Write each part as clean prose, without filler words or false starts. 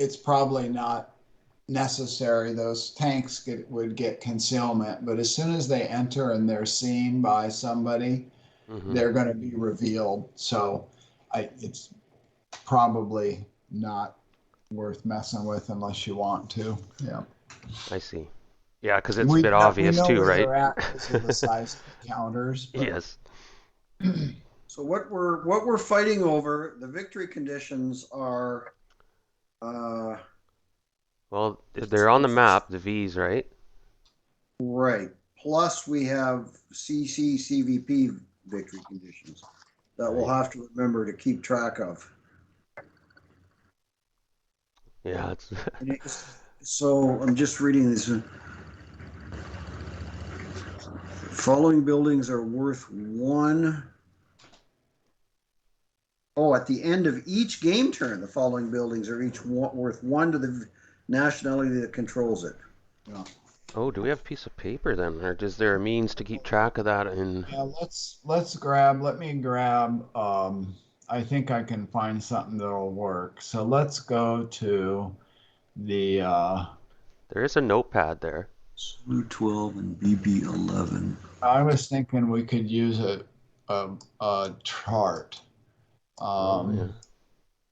it's probably not necessary. Those tanks would get concealment, but as soon as they enter and they're seen by somebody, Mm-hmm. they're going to be revealed. So it's probably not worth messing with unless you want to. Yeah. I see. Yeah, because it's a bit obvious We know too, where right? they're at because of the size of the counters, but Yes. So what we're fighting over, the victory conditions are uh, Well, they're on the map, the V's, right? right. Plus we have CVP victory conditions that we'll Right. have to remember to keep track of. Yeah, it's So I'm just reading this. Following buildings are worth one. Oh, at the end of each game turn, the following buildings are each worth one to the nationality that controls it. yeah. Oh, do we have a piece of paper then, or is there a means to keep track of that? In Yeah, let me grab I think I can find something that'll work. So let's go to the there is a notepad there. SLU 12 and BB 11. I was thinking we could use a chart. Oh yeah.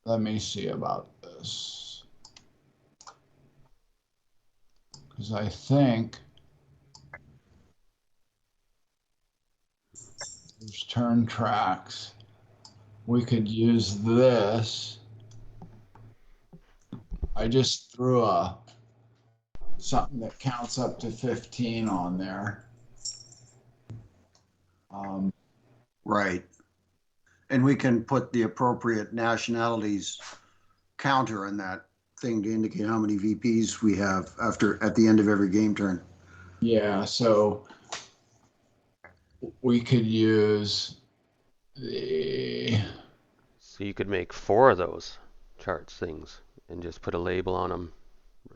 Let me see about this. Because I think there's turn tracks. We could use this. I just threw something that counts up to 15 on there. Right. And we can put the appropriate nationalities counter on that thing to indicate how many VPs we have at the end of every game turn. Yeah, so we could use the. So you could make 4 of those charts things and just put a label on them.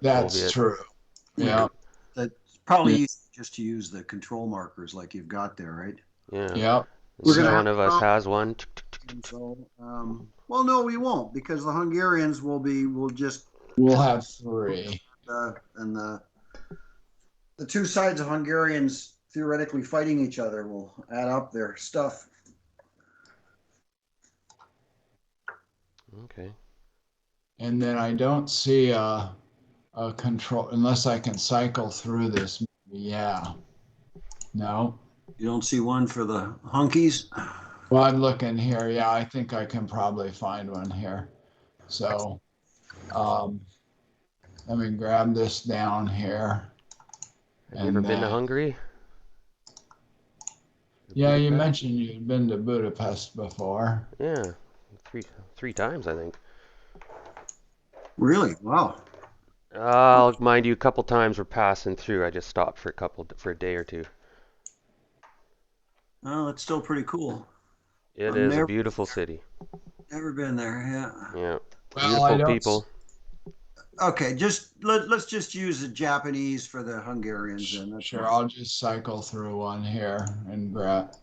That's Soviet. true. Yeah. That's probably easy just to use the control markers like you've got there, right? Yeah. Yep. We're Each gonna one have of us has one. and so, well, no, we won't because the Hungarians will just We'll have 3. and the two sides of Hungarians theoretically fighting each other will add up their stuff. Okay. And then I don't see a control unless I can cycle through this. Yeah. No. You don't see one for the hunkies? Well, I'm looking here. Yeah, I think I can probably find one here. So let me grab this down here. Have you ever been to Hungary? Yeah, you Budapest? mentioned you'd been to Budapest before. Yeah, three times I think. Really? Wow. I'll mind you, a couple times we're passing through. I just stopped for a day or two. Oh, that's still pretty cool. It is a beautiful city. Never been there. Yeah. Yeah, Well, I beautiful don't. people. Okay, let's just use the Japanese for the Hungarians then. That's Sure, I'll just cycle through one here and grab.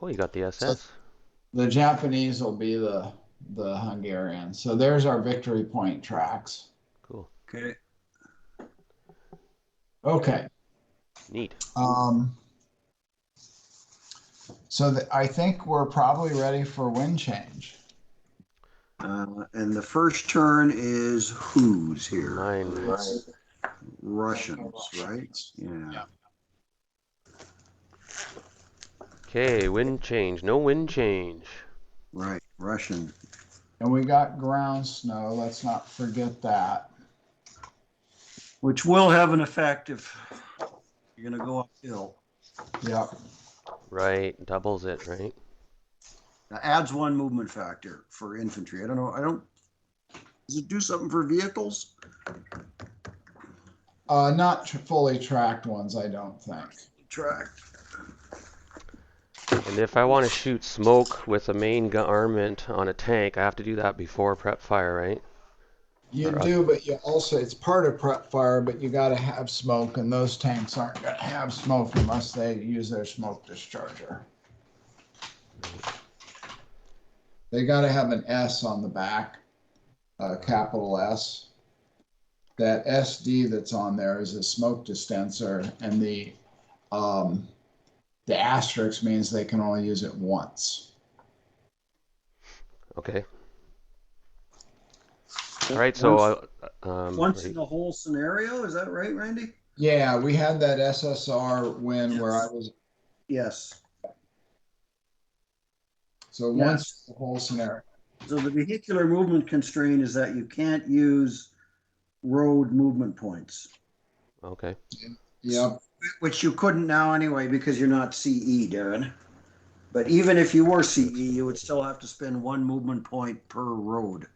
Oh, you got the So SS. the Japanese will be the Hungarians. So there's our victory point tracks. Cool. Okay. Okay. Neat. So I think we're probably ready for wind change. And the first turn is who's here? Mine. Right. Russians, right? Yeah. Okay, wind change. No wind change. Right, Russian. And we got ground snow. Let's not forget that. Which will have an effect if you're going to go uphill. Yep. Right, doubles it, right? Now, adds 1 movement factor for infantry. I don't know. Does it do something for vehicles? Not fully tracked ones, I don't think. Tracked. And if I want to shoot smoke with a main armament on a tank, I have to do that before prep fire, right? You do, but you also, it's part of prep fire, but you got to have smoke, and those tanks aren't going to have smoke unless they use their smoke discharger. They got to have an S on the back. capital S. That SD that's on there is a smoke dispenser, and the asterisk means they can only use it once. Okay. All right, so once in the whole scenario, is that right, Randy? Yeah, we had that SSR win where I was. Yes. So Yes. once the whole scenario. So the vehicular movement constraint is that you can't use road movement points. okay. Yep. Which you couldn't now anyway because you're not CE, Darren. But even if you were CE, you would still have to spend 1 movement point per road.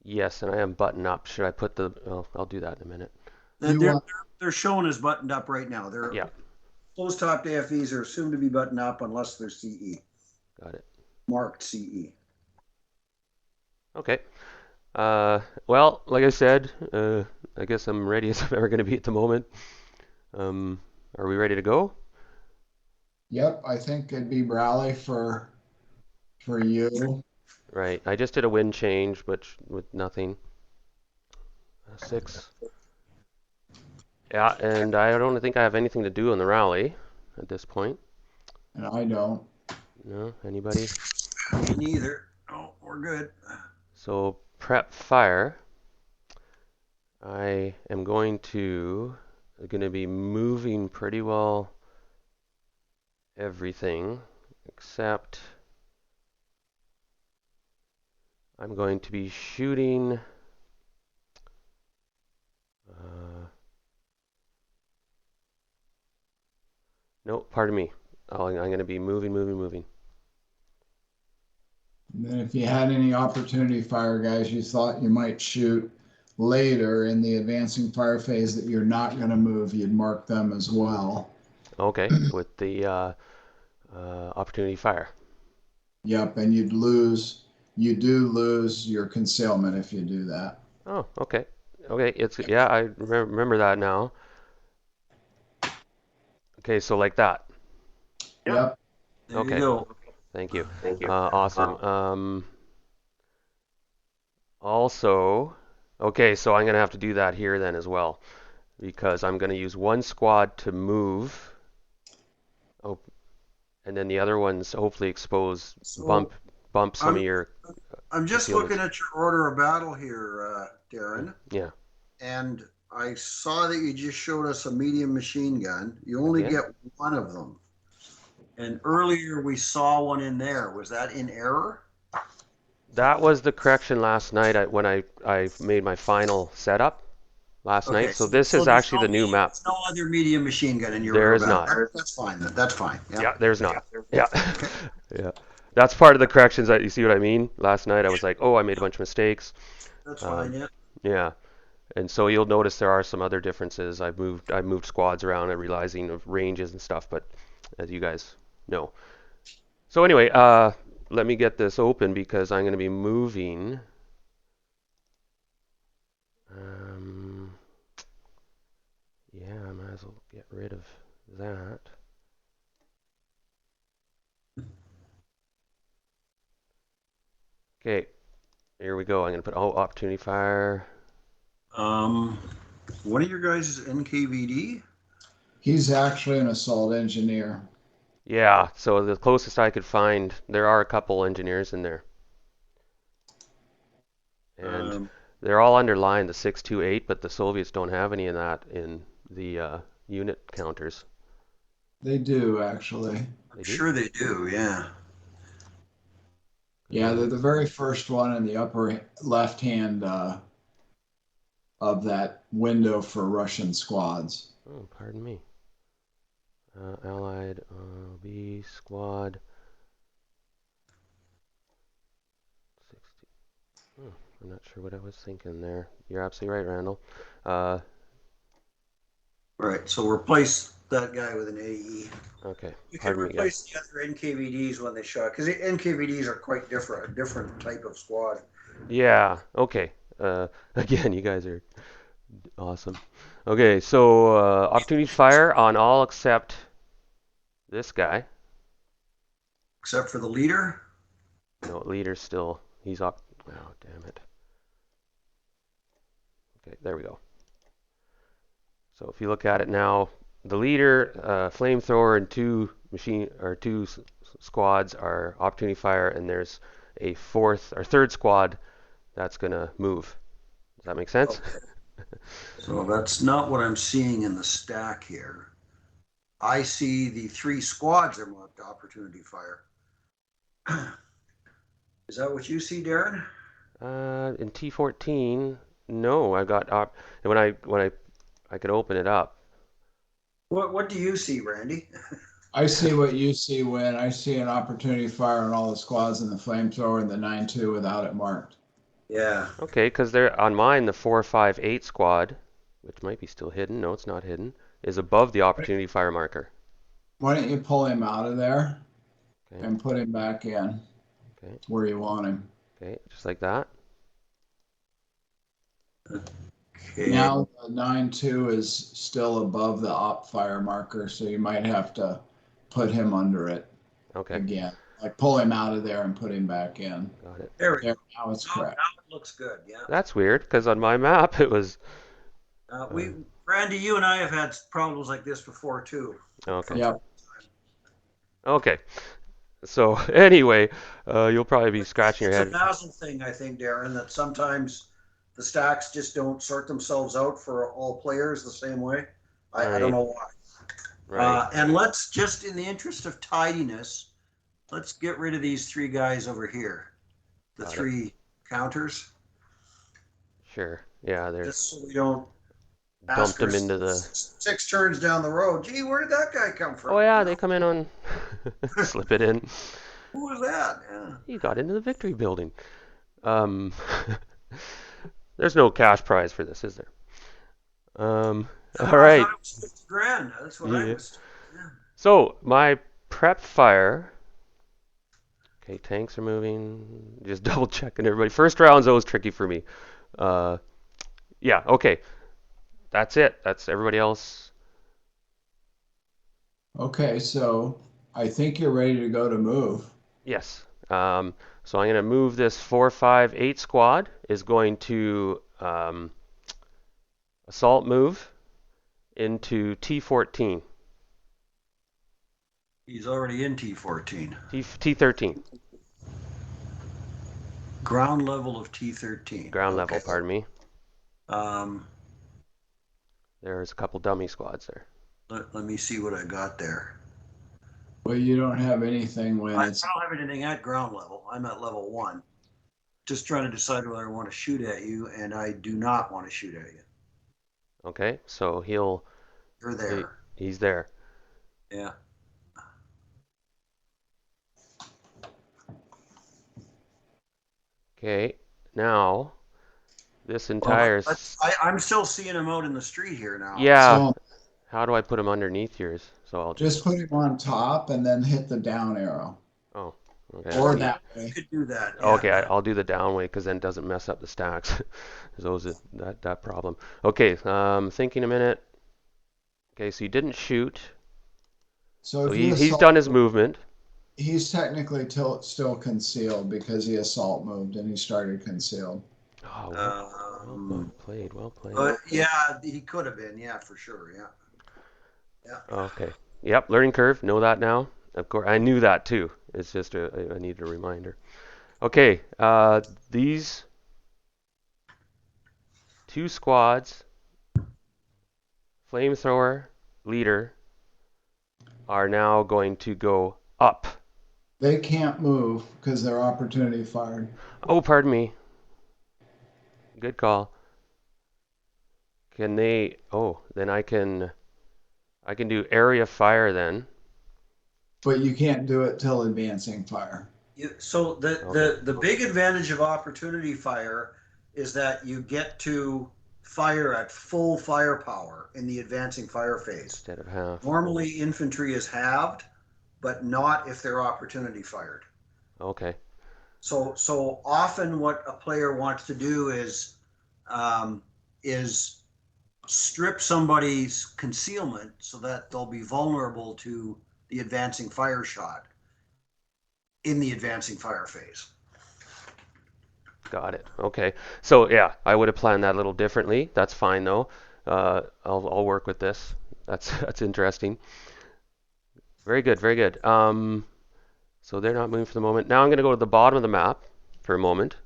Yes, and I am button up. Should I put the? Oh, I'll do that in a minute. They're shown as buttoned up right now. They're closed top AFEs are assumed to be buttoned up unless they're CE. Got it. Marked CE. Okay. Well, like I said, I guess I'm ready as I'm ever going to be at the moment. Are we ready to go? Yep, I think it'd be Raleigh for you. Right. I just did a wind change, but with nothing. 6. Yeah, and I don't think I have anything to do on the rally at this point. And I don't. No, anybody? Me neither. Oh, we're good. So prep fire. I am going to be moving pretty well everything except I'm going to be shooting no, pardon me. I'm going to be moving. And then if you had any opportunity fire guys you thought you might shoot later in the advancing fire phase that you're not going to move, you'd mark them as well. Okay, with the opportunity fire. Yep, and you do lose your concealment if you do that. Oh, okay. Okay, I remember that now. Okay, so like that. Yep. There you go. Thank you. Awesome. Also, okay, so I'm going to have to do that here then as well because I'm going to use one squad to move. Oh, and then the other ones hopefully expose, bump some of your. I'm just looking at your order of battle here, Darren. Yeah. And I saw that you just showed us a medium machine gun. You only get one of them. And earlier we saw one in there. Was that in error? That was the correction last night when I made my final setup last night. So this is actually the new map. There's no other medium machine gun in your There order is battle. not. That's fine. That's fine. Yeah, there's not. Yeah. Yeah. That's part of the corrections that you see what I mean? Last night I was like, oh, I made a bunch of mistakes. That's fine, yeah. Yeah. And so you'll notice there are some other differences. I've moved squads around and realizing of ranges and stuff, but as you guys know. So anyway, let me get this open because I'm going to be moving. Yeah, I might as well get rid of that. Okay, here we go. I'm going to put opportunity fire. One of your guys is NKVD? He's actually an assault engineer. Yeah, so the closest I could find, there are a couple engineers in there. And they're all underlined, the 628, but the Soviets don't have any of that in the unit counters. They do, actually. I'm sure they do, yeah. Yeah, they're the very first one in the upper left hand of that window for Russian squads. Oh, pardon me. Allied B squad. 60. Oh, I'm not sure what I was thinking there. You're absolutely right, Randall. Right, so replace that guy with an AE. Okay. You can replace the other NKVDs when they shot, because the NKVDs are quite different, a different type of squad. Yeah, okay. Again, you guys are awesome. Okay, so opportunity fire on all except this guy. Except for the leader? No, leader's still, he's up. Oh, damn it. Okay, there we go. So if you look at it now, the leader, flamethrower, and two squads are opportunity fire, and there's a fourth or third squad that's gonna move. Does that make sense? Okay. So that's not what I'm seeing in the stack here. I see the 3 squads are marked opportunity fire. Is that what you see, Darren? In T14, no, I got when I could open it up. What do you see, Randy? I see what you see, Wynn. I see an opportunity fire on all the squads and the flamethrower and the 9-2 without it marked. Yeah. Okay, because they're on mine, the 4-5-8 squad, which might be still hidden. No, it's not hidden. Is above the opportunity fire marker. Why don't you pull him out of there Okay. and put him back in Okay. where you want him? Okay, just like that. Okay. Now the 9-2 is still above the op fire marker, so you might have to put him under it Okay, again. Like pull him out of there and put him back in. got it. There we go. There, now it's correct. Now it looks good. Yeah. That's weird, because on my map it was. Randy, you and I have had problems like this before too. Okay. Yep. Okay. So anyway, you'll probably be scratching your head. It's a nozzle thing, I think, Darren, that sometimes the stacks just don't sort themselves out for all players the same way. I don't know why. Right. And let's just, in the interest of tidiness, let's get rid of these 3 guys over here. The Got it. 3 counters. Sure. Yeah, there's Just so we don't dumped them into the. 6 turns down the road. Gee, where did that guy come from? Oh yeah, they come in on. Slip it in. Who was that? Yeah. He got into the victory building. There's no cash prize for this, is there? All right. I thought it was 50 grand. That's what I was. Yeah. So my prep fire. Okay, tanks are moving. Just double checking everybody. First round's always tricky for me. Yeah. Okay. That's it. That's everybody else. Okay, so I think you're ready to go to move. Yes. So I'm going to move this 4-5-8 squad is going to assault move into T14. He's already in T14. T13. Ground level of T13. Ground level, pardon me. Um, There's a couple dummy squads there. let me see what I got there. Well, you don't have anything when I it's. don't have anything at ground level. I'm at level 1. Just trying to decide whether I want to shoot at you, and I do not want to shoot at you. Okay, so he'll. You're there. He's there. Yeah. Okay, now this entire. Well, I'm still seeing him out in the street here now. Yeah. So How do I put him underneath yours? So I'll just put him on top and then hit the down arrow. Oh, okay. Or that You way. could do that. Yeah. Okay, I'll do the down way because then it doesn't mess up the stacks. There's always that problem. Okay, thinking a minute. Okay, so he didn't shoot. So So if you he's assault, done his movement. he's technically still concealed because he assault moved and he started concealed. Oh, well played, well played. But yeah, he could have been. Yeah, for sure. Yeah. Yeah. Okay. Yep, learning curve. Know that now. Of course, I knew that too. It's just I needed a reminder. Okay, these 2 squads, flamethrower, leader, are now going to go up. They can't move because they're opportunity fired. Oh, pardon me. Good call. Can they? Oh, then I can do area fire then. But you can't do it till advancing fire. So the big advantage of opportunity fire is that you get to fire at full firepower in the advancing fire phase. Instead of half. Normally infantry is halved, but not if they're opportunity fired. Okay. So often what a player wants to do is strip somebody's concealment so that they'll be vulnerable to the advancing fire shot in the advancing fire phase. Got it. Okay. So yeah, I would have planned that a little differently. That's fine though. I'll work with this. That's interesting. Very good. Very good. So they're not moving for the moment. Now I'm going to go to the bottom of the map for a moment,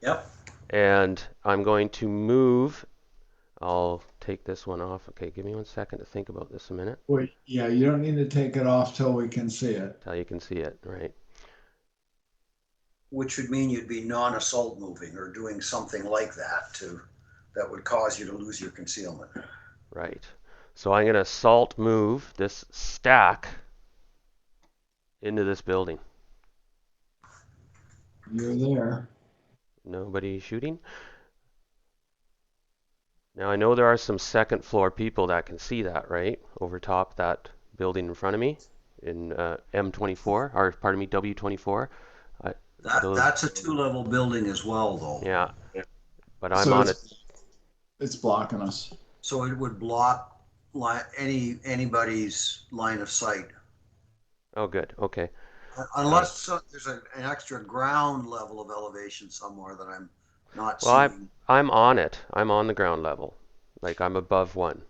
Yep. and I'm going to move. I'll take this one off. Okay, give me 1 second to think about this a minute. Wait, yeah, you don't need to take it off till we can see it. Till you can see it, right? Which would mean you'd be non-assault moving or doing something like that would cause you to lose your concealment. Right. So I'm going to assault move this stack into this building. You're there. Nobody shooting? Now I know there are some second floor people that can see that, right? Over top that building in front of me in M24, or pardon me, W24. That's a 2-level building as well, though. Yeah, but I'm So on it. It's blocking us. So it would block anybody's line of sight. Oh, good. Okay. Unless there's an extra ground level of elevation somewhere that I'm not Well, seeing. I'm on it. I'm on the ground level. Like I'm above one.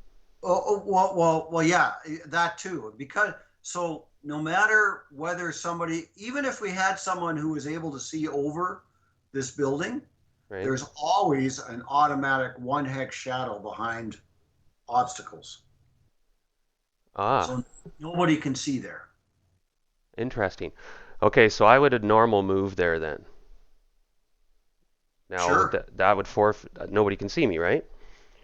Well, yeah, that too. Because so no matter whether somebody, even if we had someone who was able to see over this building, Right. there's always an automatic 1 hex shadow behind obstacles. Ah, So nobody can see there. interesting. Okay, so I would have normal move there then. Now Sure. that would forfeit. Nobody can see me, right?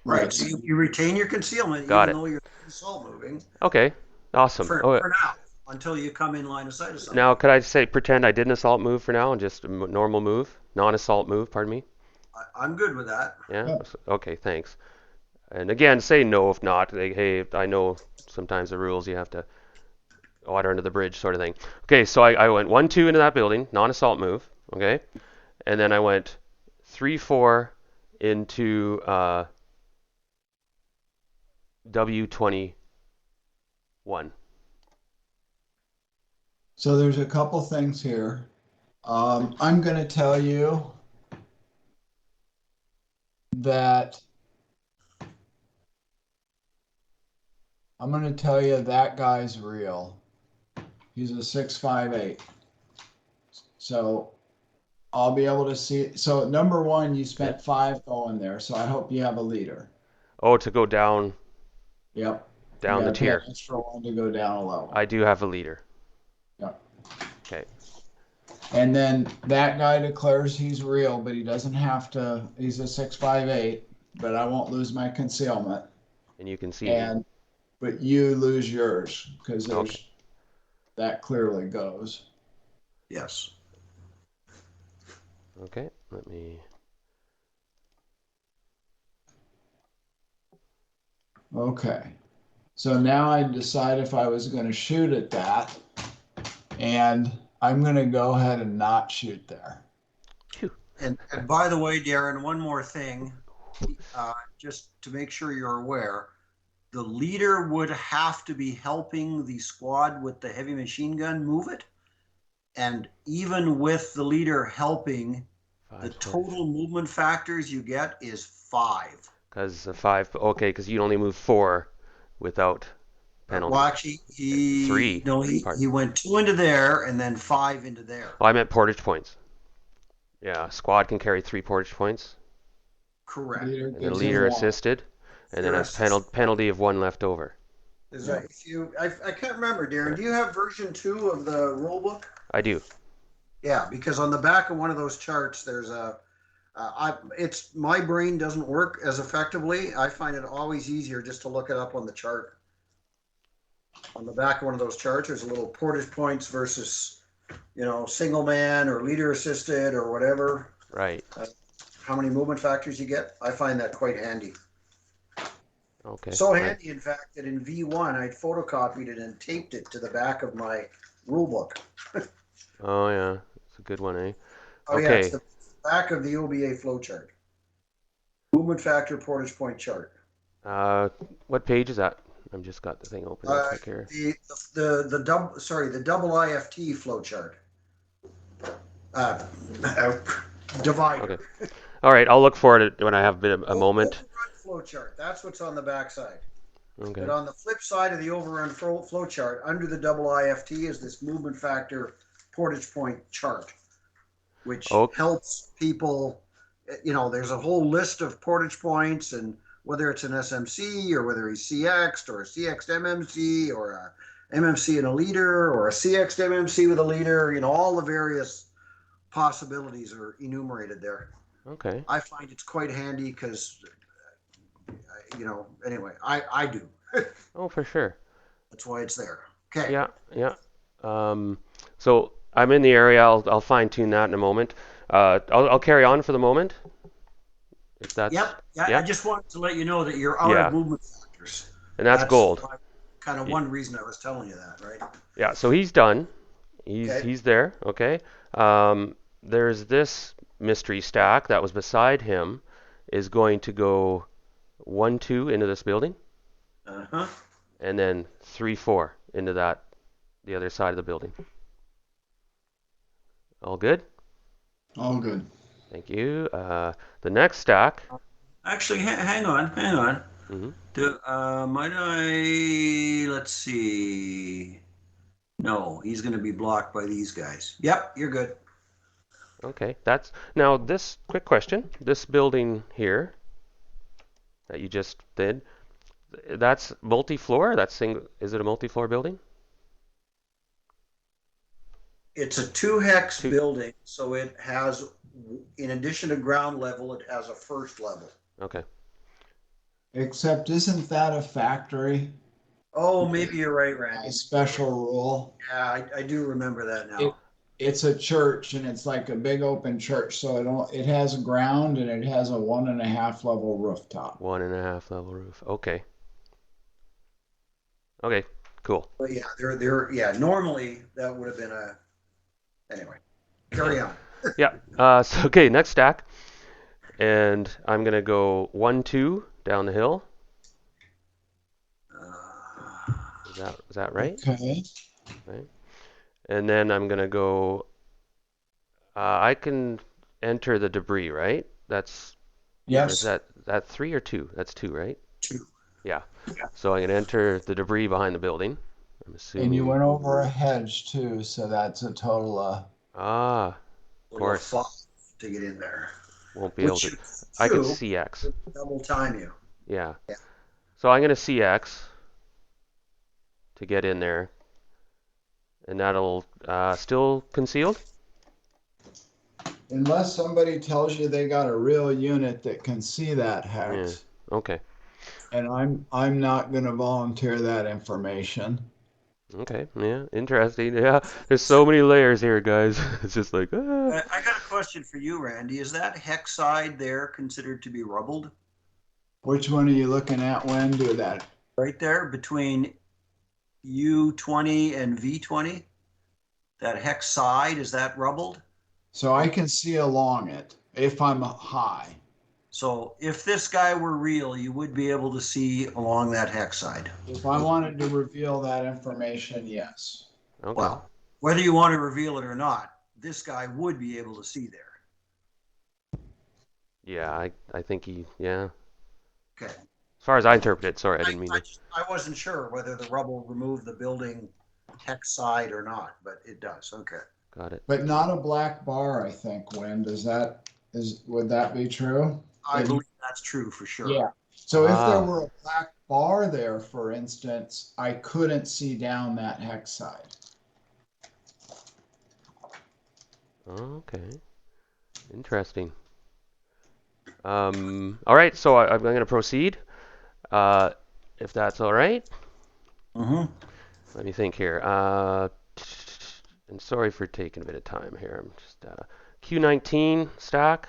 Right. So you retain your concealment Got even it. though you're assault moving Okay, awesome. for now until you come in line of sight of something. Now, could I say pretend I didn't assault move for now and just normal move, non-assault move? Pardon me. I'm good with that. Yeah. Yep. Okay. Thanks. And again, say no if not. Like, hey, I know sometimes the rules you have to water under the bridge sort of thing. Okay, so I went 1-2 into that building, non-assault move. Okay, and then I went 3-4 into W21. So there's a couple things here. I'm going to tell you that that guy's real. He's a 658. So I'll be able to see. So number one, you spent 5 going there. So I hope you have a leader. Oh, to go down Yep. down the You gotta pay tier. an extra one to go down a level. I do have a leader. Yep. Okay. And then that guy declares he's real, but he doesn't have to. He's a 658, but I won't lose my concealment. And you can see me. But you lose yours because there's Okay. that clearly goes. Yes. Okay. Let me. Okay. So now I decide if I was going to shoot at that, and I'm going to go ahead and not shoot there. And by the way, Darren, one more thing, just to make sure you're aware, the leader would have to be helping the squad with the heavy machine gun move it. And even with the leader helping, the total movement factors you get is 5. Because 5, okay, because you only move 4 without penalty. Well, actually, 3. No, he went 2 into there and then 5 into there. Well, I meant portage points. Yeah, squad can carry 3 portage points. Correct. Leader And the gives leader him one. assisted, and then a penalty of 1 left over. Is that if you? I can't remember, Darren. Do you have version 2 of the rule book? I do. Yeah, because on the back of one of those charts, there's it's my brain doesn't work as effectively. I find it always easier just to look it up on the chart. On the back of one of those charts, there's a little portage points versus, single man or leader assisted or whatever. Right. How many movement factors you get? I find that quite handy. Okay. So handy, in fact, that in V1 I photocopied it and taped it to the back of my rule book. Oh yeah, it's a good one, eh? Oh yeah, Okay. it's the back of the OBA flowchart. Movement factor portage point chart. What page is that? I've just got the thing open real quick here. The double IFT flowchart. divider. Okay. All right, I'll look for it when I have a moment. Overrun flow chart. That's what's on the backside. Okay. But on the flip side of the overrun flow chart, under the double IFT is this movement factor Portage point chart, which Okay. helps people. You know, there's a whole list of Portage points, and whether it's an SMC or whether he's CX'd or a CX'd MMC or a MMC and a leader or a CX'd MMC with a leader, you know, all the various possibilities are enumerated there. Okay. I find it's quite handy because, you know, anyway, I do. Oh, for sure. That's why it's there. Okay. Yeah, yeah. So I'm in the area. I'll fine tune that in a moment. I'll carry on for the moment. If that's Yep. Yeah, I yeah, just wanted to let you know that you're out yeah, of movement factors. and that's gold. Kind of one reason I was telling you that, right? Yeah. So he's done. Okay. He's there. Okay. There's this mystery stack that was beside him is going to go 1-2 into this building, Uh-huh. and then 3-4 into the other side of the building. All good? All good. Thank you. The next stack. Actually, hang on. Mhm. Might I, let's see. No, he's going to be blocked by these guys. Yep, you're good. Okay, that's now this quick question. This building here that you just did, that's multi-floor? That's single, is it a multi-floor building? It's a 2-hex Two. building, so it has, in addition to ground level, it has a first level. Okay. Except isn't that a factory? Oh, maybe you're right, Randy. A special rule. Yeah, I do remember that now. It's a church and it's like a big open church. So it has a ground and it has a 1.5 level rooftop. 1.5 level roof. Okay. Okay, cool. But yeah, yeah, normally that would have been anyway, carry on. Yeah. So okay, next stack. And I'm gonna go 1-2 down the hill. Is that right? Okay. Right. And then I'm gonna go. I can enter the debris, right? That's or is Yes. that 3 or 2? That's 2, right? 2. Yeah. So I'm gonna enter the debris behind the building. I'm And you assuming. went over a hedge too. So that's a total of. Of course. 5 to get in there. Won't be able Which to. should I could CX. double time you. Yeah. Yeah. So I'm gonna CX to get in there, and that'll still concealed. Unless somebody tells you they got a real unit that can see that hex. Yeah. Okay. And I'm not going to volunteer that information. Okay. Yeah. Interesting. Yeah. There's so many layers here, guys. It's just like. Ah. I got a question for you, Randy. Is that hex side there considered to be rubbled? Which one are you looking at when do that? Right there between U20 and V20? That hex side, is that rubbled? So I can see along it if I'm high. So if this guy were real, you would be able to see along that hex side. If I wanted to reveal that information, yes. Okay. Well, whether you want to reveal it or not, this guy would be able to see there. Yeah. I think he. Yeah. Okay. As far as I interpret it. Sorry, I didn't mean to. I wasn't sure whether the rubble removed the building hex side or not, but it does. Okay. Got it. But not a black bar, I think, Wynn. Would that be true? I believe that's true for sure. Yeah. So if there Ah. were a black bar there, for instance, I couldn't see down that hex side. Okay. Interesting. All right. So I'm going to proceed. If that's all right. Mm-hmm. Let me think here. And sorry for taking a bit of time here. I'm just Q19 stack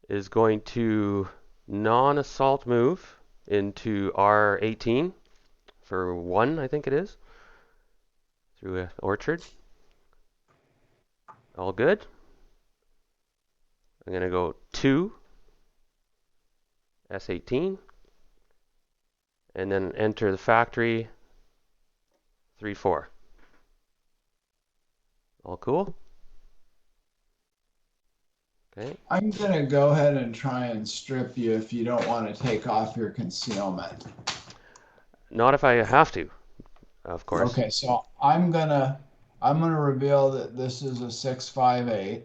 is going to non-assault move into R18 for 1, I think it is, through an orchard. All good. I'm going to go 2 S18 and then enter the factory 3-4. All cool? Okay. I'm gonna go ahead and try and strip you if you don't want to take off your concealment. Not if I have to, of course. Okay, so I'm gonna reveal that this is a 658,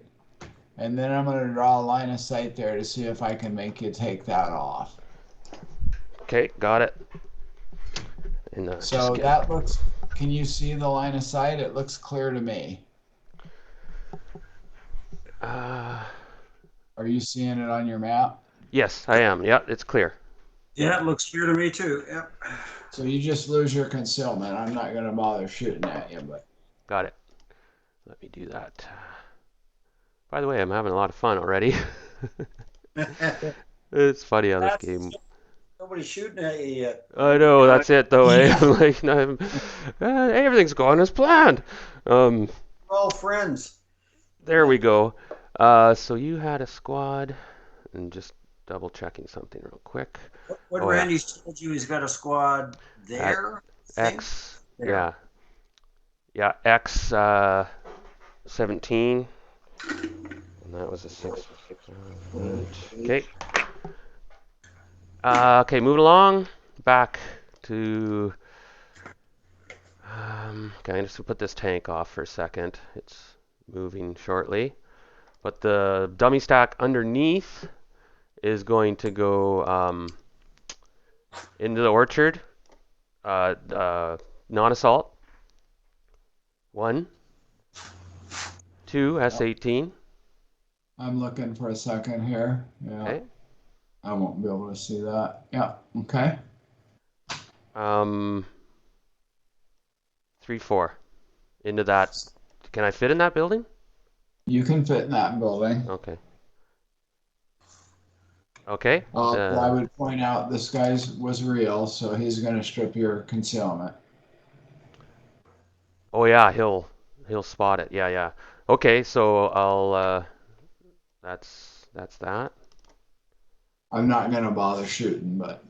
and then I'm gonna draw a line of sight there to see if I can make you take that off. Okay, got it. And So that looks, can you see the line of sight? It looks clear to me. Uh, Are you seeing it on your map? yes, I am. Yeah, it's clear. Yeah, it looks clear to me too. Yep. So you just lose your concealment. I'm not gonna bother shooting at you, but Got it. Let me do that. By the way, I'm having a lot of fun already. It's funny how this game. Nobody's shooting at you yet. I know, that's it though, eh? yeah. I'm like, no, everything's going as planned. We're all friends. There we go. So you had a squad, and just double checking something real quick. What Oh, yeah. Randy's told you, he's got a squad there. I think? X, There. yeah, X 17, and that was a 6. Okay. Okay, moving along. Back to. Okay, I'm just gonna put this tank off for a second. It's moving shortly. But the dummy stack underneath is going to go into the orchard. Non-assault. 1, 2, S18. I'm looking for a second here. Yeah. Okay. I won't be able to see that. Yeah. Okay. 3, 4. Into that. Can I fit in that building? You can fit in that building. Okay. Okay. Well, I would point out this guy's was real, so he's going to strip your concealment. Oh yeah, he'll spot it. Yeah, yeah. Okay, so I'll that's that. I'm not going to bother shooting, but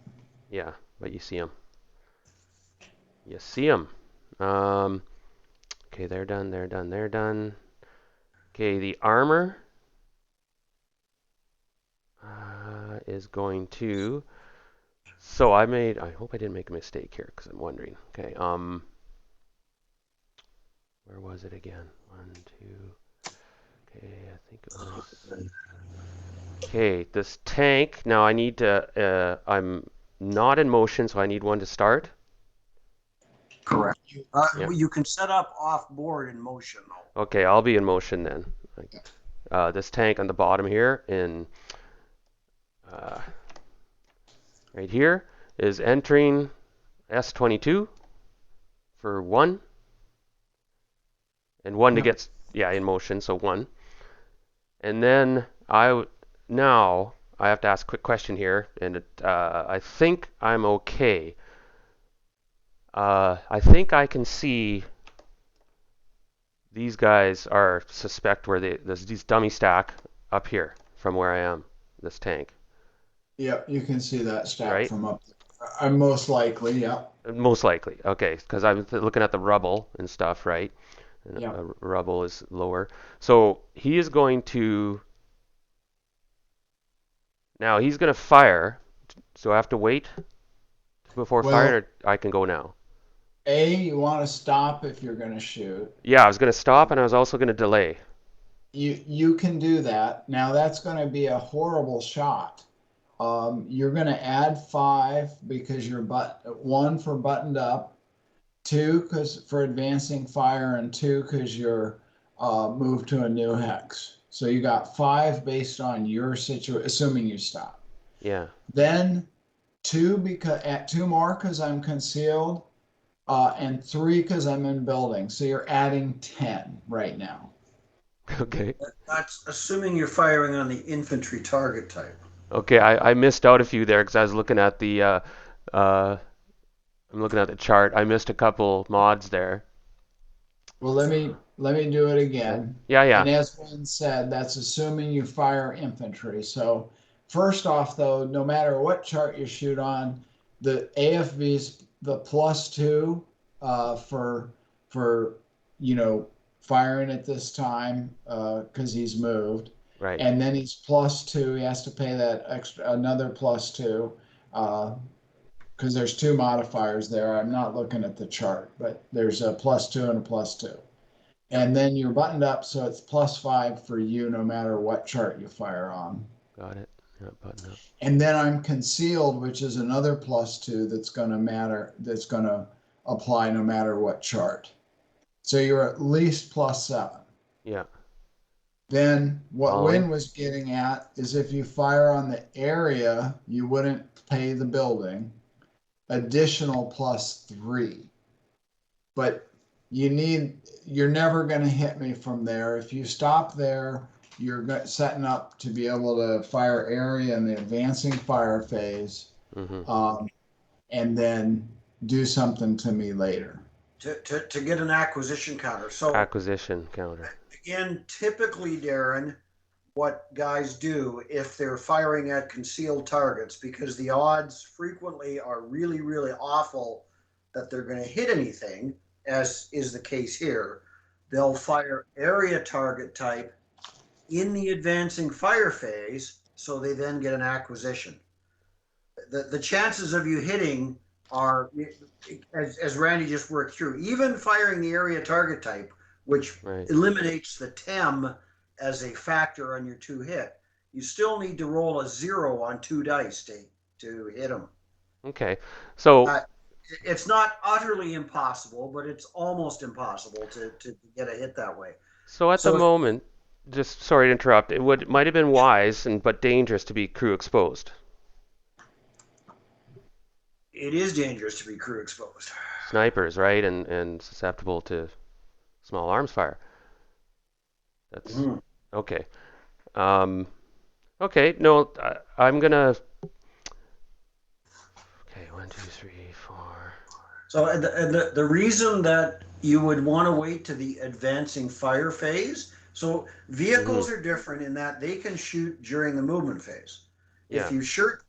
Yeah, but you see him. You see him. Okay, they're done. They're done. They're done. Okay, the armor is going to. So I hope I didn't make a mistake here because I'm wondering. Okay, where was it again? 1, 2. Okay, I think it was. Okay, this tank. Now I need to. I'm not in motion, so I need one to start. Correct. Yeah. You can set up off board in motion though. Okay, I'll be in motion then. This tank on the bottom here in right here is entering S22 for 1 and 1 to get in motion, so 1. And then now I have to ask a quick question here, and I think I'm okay. I think I can see these guys are suspect where there's these dummy stack up here from where I am, this tank. Yep, you can see that stack Right? from up there. I'm most likely, yeah. Most likely, okay, because I'm looking at the rubble and stuff, right? And Yeah. rubble is lower. So he is going to. Now he's going to fire. So I have to wait before firing, or I can go now. You want to stop if you're going to shoot. Yeah, I was going to stop, and I was also going to delay. You can do that. Now that's going to be a horrible shot. You're going to add 5 because you're 1 for buttoned up, 2 because for advancing fire, and 2 because you're moved to a new hex. So you got 5 based on your situation, assuming you stop. Yeah. Then 2 more because I'm concealed, and 3 because I'm in building. So you're adding 10 right now. Okay. That's assuming you're firing on the infantry target type. Okay, I missed out a few there because I was looking at the I'm looking at the chart. I missed a couple mods there. Well, let me do it again. Yeah. And as Wynn said, that's assuming you fire infantry. So first off, though, no matter what chart you shoot on, the AFV's the +2 for firing at this time because he's moved. Right. And then he's +2. He has to pay that extra, another +2, because there's two modifiers there. I'm not looking at the chart, but there's a +2 and a +2. And then you're buttoned up, so it's +5 for you no matter what chart you fire on. Got it. Yeah, button up. And then I'm concealed, which is another +2 that's going to matter, that's going to apply no matter what chart. So you're at least +7. Yeah. Then what Following. Wynn was getting at is if you fire on the area, you wouldn't pay the building additional +3. But you're never going to hit me from there. If you stop there, you're setting up to be able to fire area in the advancing fire phase, and then do something to me later. To get an acquisition counter. So Acquisition counter. again, typically, Darren, what guys do if they're firing at concealed targets, because the odds frequently are really, really awful that they're going to hit anything, as is the case here, they'll fire area target type in the advancing fire phase, so they then get an acquisition. The chances of you hitting are, as Randy just worked through, even firing the area target type, which eliminates the TEM as a factor on your 2 hit, you still need to roll a 0 on 2 dice to hit them. Okay, so it's not utterly impossible, but it's almost impossible to get a hit that way. So at the moment, just sorry to interrupt, it might have been wise but dangerous to be crew exposed. It is dangerous to be crew exposed. Snipers, right, and susceptible to small arms fire. That's okay. Okay, no, I'm gonna. Okay, 1, 2, 3, 4. So the reason that you would want to wait to the advancing fire phase. So vehicles are different in that they can shoot during the movement phase. Yeah. If you shoot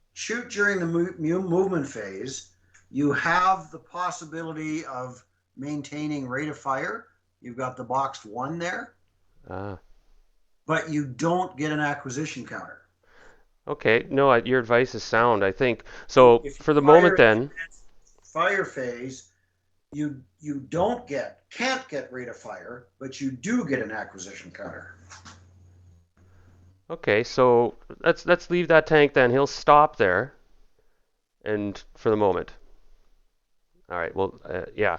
during the movement phase, you have the possibility of maintaining rate of fire. You've got the boxed 1 there. But you don't get an acquisition counter. Okay, no, your advice is sound, I think. So for the moment then, fire phase, you can't get rate of fire, but you do get an acquisition counter. Okay, so let's leave that tank then. He'll stop there, and for the moment. All right. Well, yeah,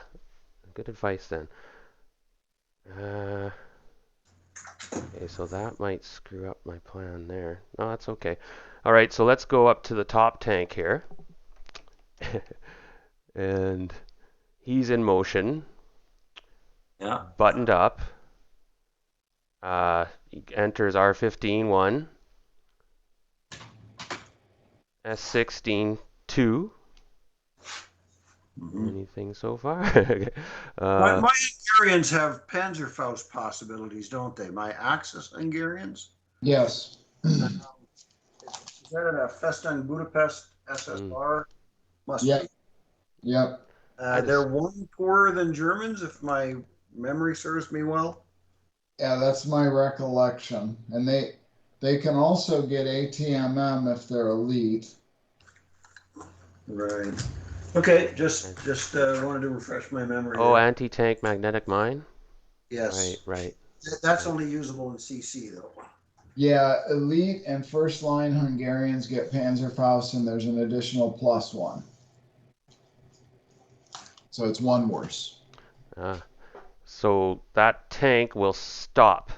good advice then. Okay, so that might screw up my plan there. No, that's okay. All right, so let's go up to the top tank here, and he's in motion. Yeah. Buttoned up. He enters R15 1, S16 2. Anything so far? My Hungarians have Panzerfaust possibilities, don't they? My Axis Hungarians? Yes. Is that a FESTUNG Budapest SSR? Must be. Yep. They're 1 poorer than Germans, if my memory serves me well. Yeah, that's my recollection. And they can also get ATMM if they're elite. Right. Okay, just wanted to refresh my memory. Oh, anti-tank magnetic mine? Yes. Right. That's only usable in CC, though. Yeah, elite and first line Hungarians get Panzerfaust, and there's an additional +1. So it's 1 worse. So that tank will stop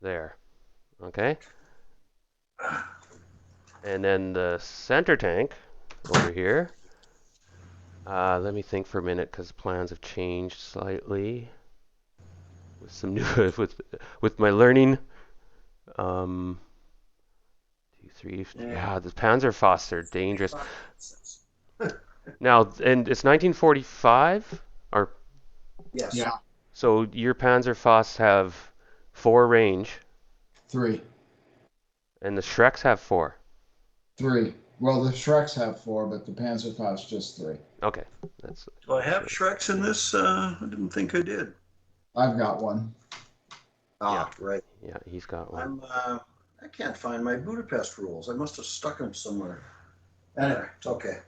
there. Okay? And then the center tank over here. Let me think for a minute because plans have changed slightly with some new with my learning. 2, 3. Yeah, the Panzerfaust are dangerous. Now, and it's 1945, or yes. Yeah. So your Panzerfausts have 4 range. 3. And the Shreks have 4. 3. Well, the Shreks have 4, but the Panzerfaust just 3. Okay. Do I have Shreks in this? I didn't think I did. I've got one. Ah, right. Yeah, he's got one. I can't find my Budapest rules. I must have stuck them somewhere. Anyway, it's okay.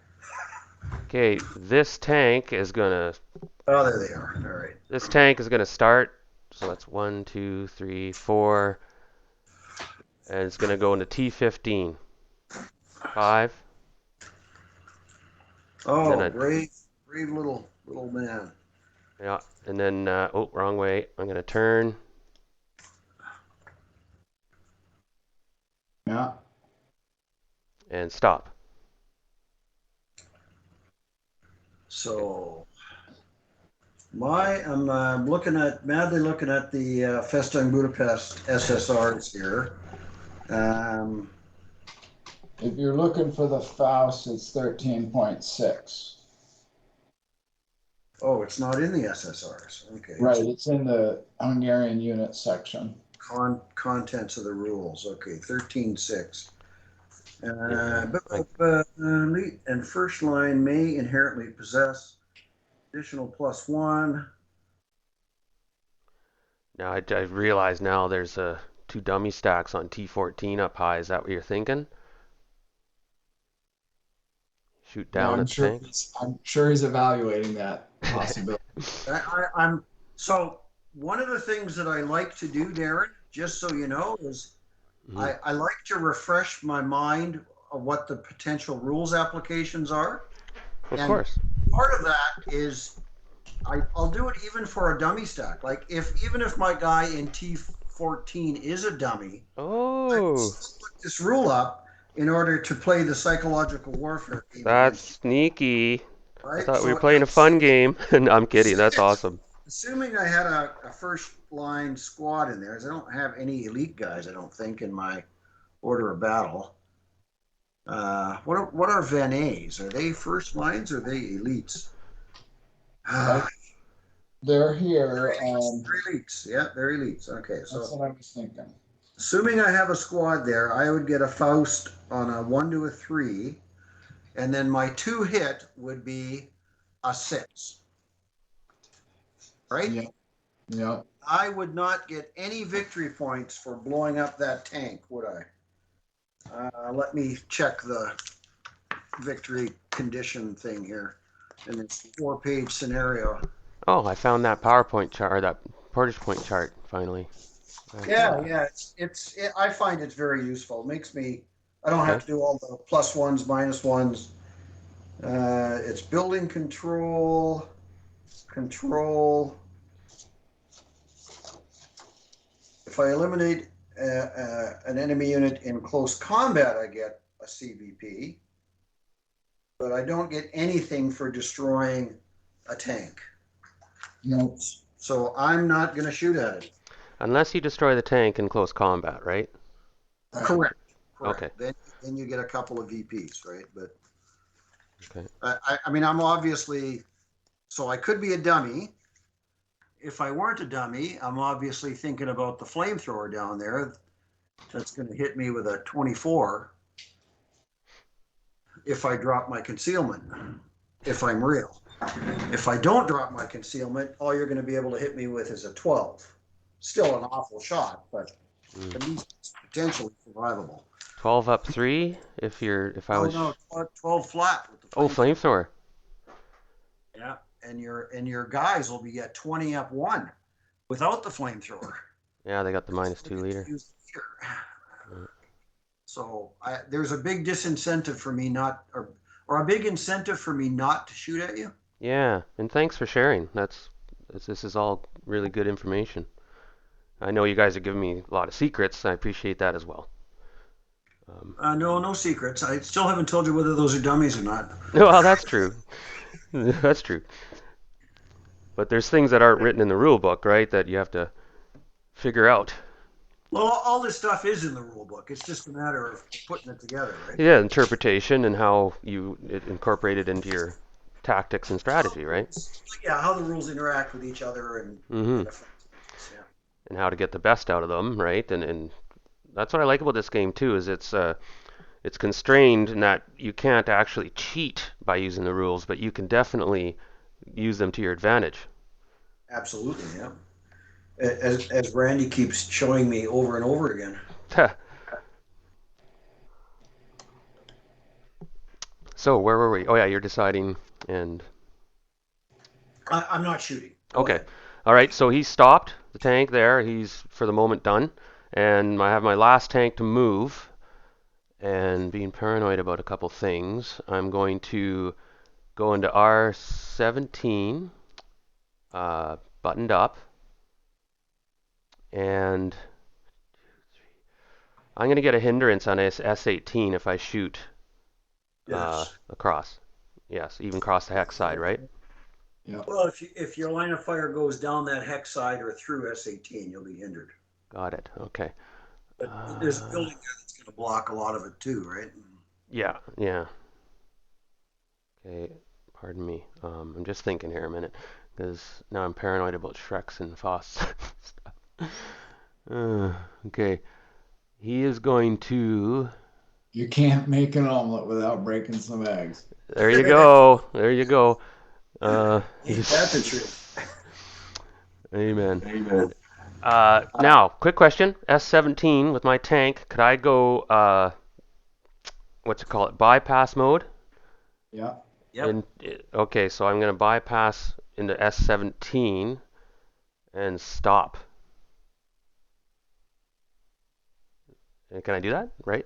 Okay, this tank is gonna Oh, there they are. All right. start. So that's 1, 2, 3, 4, and it's gonna go into T15. 5. Then Oh, I, brave little man. yeah, and then oh, wrong way. I'm gonna turn. Yeah. And stop. So I'm madly looking at the FESTUNG Budapest SSRs here. If you're looking for the Faust, it's 13.6. Oh, it's not in the SSRs. Okay. Right, it's in the Hungarian unit section. Contents of the rules. Okay, 13.6. Yeah, Elite and first line may inherently possess additional +1. now I realize now there's 2 dummy stacks on T14 up high. Is that what you're thinking? Shoot Yeah, down at the tank? I'm sure he's evaluating that possibility. I'm so one of the things that I like to do, Darren, just so you know, is I like to refresh my mind of what the potential rules applications are. Of And course. part of that is I'll do it even for a dummy stack. Like even if my guy in T14 is a dummy, I Oh, put this rule up in order to play the psychological warfare game that's against sneaky. you, I right? thought we were So playing a fun game. I'm kidding. That's awesome. assuming I had a first line squad in there, as I don't have any elite guys, I don't think, in my order of battle. What are Venets? Are they first lines or are they elites? They're here. They're elites. Yeah, they're elites. Okay, That's so what I was thinking. assuming I have a squad there, I would get a Faust on a 1 to a 3, and then my 2 hit would be a 6. Right? Yeah. Yeah. I would not get any victory points for blowing up that tank, would I? Let me check the victory condition thing here in this 4-page scenario. Oh, I found that PowerPoint chart, or that Portage point chart finally. Yeah. I find it's very useful. It makes me. I don't have to do all the +1s, -1s. It's building control. If I eliminate an enemy unit in close combat, I get a CVP, but I don't get anything for destroying a tank. No. So I'm not going to shoot at it. Unless you destroy the tank in close combat, right? Correct. Okay. Then you get a couple of VPs, right? But Okay. I mean, I'm obviously, so I could be a dummy. If I weren't a dummy, I'm obviously thinking about the flamethrower down there. That's going to hit me with a 24 if I drop my concealment, if I'm real. If I don't drop my concealment, all you're going to be able to hit me with is a 12. Still an awful shot, but at least it's potentially survivable. 12 up 3 if I was. No, 12 flat with the flamethrower. Yeah, and your guys will be at 20 up 1 without the flamethrower. Yeah, they got the -2 liter. So there's a big disincentive for me not, or a big incentive for me not to shoot at you. Yeah, and thanks for sharing. This is all really good information. I know you guys are giving me a lot of secrets. I appreciate that as well. No secrets. I still haven't told you whether those are dummies or not. Well, that's true. That's true. But there's things that aren't written in the rule book, right? That you have to figure out. Well, all this stuff is in the rule book. It's just a matter of putting it together, right? Yeah, interpretation and how you incorporate it into your tactics and strategy, right? Yeah, how the rules interact with each other and yeah. And how to get the best out of them, right? And that's what I like about this game too, is it's constrained in that you can't actually cheat by using the rules, but you can definitely use them to your advantage. Absolutely, yeah. as Randy keeps showing me over and over again. So where were we? Oh yeah, you're deciding and I'm not shooting. Go okay. ahead. All right, so he stopped the tank there. He's for the moment done. And I have my last tank to move. And being paranoid about a couple things, I'm going to go into R17, buttoned up, and I'm going to get a hindrance on S18 if I shoot Yes. across. Yes, even across the hex side, right? Yeah. Well, if your line of fire goes down that hex side or through S18, you'll be hindered. Got it. Okay. But there's a building there that's going to block a lot of it too, right? Yeah, yeah. Okay, pardon me. I'm just thinking here a minute because now I'm paranoid about Shreks and Foss stuff. Okay, he is going to. You can't make an omelet without breaking some eggs. There you go. There you go. Ain't that the truth? Amen. Amen. Now, quick question. S17 with my tank. Could I go, what's it called? Bypass mode? Yeah. Yep. Okay, so I'm going to bypass into S17 and stop. Can I do that? Right?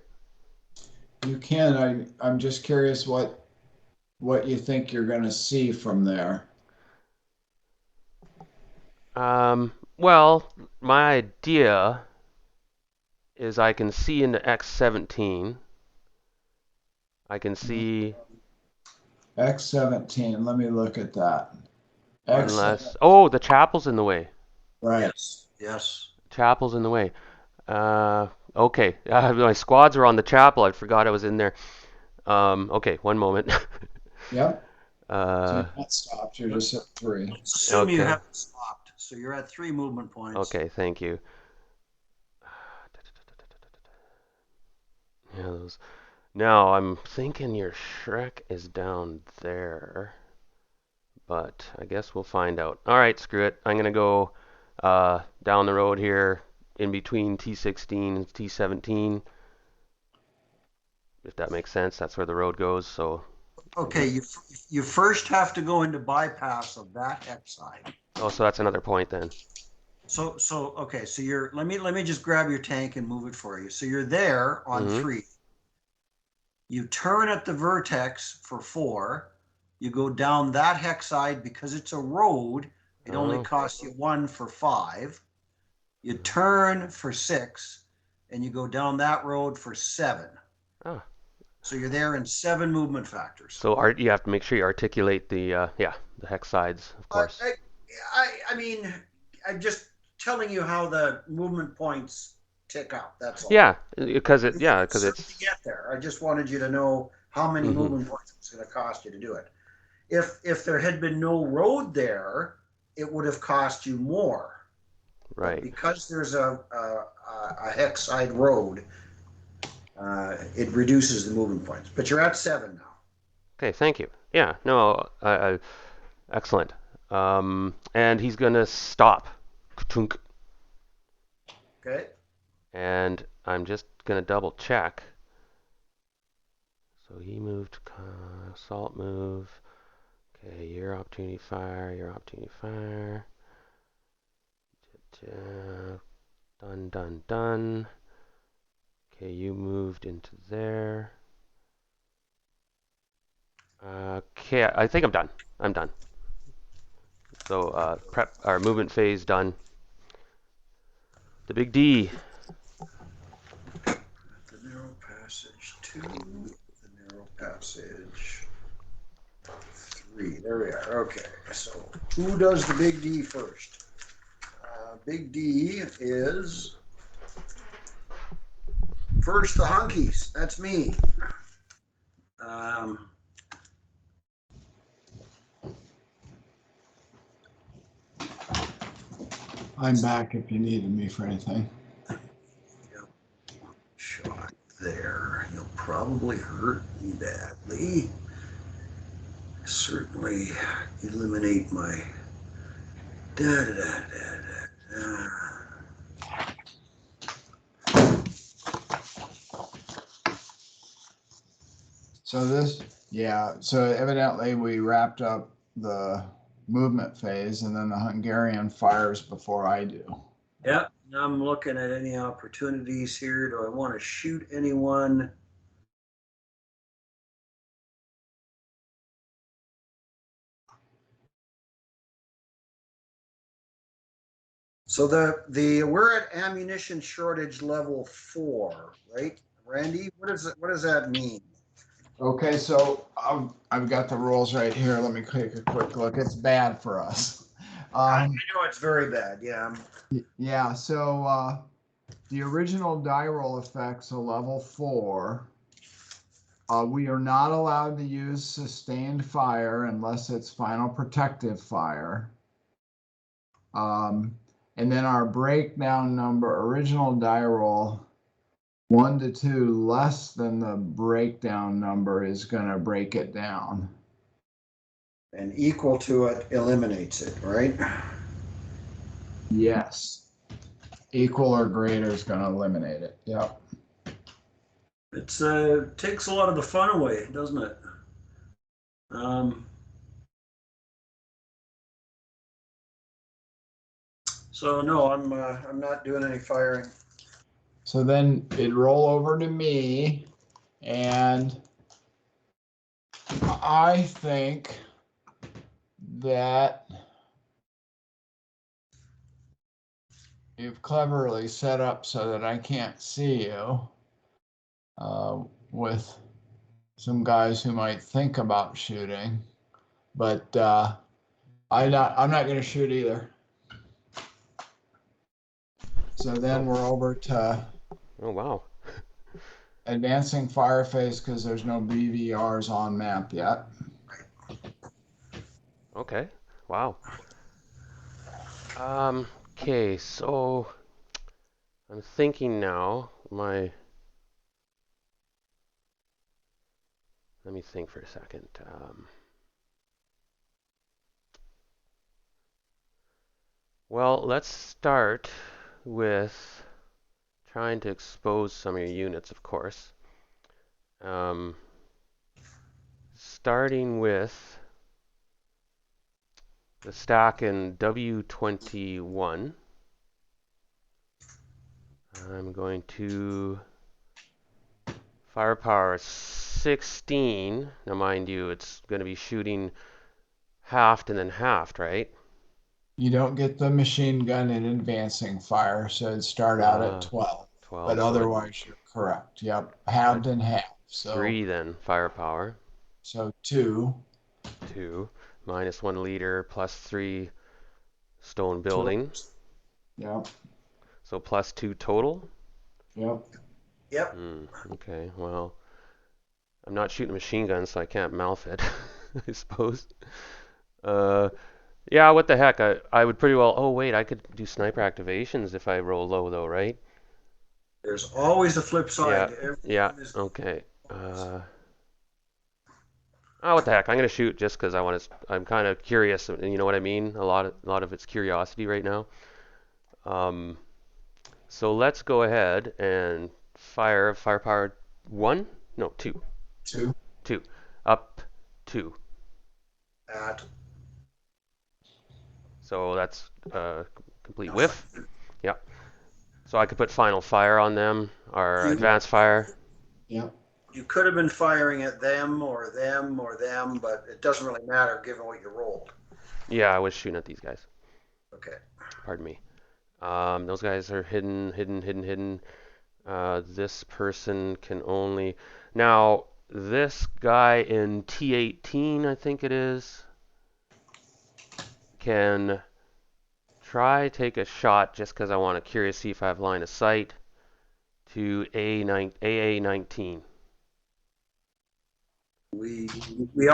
You can. I'm just curious what you think you're going to see from there. Well, my idea is I can see into X17. I can see X17. Let me look at that. unless. Oh, the chapel's in the way. Right. Yes. Yes. Chapel's in the way. Okay. My squads are on the chapel. I forgot I was in there. Okay, one moment. Yep. So uh, you're not stopped. You're just at 3. Assume you okay. haven't stopped, so you're at 3 movement points. Okay, thank you. Yeah, those. Now I'm thinking your Shrek is down there, but I guess we'll find out. All right, screw it. I'm gonna go down the road here in between T16 and T17, if that makes sense. That's where the road goes. So. Okay, you first have to go into bypass of that hex side. Oh, so that's another point then. So okay, so you're let me just grab your tank and move it for you. So you're there on 3. You turn at the vertex for 4. You go down that hex side because it's a road. It only costs you 1 for 5. You turn for 6, and you go down that road for 7. Oh. So you're there in 7 movement factors. So you have to make sure you articulate the the hex sides, of course. I mean, I'm just telling you how the movement points tick up. That's all. Yeah, because it's to get there. I just wanted you to know how many movement points it's going to cost you to do it. If there had been no road there, it would have cost you more. right. But because there's a hex side road, it reduces the movement points. But you're at 7 now. Okay, thank you. Yeah, no, excellent. And he's gonna stop. Ka-chunk. Okay. And I'm just gonna double check. So he moved, assault move. Okay, your opportunity fire, your opportunity fire. Done, done, done. Okay, you moved into there. Okay, I think I'm done. I'm done. So prep our movement phase done. The big D. The narrow passage 2, the narrow passage 3. There we are. Okay, so who does the big D first? Big D is first the hunkies. That's me. I'm back if you needed me for anything. Shot there. You'll probably hurt me badly. Certainly eliminate my So this, yeah, so evidently we wrapped up the movement phase and then the Hungarian fires before I do. Yep, I'm looking at any opportunities here. Do I want to shoot anyone? So we're at ammunition shortage level 4, right, Randy? What does that mean? Okay, so I've got the rules right here. Let me take a quick look. It's bad for us. I know it's very bad. Yeah. Yeah, so the original die roll effects are level 4. We are not allowed to use sustained fire unless it's final protective fire. And then our breakdown number, original die roll, 1 to 2 less than the breakdown number is going to break it down. And equal to it eliminates it, right? Yes. Equal or greater is going to eliminate it. Yep. It's takes a lot of the fun away, doesn't it? So no, I'm not doing any firing. So then it'd roll over to me, and I think that you've cleverly set up so that I can't see you with some guys who might think about shooting, but I'm not going to shoot either. So then we're over to Oh, wow. advancing fire phase because there's no BVRs on map yet. Okay. Wow. Okay, so I'm thinking now, let me think for a second. Well, let's start with trying to expose some of your units, of course. Starting with the stack in W21. I'm going to firepower 16. Now, mind you, it's going to be shooting halved and then halved, right? You don't get the machine gun in advancing fire, so it'd start out at 12. 12. But So otherwise, you're correct. Yep, halved and half. So 3 then, firepower. So 2. 2. Minus 1 liter plus 3 stone building. Yep. So plus 2 total. Yep. Yep. Okay, well, I'm not shooting a machine gun, so I can't mouth it, I suppose. Yeah, what the heck? I would pretty well. Oh, wait, I could do sniper activations if I roll low, though, right? There's always a flip side Yeah. to everything. Yeah. Okay. Oh, what the heck? I'm gonna shoot just because I want to. I'm kind of curious, and you know what I mean. A lot of it's curiosity right now. So let's go ahead and firepower 1. No, 2. 2. 2. Up 2. At So that's complete whiff. Yep. So I could put final fire on them or advanced fire. Yep. You could have been firing at them or them or them, but it doesn't really matter given what you rolled. Yeah, I was shooting at these guys. Okay. Pardon me. Those guys are hidden. This person can only... Now, this guy in T18, I think it is, can try take a shot just because I want to curious see if I have line of sight to AA19. Randy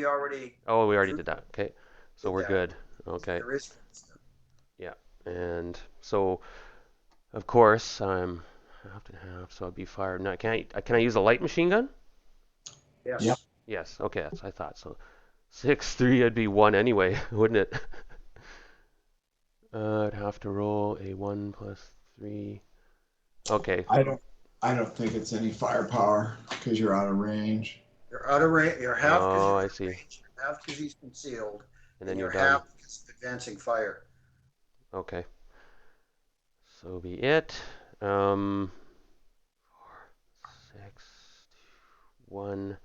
already. Oh, we already did that. Okay, so we're that. good. Okay. There is. Yeah, and so of course I'm half and half, so I'd be fired. Now, can I use a light machine gun? Yes. Yep. Yes. Okay, that's what I thought. So 6-3, I'd be 1 anyway, wouldn't it? I'd have to roll a 1 plus 3. Okay. I don't think it's any firepower because you're out of range. You're out of range. You're half because Oh, you're I out of see. range. You're half because he's concealed. And then you're you're done. half because of advancing fire. Okay. So be it. 4, 6, 1.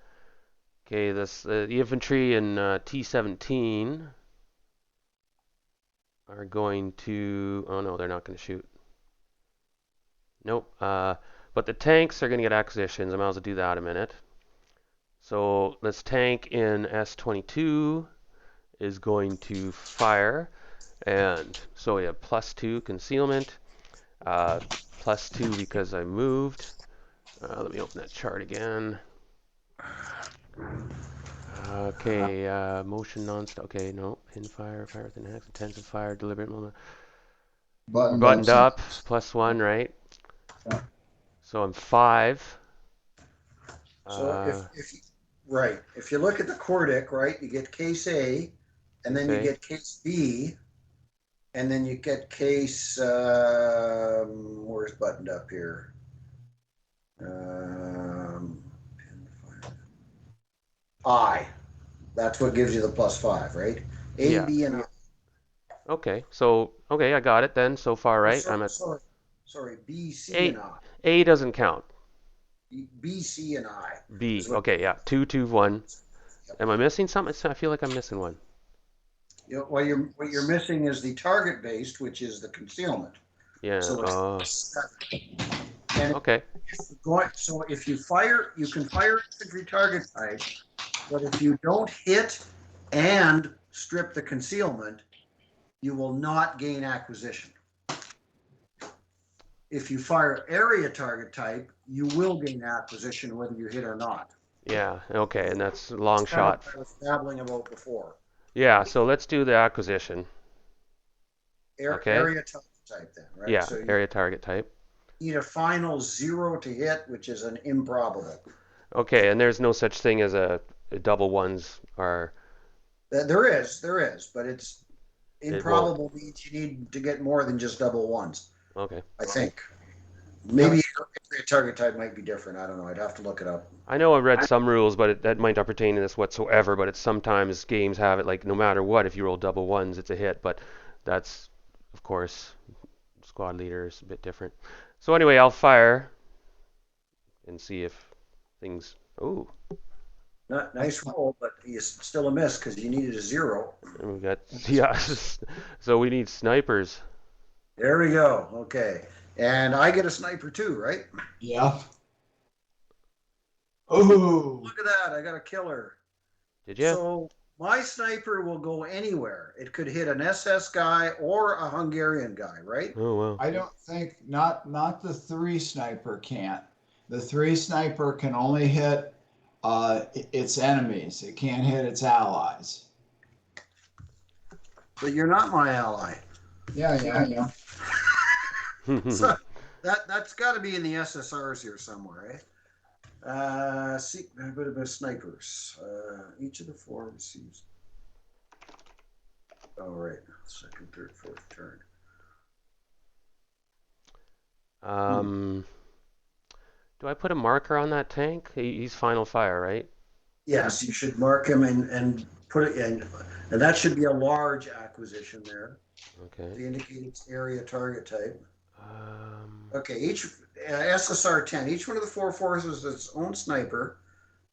Okay, this the infantry in T17 are going to. Oh no, they're not going to shoot. Nope. But the tanks are going to get acquisitions. I might as well do that in a minute. So this tank in S22 is going to fire, and so we have +2 concealment, +2 because I moved. Let me open that chart again. Okay, motion non-stop. Okay, no, pin fire, fire with enhanced, intensive fire, deliberate moment. We're buttoned up, +1, right? Yeah. So I'm 5. So if you look at the Cordic, right, you get case A, and then you get case B, and then you get case, where's buttoned up here? I. That's what gives you the +5, right? A, Yeah. B, and I. Okay, so I got it then so far, right? I'm at Sorry, B, C, A. and I. A doesn't count. B, C, and I. B. Okay, yeah. 2, 2, 1. Am I missing something? I feel like I'm missing one. You know, what you're missing is the target based, which is the concealment. Yeah. So it's and Okay. so if you fire, you can fire infantry target type, but if you don't hit and strip the concealment, you will not gain acquisition. If you fire area target type, you will gain acquisition whether you hit or not. Yeah. Okay, and that's a long That's kind of shot. what I was babbling about before. Yeah. So let's do the acquisition. Okay. Area target type then, right? Yeah. So you Area target type. need a final 0 to hit, which is an improbable. Okay, and there's no such thing as a double ones or. There is, but it's improbable means you need to get more than just double ones. Okay. I think. Maybe a target type might be different. I don't know. I'd have to look it up. I know I read some rules, but that might not pertain to this whatsoever. But it's sometimes games have it like no matter what, if you roll double ones, it's a hit. But that's, of course, squad leader is a bit different. So anyway, I'll fire and see if things. Oh, Nice roll, but it's still a miss because you needed a 0. and we got so we need snipers. There we go. Okay. And I get a sniper too, right? Yeah. Oh. Look at that. I got a killer. Did you? So my sniper will go anywhere. It could hit an SS guy or a Hungarian guy, right? Oh well. I don't think not the 3 sniper can't. The 3 sniper can only hit its enemies. It can't hit its allies. But you're not my ally. Yeah. So that's got to be in the SSRs here somewhere, eh? See, a bit of snipers. Each of the 4 receives. Oh, right. Second, third, fourth turn. Do I put a marker on that tank? He's final fire, right? Yes, you should mark him and put it in, and that should be a large acquisition there Okay. to indicate its area target type. Um, Okay, each SSR 10, each one of the 4 forces has its own sniper,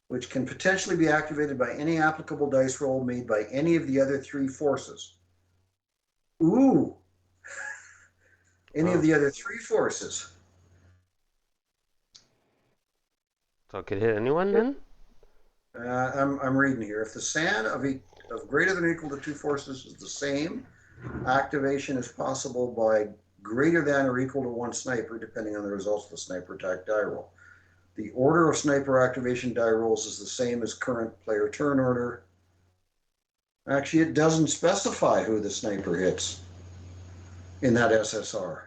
which can potentially be activated by any applicable dice roll made by any of the other 3 forces. Ooh. Any of the other 3 forces. So it could hit anyone then? I'm reading here. If the SAN of greater than or equal to 2 forces is the same, activation is possible by greater than or equal to 1 sniper, depending on the results of the sniper attack die roll. The order of sniper activation die rolls is the same as current player turn order. Actually, it doesn't specify who the sniper hits in that SSR.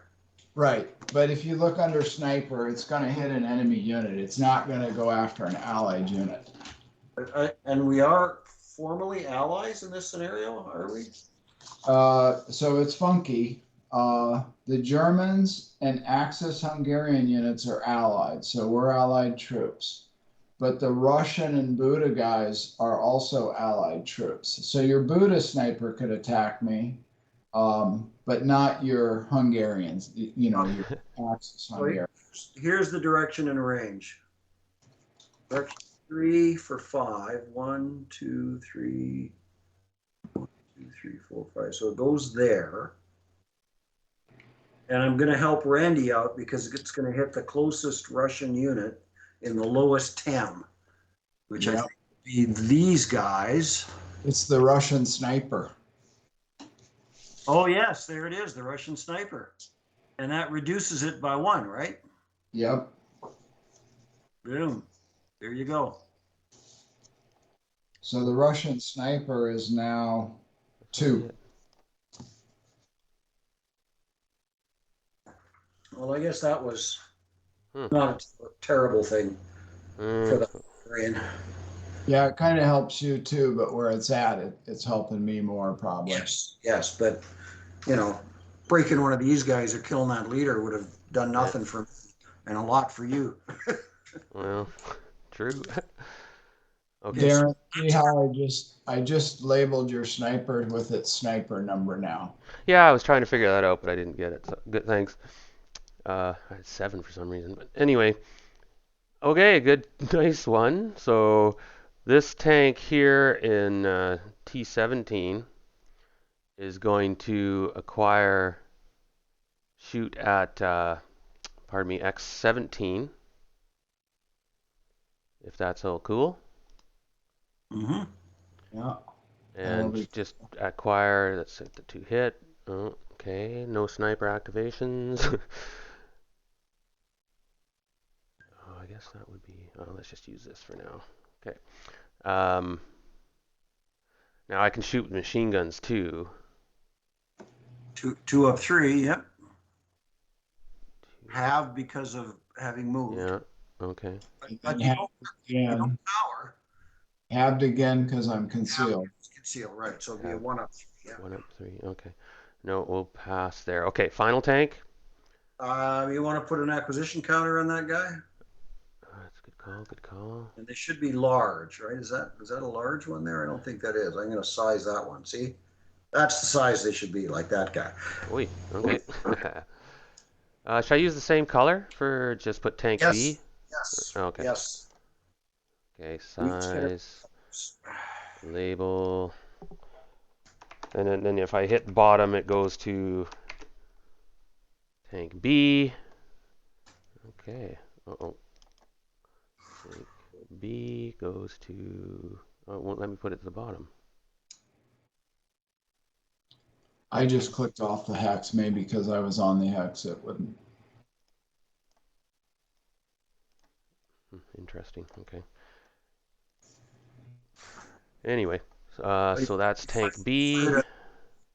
Right. But if you look under sniper, it's going to hit an enemy unit. It's not going to go after an allied unit. And we are formally allies in this scenario, are we? So it's funky. The Germans and Axis Hungarian units are allied, so we're allied troops. But the Russian and Buda guys are also allied troops. So your Buda sniper could attack me, but not your Hungarians, you know, your Axis Hungarian. Here's the direction and range. Direction 3 for 5. 1, 2, 3. 1, 2, 3, 4, 5. So it goes there. And I'm going to help Randy out because it's going to hit the closest Russian unit in the lowest TEM, which I think would be these guys. It's the Russian sniper. Oh, yes, there it is, the Russian sniper. And that reduces it by 1, right? Yep. Boom. There you go. So the Russian sniper is now 2. Well, I guess that was not a terrible thing for the Hungarian. Yeah, it kind of helps you too, but where it's at, it's helping me more probably. Yes, but you know, breaking one of these guys or killing that leader would have done nothing for me and a lot for you. Well, true. Okay. Darren, see how I just labeled your sniper with its sniper number now. Yeah, I was trying to figure that out, but I didn't get it. So good, thanks. I had 7 for some reason, but anyway. Okay, good, nice one. So this tank here in T17 is going to shoot at, pardon me, X17, if that's all cool. Mm-hmm. Yeah. And just acquire, that's the 2 hit. Oh, okay, no sniper activations. Oh, I guess that would be, let's just use this for now. Okay. Now I can shoot with machine guns too. 2 of 3, yep. Have because of having moved. Yeah, okay. But you don't power. Halved again because I'm concealed. Conceal, right. So it'll be a 1 up 3. Yeah. 1 up 3, okay. No, we'll pass there. Okay, final tank. You want to put an acquisition counter on that guy? That's a good call, good call. And they should be large, right? Is that a large one there? I don't think that is. I'm going to size that one. See? That's the size they should be, like that guy. Oi, okay. Should I use the same color for just put tank B? Yes. Okay. Yes. Okay, size, label, and then if I hit bottom, it goes to tank B. Okay. Uh-oh. Tank B goes to. Oh, it won't let me put it to the bottom. I just clicked off the hex, maybe because I was on the hex, it wouldn't. Interesting. Okay. Anyway, so that's tank B.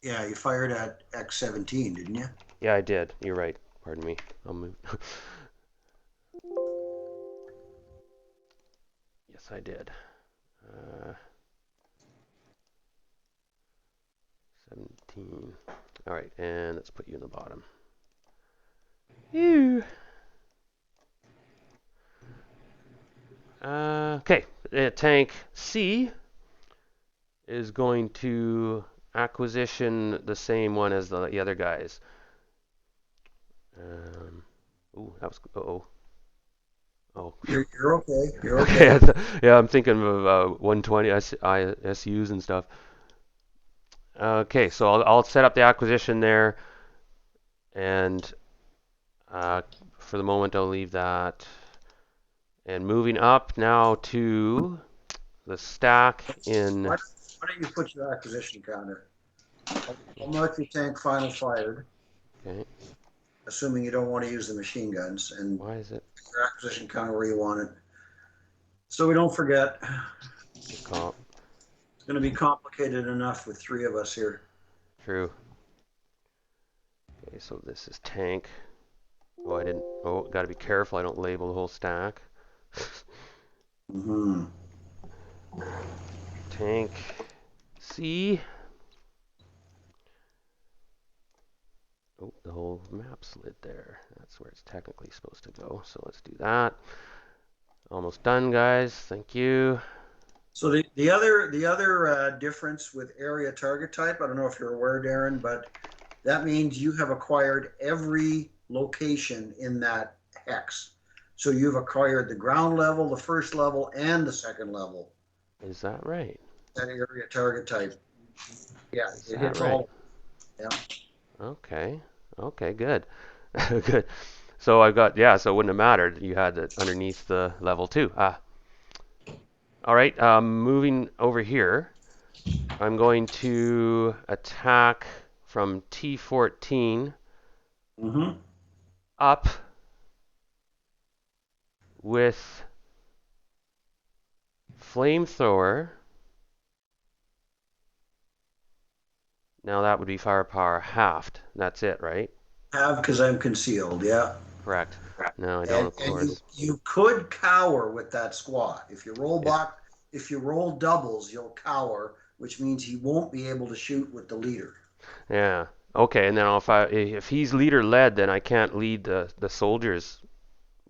Yeah, you fired at X17, didn't you? Yeah, I did. You're right. Pardon me. I'll move. Yes, I did. 17. All right, and let's put you in the bottom. Ew. Okay, tank C is going to acquisition the same one as the other guys. Ooh, that was. Uh-oh. Oh. You're okay. You're okay. Yeah, I'm thinking of 120 SUs and stuff. Okay, so I'll set up the acquisition there, and for the moment I'll leave that. And moving up now to the stack in. Why don't you put your acquisition counter? I'll mark your tank final fired. Okay. Assuming you don't want to use the machine guns, and Why is it? your acquisition counter where you want it. So we don't forget. Good call. It's going to be complicated enough with 3 of us here. True. Okay, so this is tank. Oh, I didn't. Oh, got to be careful. I don't label the whole stack. Mm-hmm. Tank C. map slid there. That's where it's technically supposed to go. So let's do that. Almost done, guys. Thank you. So the other difference with area target type, I don't know if you're aware, Darren, but that means you have acquired every location in that hex. So you've acquired the ground level, the first level, and the second level. Is that right? That area target type. Yeah, Is it that hits right? all. Yeah. Okay. Okay, good. Good. So I've got, yeah, so it wouldn't have mattered. You had it underneath the level 2. Ah. All right, moving over here, I'm going to attack from T14 Mm-hmm. up with flamethrower. Now that would be firepower halved. That's it, right? Have because I'm concealed. Yeah. Correct. No, I don't, of And course. you could cower with that squad. If you roll Is- back, if you roll doubles, you'll cower, which means he won't be able to shoot with the leader. Yeah. Okay, and then if he's leader led, then I can't lead the soldiers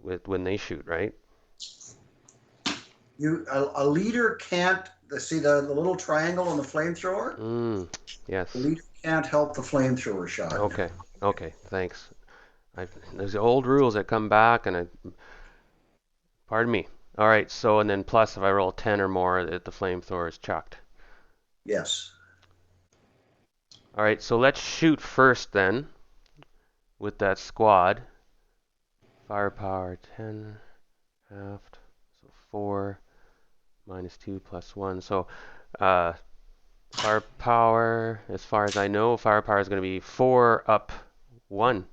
when they shoot, right? A leader can't see the little triangle on the flamethrower. Yes. The leader can't help the flamethrower shot. Okay. Okay. Thanks. There's the old rules that come back, and pardon me. All right. So and then plus if I roll 10 or more, the flamethrower is chucked. Yes. All right. So let's shoot first then with that squad. Firepower 10 halved. So 4 minus 2 plus 1. So firepower, as far as I know, firepower is going to be 4 up 1.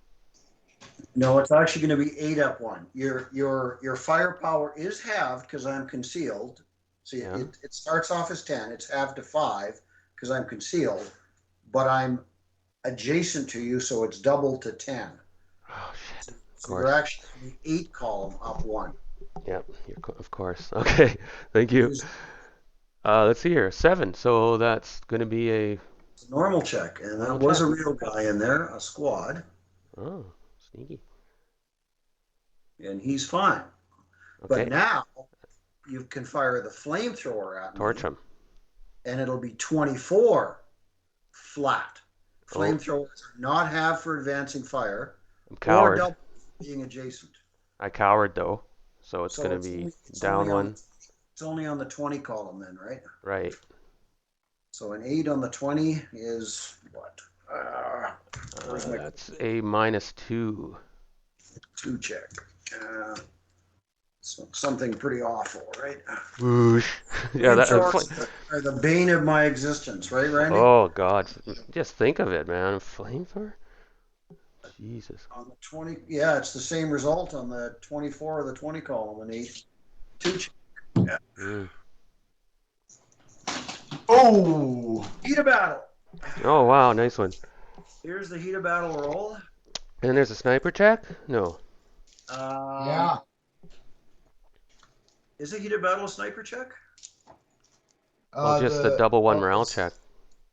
No, it's actually going to be 8 up 1. Your firepower is halved because I'm concealed. See, Yeah. it starts off as 10. It's halved to 5 because I'm concealed, but I'm adjacent to you, so it's doubled to 10. Oh shit. So you're actually in the 8 column up 1. Yep. Of course. Okay. Thank you. Let's see here. 7. So that's going to be a Normal check, and that Normal was check. a real guy in there, a squad, Oh, sneaky. and he's fine. Okay. But now you can fire the flamethrower at me, Torch him. and it'll be 24 flat. Oh. Flamethrowers are not half for advancing fire I'm or coward. double being adjacent. I cowered though, so it's So going it's to be only- it's down only on- 1. It's only on the 20 column then, right? Right. So an 8 on the 20 is what? Where's my That's a minus 2. 2 check? So something pretty awful, right? Whoosh. Yeah, Flamethrowers are the bane of my existence, right, Randy? Oh God, just think of it, man. Flamethrower. Jesus. On the 20, yeah, it's the same result on the 24 or the 20 column, an 8. 2 check. Yeah. Oh, Heat of battle. Oh wow, nice one. Here's the heat of battle roll. And there's a sniper check? No. yeah. Is a heat of battle a sniper check? Well, just the double 1 morale check.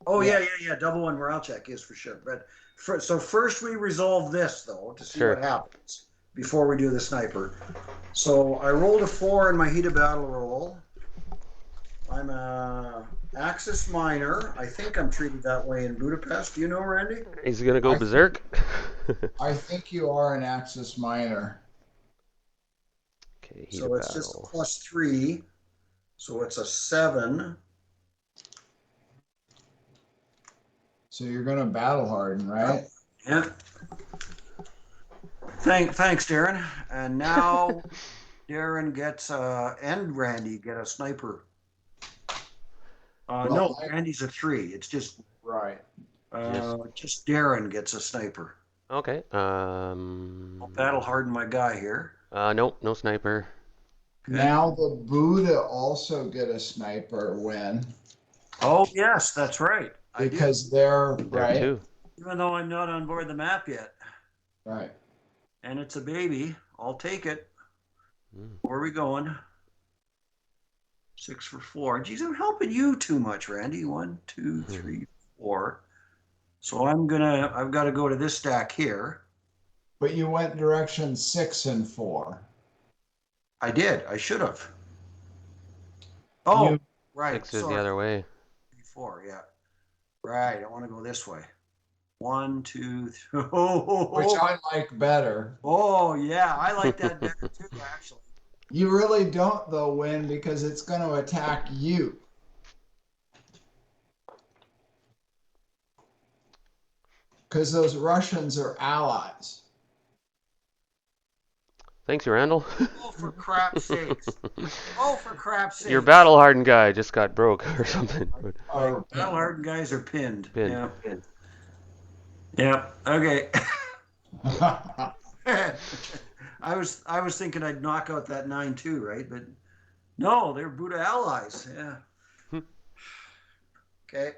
Oh yeah. Double 1 morale check is for sure. But so first we resolve this though to see Sure. what happens before we do the sniper. So I rolled a 4 in my heat of battle roll. I'm a Axis minor. I think I'm treated that way in Budapest. Do you know, Randy? Is he gonna go berserk? I think you are an Axis minor. Okay, heat So of it's just a battle. +3. So it's a 7. So you're gonna battle harden, right? Yeah. Thanks, Darren. And now Darren gets and Randy get a sniper. No, Randy's a 3. It's just Right. just Darren gets a sniper. Okay. I'll battle harden my guy here. Nope, no sniper. Now the Buddha also get a sniper win Oh yes, that's right. I do. because they're There right. too. Even though I'm not on board the map yet, Right. and it's a baby, I'll take it. Mm. Where are we going? 6 for 4. Geez, I'm helping you too much, Randy. 1, 2, 3, 4. So I've got to go to this stack here. But you went direction 6 and 4. I did. I should have. Oh, You- right. 6 is the Sorry. other way. 4, yeah. Right. I want to go this way. 1, 2, 3. Oh, Which I like better. oh, yeah. I like that better too, actually. You really don't, though, Win, because it's going to attack you. Because those Russians are allies. Thanks, Randall. Oh, for crap's sakes. Oh, for crap's sakes. Your battle hardened guy just got broke or something. Or Battle hardened guys are pinned. Pinned. Yeah. Pinned. Yeah. Okay. I was thinking I'd knock out that 9-2, right? But no, they're Buddha allies. Yeah. Okay.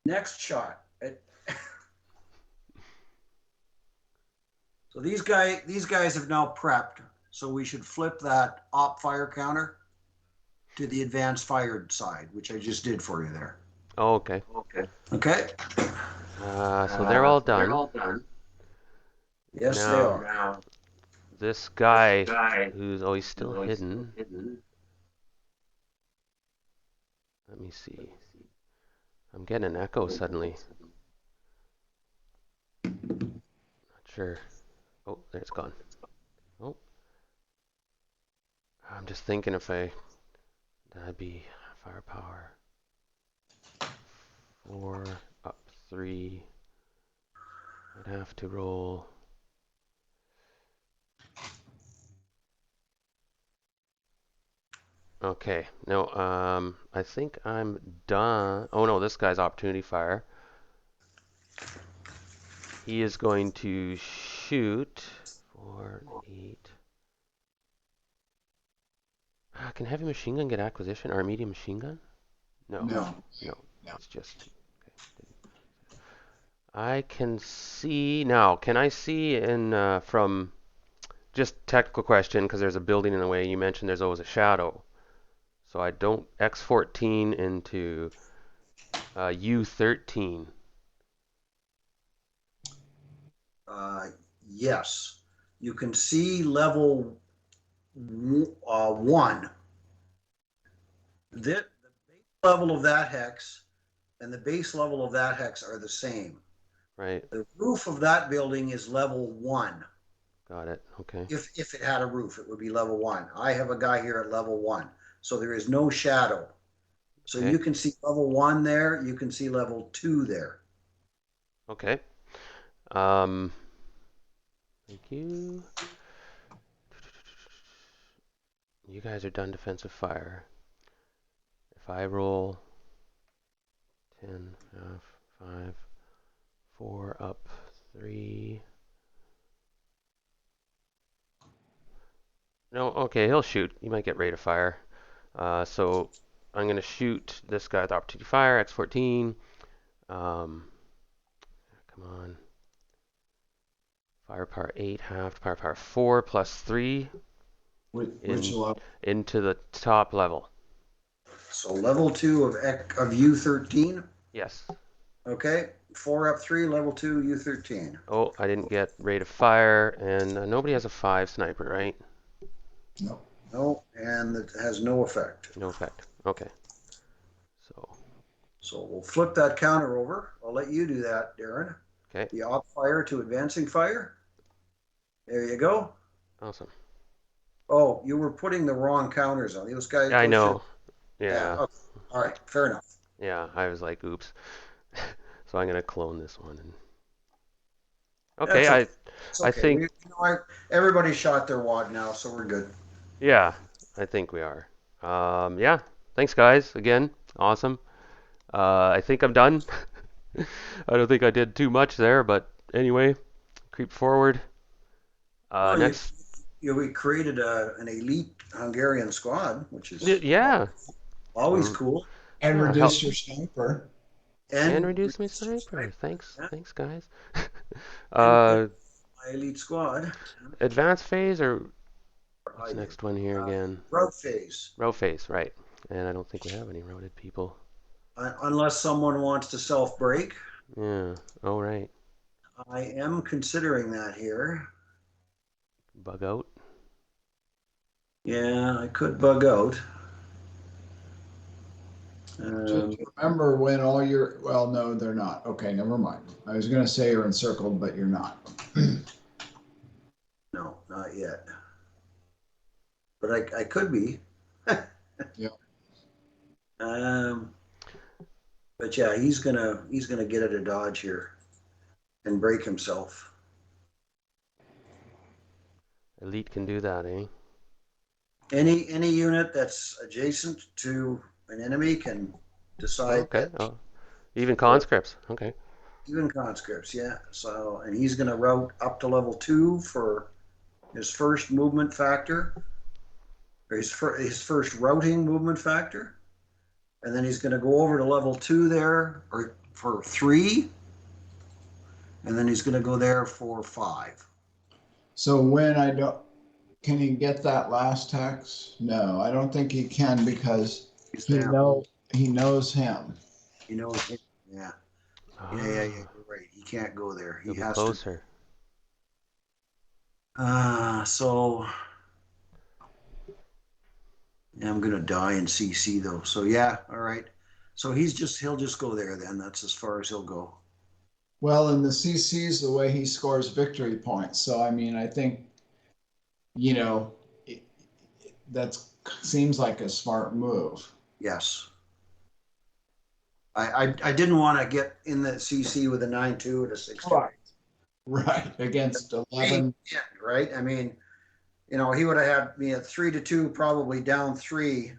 Next shot. So these guys have now prepped. So we should flip that op fire counter to the advanced fired side, which I just did for you there. Oh, okay. Okay. So they're all done. Yes, Now, they are. This guy who's always still hidden. Let me see. I'm getting an echo suddenly. Not sure. Oh, there it's gone. Oh. I'm just thinking if that'd be firepower. 4 up 3. I'd have to roll. Okay, no, I think I'm done. Oh no, this guy's opportunity fire. He is going to shoot 4, 8. Can heavy machine gun get acquisition or medium machine gun? No. It's just. Okay. I can see now. Can I see in from just technical question because there's a building in the way. You mentioned there's always a shadow. So I don't X14 into U13. Yes, you can see level 1. The base level of that hex and the base level of that hex are the same. Right. The roof of that building is level 1. Got it. Okay. If it had a roof, it would be level 1. I have a guy here at level 1, so there is no shadow. So Okay. you can see level 1 there. You can see level 2 there. Okay. Thank you. You guys are done defensive fire. If I roll 10, half, 5, 4 up 3. No, okay, he'll shoot. He might get rate of fire. So I'm going to shoot this guy with opportunity fire, X14. Come on. Firepower 8, halved, firepower 4 plus 3 which level? into the top level. So level 2 of U13. Yes. Okay, 4 up 3, level 2 U13. Oh, I didn't get rate of fire, and nobody has a 5 sniper, right? No. No, and it has no effect. No effect. Okay. So we'll flip that counter over. I'll let you do that, Darren. Okay. The op fire to advancing fire. There you go. Awesome. Oh, you were putting the wrong counters on. Those guys. Yeah, I know. Yeah. Yeah. Okay. All right. Fair enough. Yeah, I was like, oops. So I'm gonna clone this one. Okay, It's I think. Everybody shot their wad now, so we're good. Yeah, I think we are. Yeah. Thanks, guys. Again, awesome. I think I'm done. I don't think I did too much there, but anyway, creep forward. Next. We created an elite Hungarian squad, which is Yeah. always cool. And reduce your sniper. And reduce my sniper. Thanks, guys. My elite squad. Advanced phase or what's the next one here again? Route phase. Route phase, right. And I don't think we have any routed people. Unless someone wants to self-break. Yeah. Oh, right. I am considering that here. Bug out. Yeah, I could bug out. Just remember when all your, well, no, they're not. Okay, never mind. I was gonna say you're encircled, but you're not. No, not yet. But I could be. Yeah. But yeah, he's gonna get at a dodge here and break himself. Elite can do that, eh? Any unit that's adjacent to an enemy can decide Okay. that. Oh, even conscripts. Okay. Even conscripts, yeah. So, and he's going to route up to level 2 for his first movement factor, or his first routing movement factor, and then he's going to go over to level 2 there, or for 3, and then he's going to go there for 5. So when I don't, can he get that last text? No, I don't think he can because He's he down. he knows him. You know, yeah, yeah. You're right. He can't go there. He He'll be has closer. to. So yeah, I'm gonna die in CC though. So yeah, all right. So he'll just go there then. That's as far as he'll go. Well, in the CC's the way he scores victory points. So I mean, I think, you know, that seems like a smart move. Yes. I didn't want to get in the CC with a 9-2 at a 6-2. Right. Against 11. Right. I mean, you know, he would have had me at 3-2, probably down 3,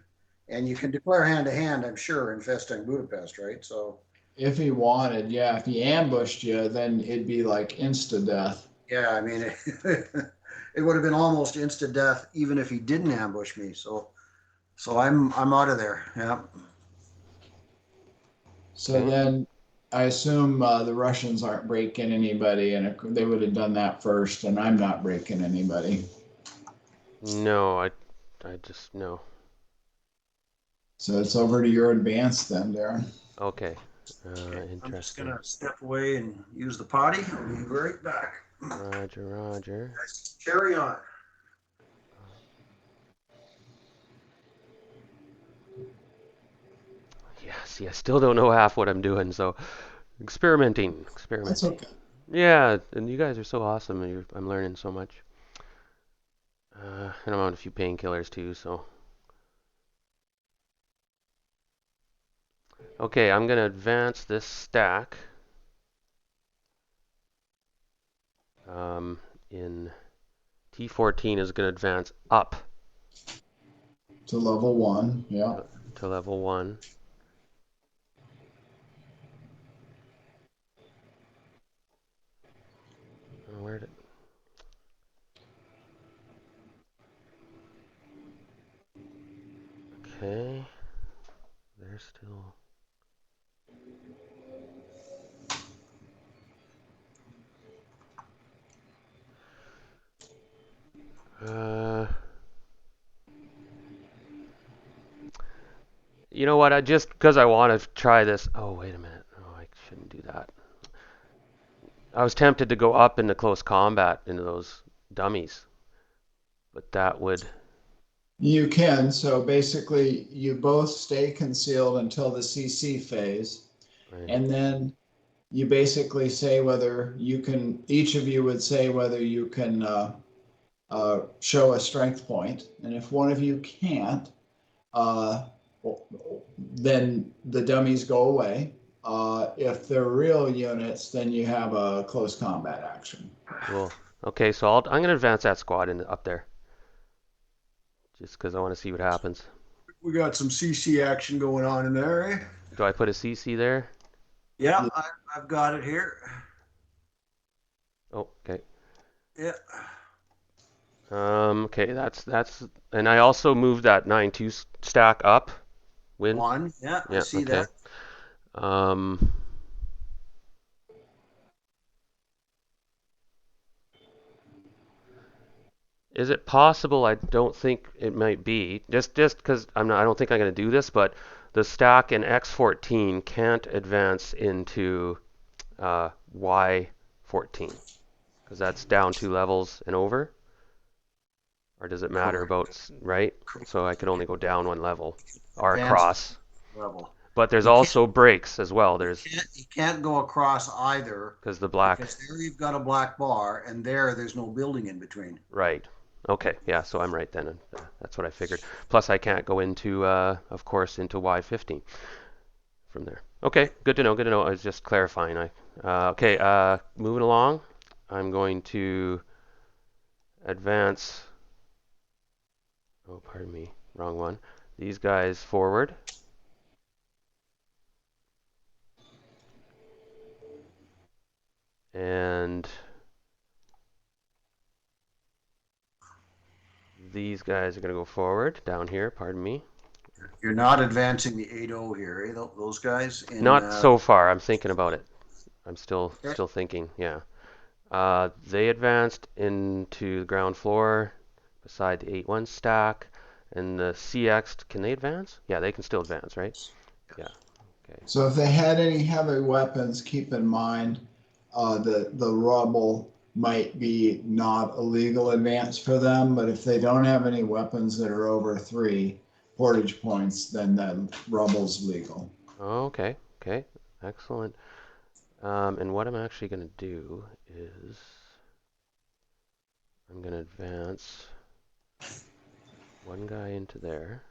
and you can declare hand to hand, I'm sure, in FESTUNG Budapest, right? So If he wanted, yeah. If he ambushed you, then it'd be like insta death. yeah, I mean, it would have been almost instant death even if he didn't ambush me. So I'm out of there. Yeah. So Okay. then I assume the Russians aren't breaking anybody, and they would have done that first, and I'm not breaking anybody. No, I just no. So it's over to your advance then, Darren. Okay. I'm just Interesting. gonna step away and use the potty. I'll be right back. Roger, Roger. Carry on. Yeah, see, I still don't know half what I'm doing, so experimenting. That's okay. Yeah, and you guys are so awesome, and I'm learning so much. And I'm on a few painkillers too, so. Okay, I'm gonna advance this stack. In T14 is gonna advance up To level 1, yeah. to level 1. Where did? Okay, they're still. You know what? I just because I want to try this. Oh, wait a minute. Oh, I shouldn't do that. I was tempted to go up into close combat into those dummies, but that would. You can. So basically, you both stay concealed until the CC phase, Right. and then you basically say whether you can, each of you would say whether you can show a strength point. And if one of you can't, then the dummies go away. If they're real units, then you have a close combat action. Cool. Okay, so I'm gonna advance that squad up there, just because I want to see what happens. We got some CC action going on in there, eh? Do I put a CC there? Yeah, I've got it here. Oh, okay. Yeah. Okay, that's, and I also moved that 9-2 stack up. Win. 1. Yeah, I Yeah. see Okay. that. Is it possible? I don't think it might be. Just because I don't think I'm going to do this, but the stack in X14 can't advance into Y14. 14? Because that's down 2 levels and over. Or does it matter about, right? So I can only go down 1 level or across. Level. But there's You can't- also breaks as well. There's You can't go across either. because the black. Because there you've got a black bar, and there's no building in between. Right. Okay. Yeah. So I'm right then. That's what I figured. Plus, I can't go into, of course, into Y15 from there. Okay. Good to know. Good to know. I was just clarifying. Okay. Moving along. I'm going to advance. Oh, pardon me. Wrong one. These guys forward. And these guys are going to go forward down here. Pardon me. You're not advancing the 8-0 here, eh? Those guys? Not so far. I'm thinking about it. I'm still Okay. thinking. Yeah. They advanced into the ground floor beside the 8-1 stack. And the CX, can they advance? Yeah, they can still advance, right? Yeah. Okay. So if they had any heavy weapons, keep in mind the rubble might be not a legal advance for them, but if they don't have any weapons that are over 3 portage points, then the rubble's legal. Okay. Okay. Excellent. And what I'm actually going to do is I'm going to advance one guy into there.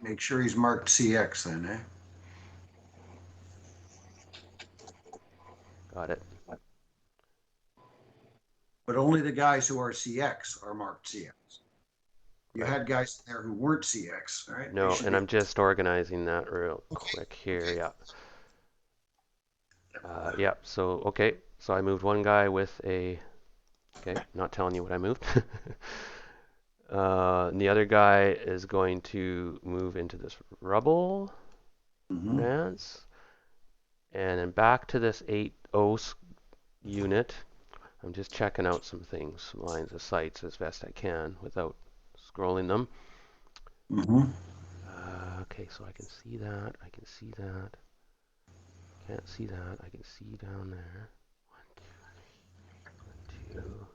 Make sure he's marked CX then, eh? Got it. But only the guys who are CX are marked CX. You Right. had guys there who weren't CX, right? No, and I'm just organizing that real quick here. Yeah. Yeah. So okay. So I moved one guy with a. Okay. Not telling you what I moved. And the other guy is going to move into this rubble advance, and then back to this 8-0 unit. I'm just checking out some things, some lines of sights as best I can without scrolling them. Okay, so I can see that. I can see that. Can't see that. I can see down there. 1, 2, 3. 1, 2.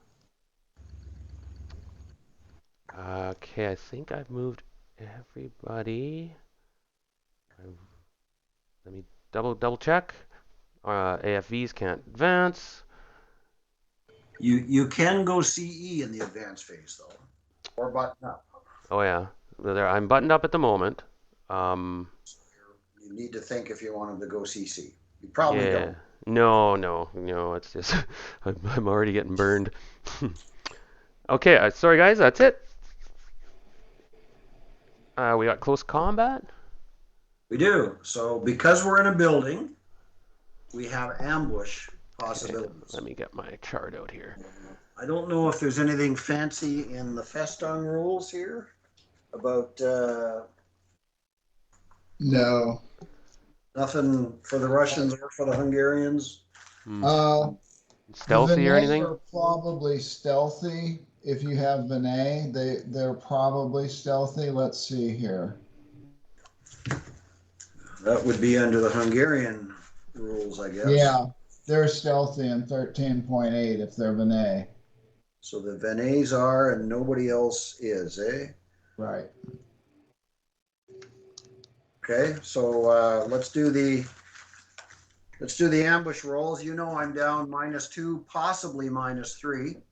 Okay, I think I've moved everybody. Let me double check. AFVs can't advance. You can go CE in the advanced phase though, or button up. Oh yeah, I'm buttoned up at the moment. You need to think if you want him to go CC. You probably Yeah. don't. No. It's just I'm already getting burned. Okay, sorry guys, that's it. We got close combat. We do. So because we're in a building, we have ambush possibilities. Okay, let me get my chart out here. I don't know if there's anything fancy in the FESTUNG rules here about No. nothing for the Russians or for the Hungarians. Stealthy the or Vinay anything? are probably stealthy. If you have Vinay, they're probably stealthy. Let's see here. That would be under the Hungarian rules, I guess. Yeah, they're stealthy in 13.8 if they're Vinay. So the Venays are and nobody else is, eh? Right. Okay, so let's do the ambush rolls. You know I'm down -2, possibly -3,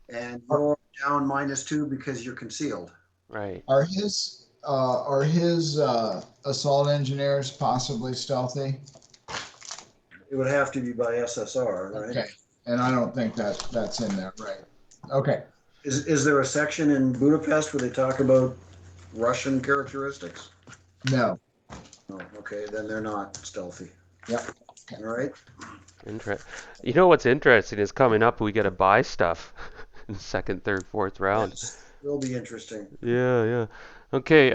and you're down -2 because you're concealed. Right. Are his assault engineers possibly stealthy? It would have to be by SSR, right? Okay, and I don't think that's in there, right? Okay. Is there a section in Budapest where they talk about Russian characteristics? No. Oh, okay, then they're not stealthy. Yep. All right. You know what's interesting is coming up we get to buy stuff in the second, third, fourth round. Yes, will be interesting. Yeah. Okay,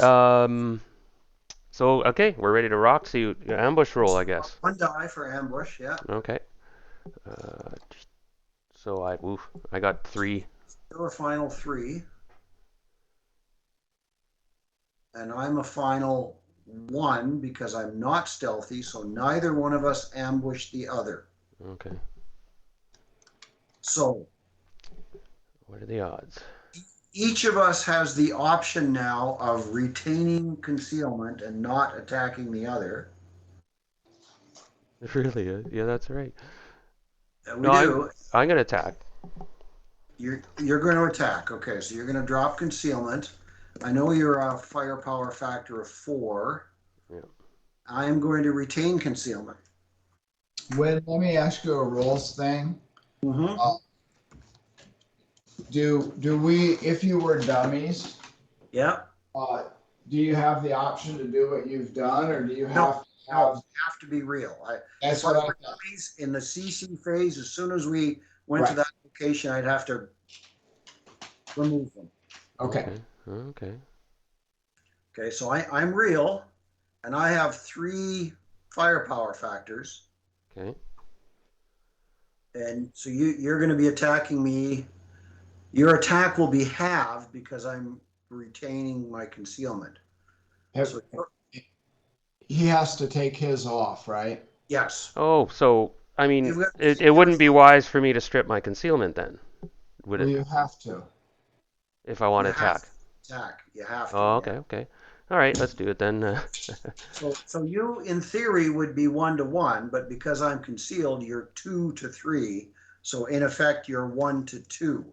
so okay, we're ready to rock. So you ambush roll, I guess. 1 die for ambush, yeah. Okay. So I got 3. You're a final 3. And I'm a final 1 because I'm not stealthy, so neither one of us ambushed the other. Okay. So What are the odds? each of us has the option now of retaining concealment and not attacking the other. It really is. Yeah, that's right. We No, do. I'm gonna attack. You're going to attack. Okay, so you're going to drop concealment. I know you're a firepower factor of 4. Yeah. I am going to retain concealment. Wynn, let me ask you a rules thing. Mm-hmm. Do we, if you were dummies, Yeah. do you have the option to do what you've done, or do you No, have to No, have? you have to be real. That's If I what I were thought. dummies in the CC phase, as soon as we went to Right. that location, I'd have to remove them. Okay. Okay. Okay, so I'm real, and I have 3 firepower factors. Okay. And so you're going to be attacking me. Your attack will be halved because I'm retaining my concealment. Have- So He has to take his off, right? yes, Oh, so I mean, You've got- it wouldn't be wise for me to strip my concealment then, would Well, it? you have to. If I want to you have attack. to attack. You have to. Oh, yeah. okay, okay. All right, let's do it then. So you, in theory, would be 1 to 1, but because I'm concealed, you're 2 to 3. So in effect, you're 1 to 2.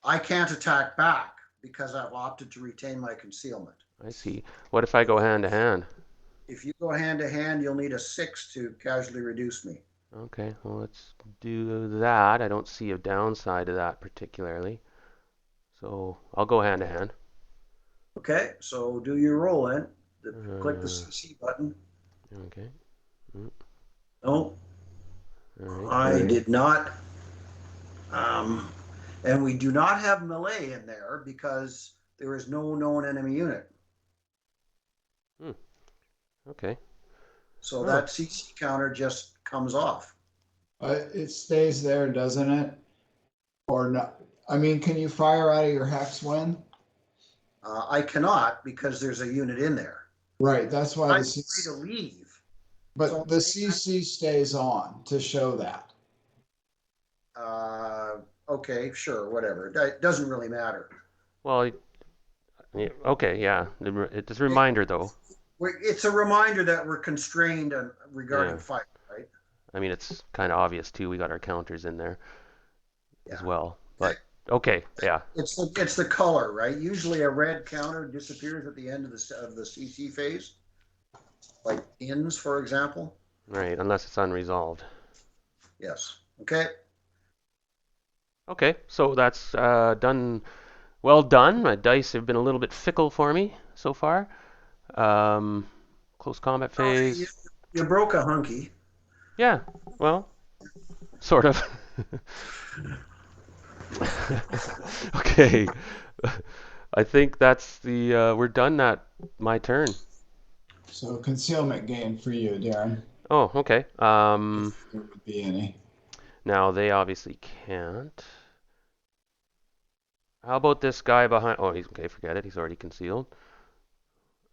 I can't attack back because I've opted to retain my concealment. I see. What if I go hand to hand? If you go hand to hand, you'll need a 6 to casually reduce me. Okay, well, let's do that. I don't see a downside to that particularly. So I'll go hand to hand. Okay, so do your roll in. Click the Uh, CC button. Okay. No, All right. I did not. And we do not have melee in there because there is no known enemy unit. Okay. So Oh. that CC counter just comes off. It stays there, doesn't it? Or not? I mean, can you fire out of your hex, Wynn? I cannot because there's a unit in there. Right. That's why I'm the free CC, to leave. but so the saying that- CC stays on to show that. Okay, sure, whatever. It doesn't really matter. Well, yeah, okay, yeah. It's a reminder though. It's a reminder that we're constrained regarding Yeah. fight, right? I mean, it's kind of obvious too. We got our counters in there as Yeah. well. But okay, yeah. It's the color, right? Usually a red counter disappears at the end of the CC phase, like ins, for example. Right, unless it's unresolved. Yes. Okay. Okay, so that's done. Well done. My dice have been a little bit fickle for me so far. Close combat phase. You broke a hunky. Yeah, well, sort of. Okay. I think that's the we're done that my turn. So concealment gain for you, Darren. Oh, okay. If there would be any. Now they obviously can't. How about this guy behind? Oh, he's okay. Forget it. He's already concealed.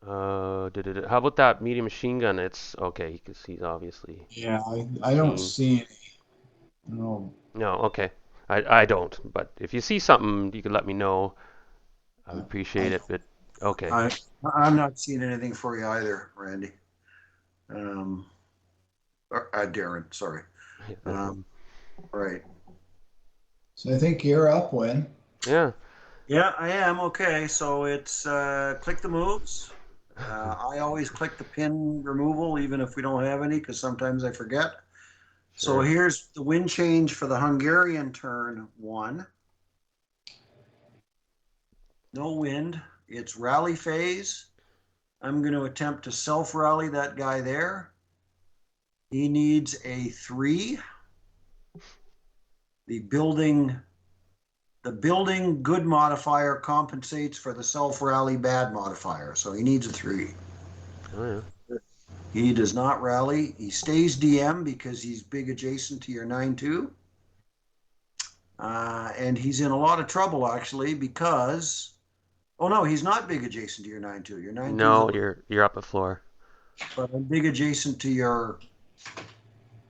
How about that medium machine gun? It's okay because he's obviously. Yeah, I don't Seen. see any. No. No, okay. I don't. But if you see something, you could let me know. I would appreciate it. But okay. I'm not seeing anything for you either, Randy. Darren, sorry. Right. So I think you're up, Wynn. Yeah. Yeah, I am. Okay, so it's click the moves. I always click the pin removal, even if we don't have any, because sometimes I forget. So Sure. here's the wind change for the Hungarian turn 1. No wind. It's rally phase. I'm going to attempt to self-rally that guy there. He needs a 3. The building good modifier compensates for the self-rally bad modifier, so he needs a 3. Oh, yeah. He does not rally. He stays DM because he's big adjacent to your 9-2. And he's in a lot of trouble, actually, because... Oh, no, he's not big adjacent to your 9-2. Your 9-2 No, you're up a floor. but I'm big adjacent to your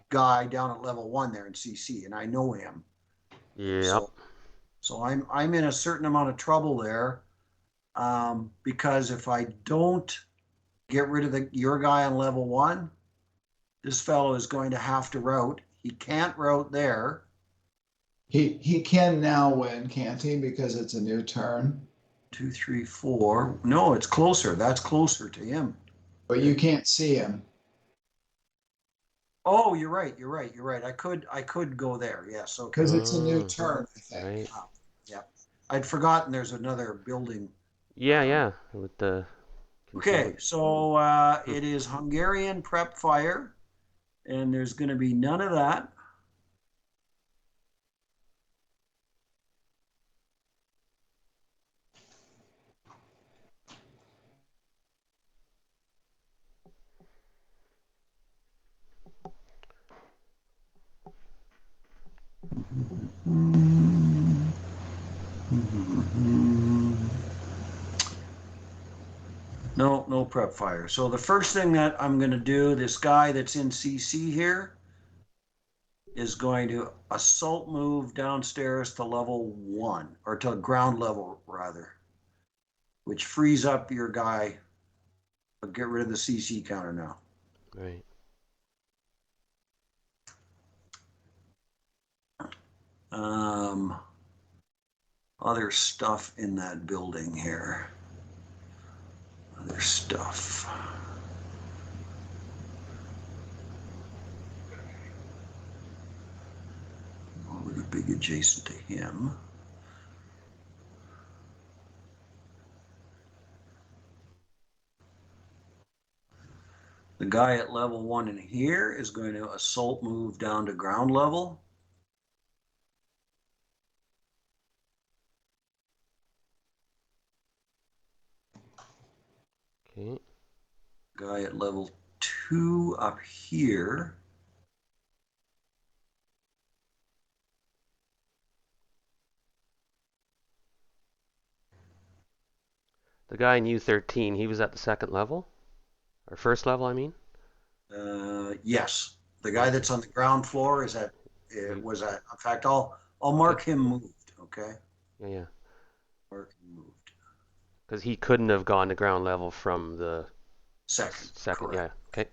guy down at level 1 there in CC, and I know him. Yep. So I'm in a certain amount of trouble there, because if I don't get rid of your guy on level 1, this fellow is going to have to route. He can't route there. He can now win, can't he? Because it's a new turn. 2, 3, 4. No, it's closer. That's closer to him. But you can't see him. Oh, you're right. You're right. You're right. I could go there. Yes. Okay. Because it's a new turn, I think. Right. Yeah. I'd forgotten there's another building. Yeah, yeah. With the Okay, concealment. so it is Hungarian prep fire, and there's going to be none of that. No, no prep fire. So the first thing that I'm going to do, this guy that's in CC here is going to assault move downstairs to level 1, or to ground level rather, which frees up your guy. But get rid of the CC counter now. Right. Other stuff in that building here. Other stuff. Over the big adjacent to him. The guy at level 1 in here is going to assault move down to ground level. Okay. Guy at level 2 up here. The guy in U13, he was at the second level? Or first level, I mean? Yes, the guy that's on the ground floor is at. It was at. In fact, I'll mark him moved. Okay. Yeah, yeah. Mark him moved. Because he couldn't have gone to ground level from the Second. second. Correct. Yeah. Okay.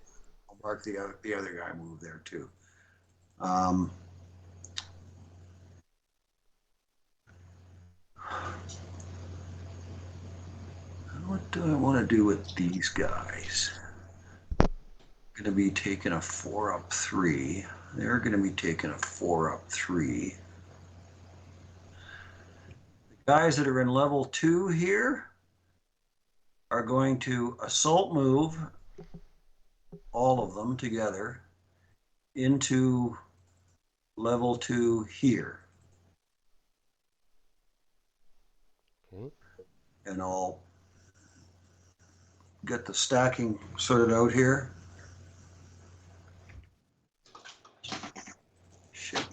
I'll mark the other guy moved there too. What do I want to do with these guys? Going to be taking a 4 up 3. They're going to be taking a 4 up 3. The guys that are in level 2 here are going to assault move, all of them together, into level 2 here. Okay. And I'll get the stacking sorted out here. Shit.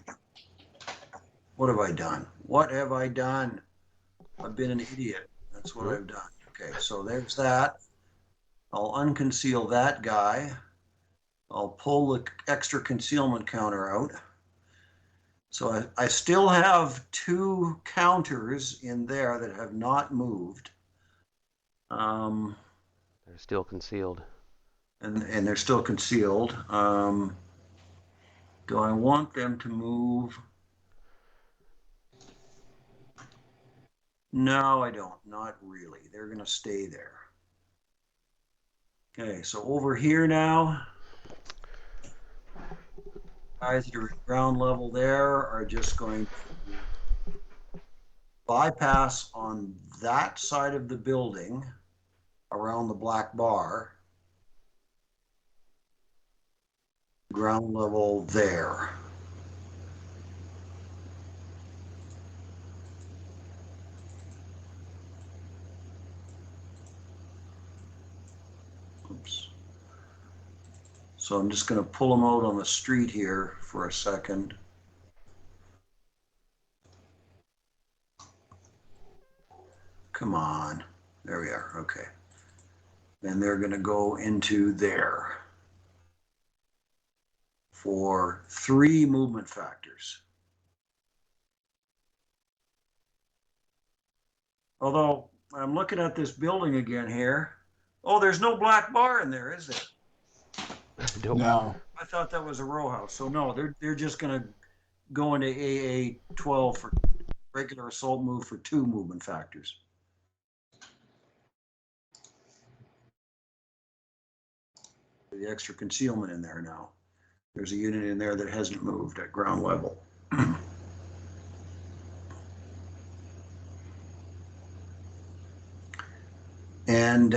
What have I done? What have I done? I've been an idiot. That's what I've done. Okay, so there's that. I'll unconceal that guy. I'll pull the extra concealment counter out. So I still have 2 counters in there that have not moved. They're still concealed. And they're still concealed. Do I want them to move? No, I don't. Not really. They're going to stay there. Okay, so over here now, guys that are at ground level there are just going to bypass on that side of the building around the black bar. Ground level there. Oops. So I'm just going to pull them out on the street here for a second. Come on. There we are. Okay. Then they're going to go into there. for 3 movement factors. Although I'm looking at this building again here. Oh, there's no black bar in there, is there? Nope. No. I thought that was a row house. So no, they're just gonna go into AA 12 for regular assault move for 2 movement factors. The extra concealment in there now. There's a unit in there that hasn't moved at ground level. And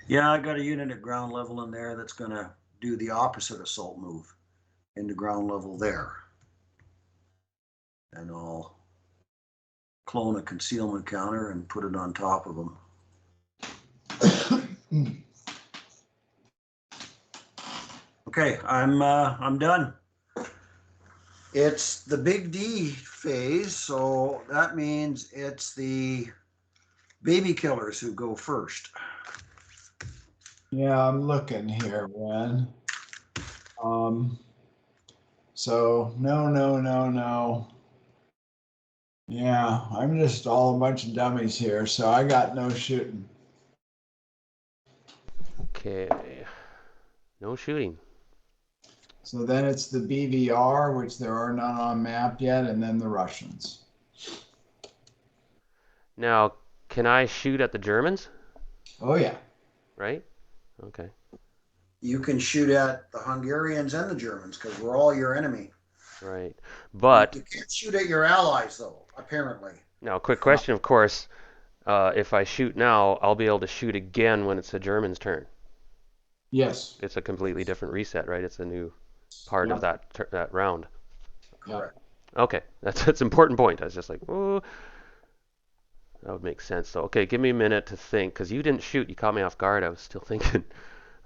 yeah, I got a unit at ground level in there that's gonna do the opposite assault move into ground level there. And I'll clone a concealment counter and put it on top of them. Okay, I'm done. It's the big D phase, so that means it's the baby killers who go first. Yeah, I'm looking here, Wynn. So no. Yeah, I'm just all a bunch of dummies here, so I got no shooting. Okay. No shooting. So then it's the BVR, which there are none on map yet, and then the Russians. Now, can I shoot at the Germans? Oh yeah. Right? Okay. You can shoot at the Hungarians and the Germans because we're all your enemy. Right. But you can't shoot at your allies, though, apparently. now, quick question, of course. If I shoot now, I'll be able to shoot again when it's the Germans' turn. Yes. It's a completely different reset, right? It's a new part of that round. Correct. Okay, that's an important point. I was just like, oh, that would make sense. So, okay, give me a minute to think, because you didn't shoot. You caught me off guard. I was still thinking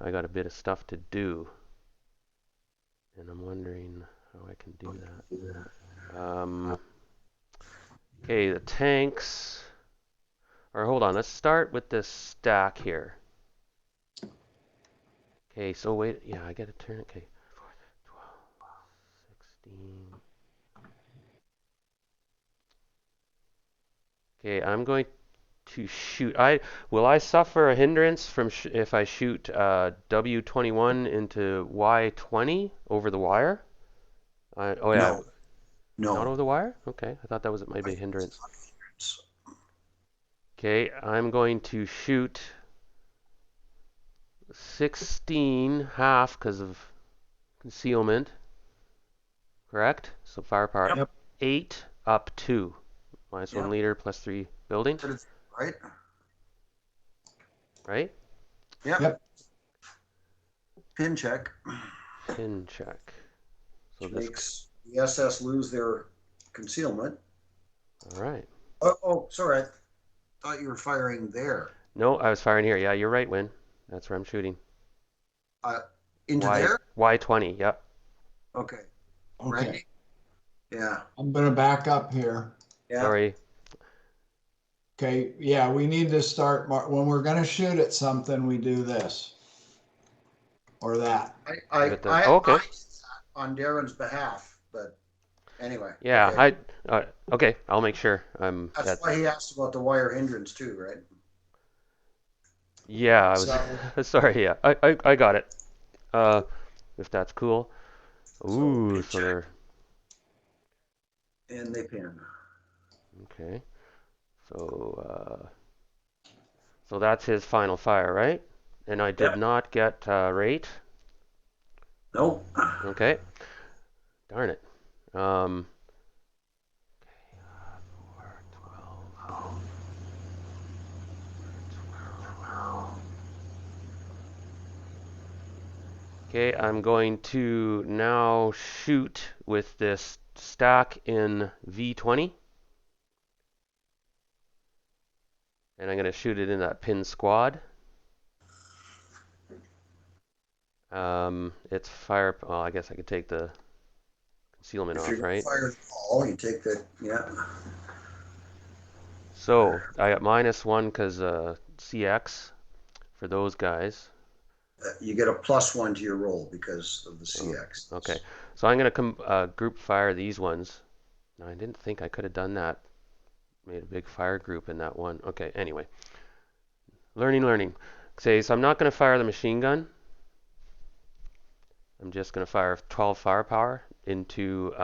I got a bit of stuff to do. And I'm wondering how I can do that. Okay, the tanks. Or hold on, let's start with this stack here. Okay, so wait, yeah, I gotta turn, okay. 12, 16. Okay, I'm going to shoot. Will I suffer a hindrance from if I shoot W21 into Y20 over the wire? Oh yeah, No. not over the wire? Okay, I thought that was maybe a hindrance. Okay, I'm going to shoot 16 half because of concealment. Correct? So firepower. Yep. 8 up 2. -1 leader plus 3 building. Right? Right? Yep. Pin check. Pin check. So this Makes the SS lose their concealment. all right. Oh, sorry. I thought you were firing there. No, I was firing here. Yeah, you're right, Wynn. That's where I'm shooting. Into there? Y20, yep. Okay. Okay. Randy? Yeah. I'm gonna back up here. Yeah. Sorry. Okay, yeah, we need to start, when we're gonna shoot at something, we do this. Or that. Okay. On Darren's behalf, but anyway. Yeah, okay. Okay, I'll make sure. That's why he asked about the wire hindrance too, right? Yeah, I was sorry, yeah. I got it. If that's cool. Ooh, so they're and they pin. okay. So so that's his final fire, right? And I did not get rate. Nope. Okay. Darn it. Okay, I'm going to now shoot with this stack in V20. And I'm going to shoot it in that pin squad. It's fire. Well, I guess I could take the concealment off, right? Fire the ball, you take the So I got -1 because CX for those guys. You get a +1 to your roll because of the CX. Okay, so I'm going to group fire these ones. Now, I didn't think I could have done that. Made a big fire group in that one. Okay, anyway. Learning. Okay, so I'm not going to fire the machine gun. I'm just going to fire 12 firepower into,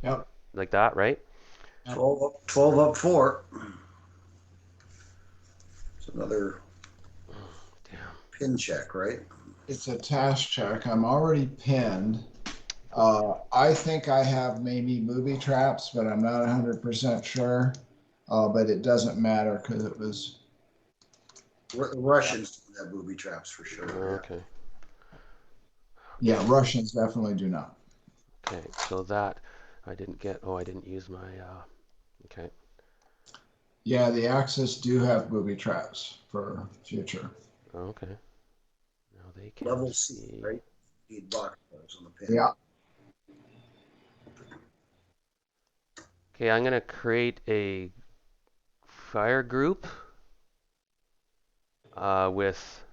Yep. like that, right? 12 up 4. It's another Damn. pin check, right? It's a task check. I'm already pinned. I think I have maybe booby traps, but I'm not 100% sure. But it doesn't matter because it was. Russians don't have booby traps for sure. Okay. Yeah, Russians definitely do not. Okay, so that I didn't use my, okay. Yeah, the Axis do have booby traps for future. Okay. Now they can Level see. C, right? Need box cars on the pin. Yeah. Okay, I'm going to create a fire group with,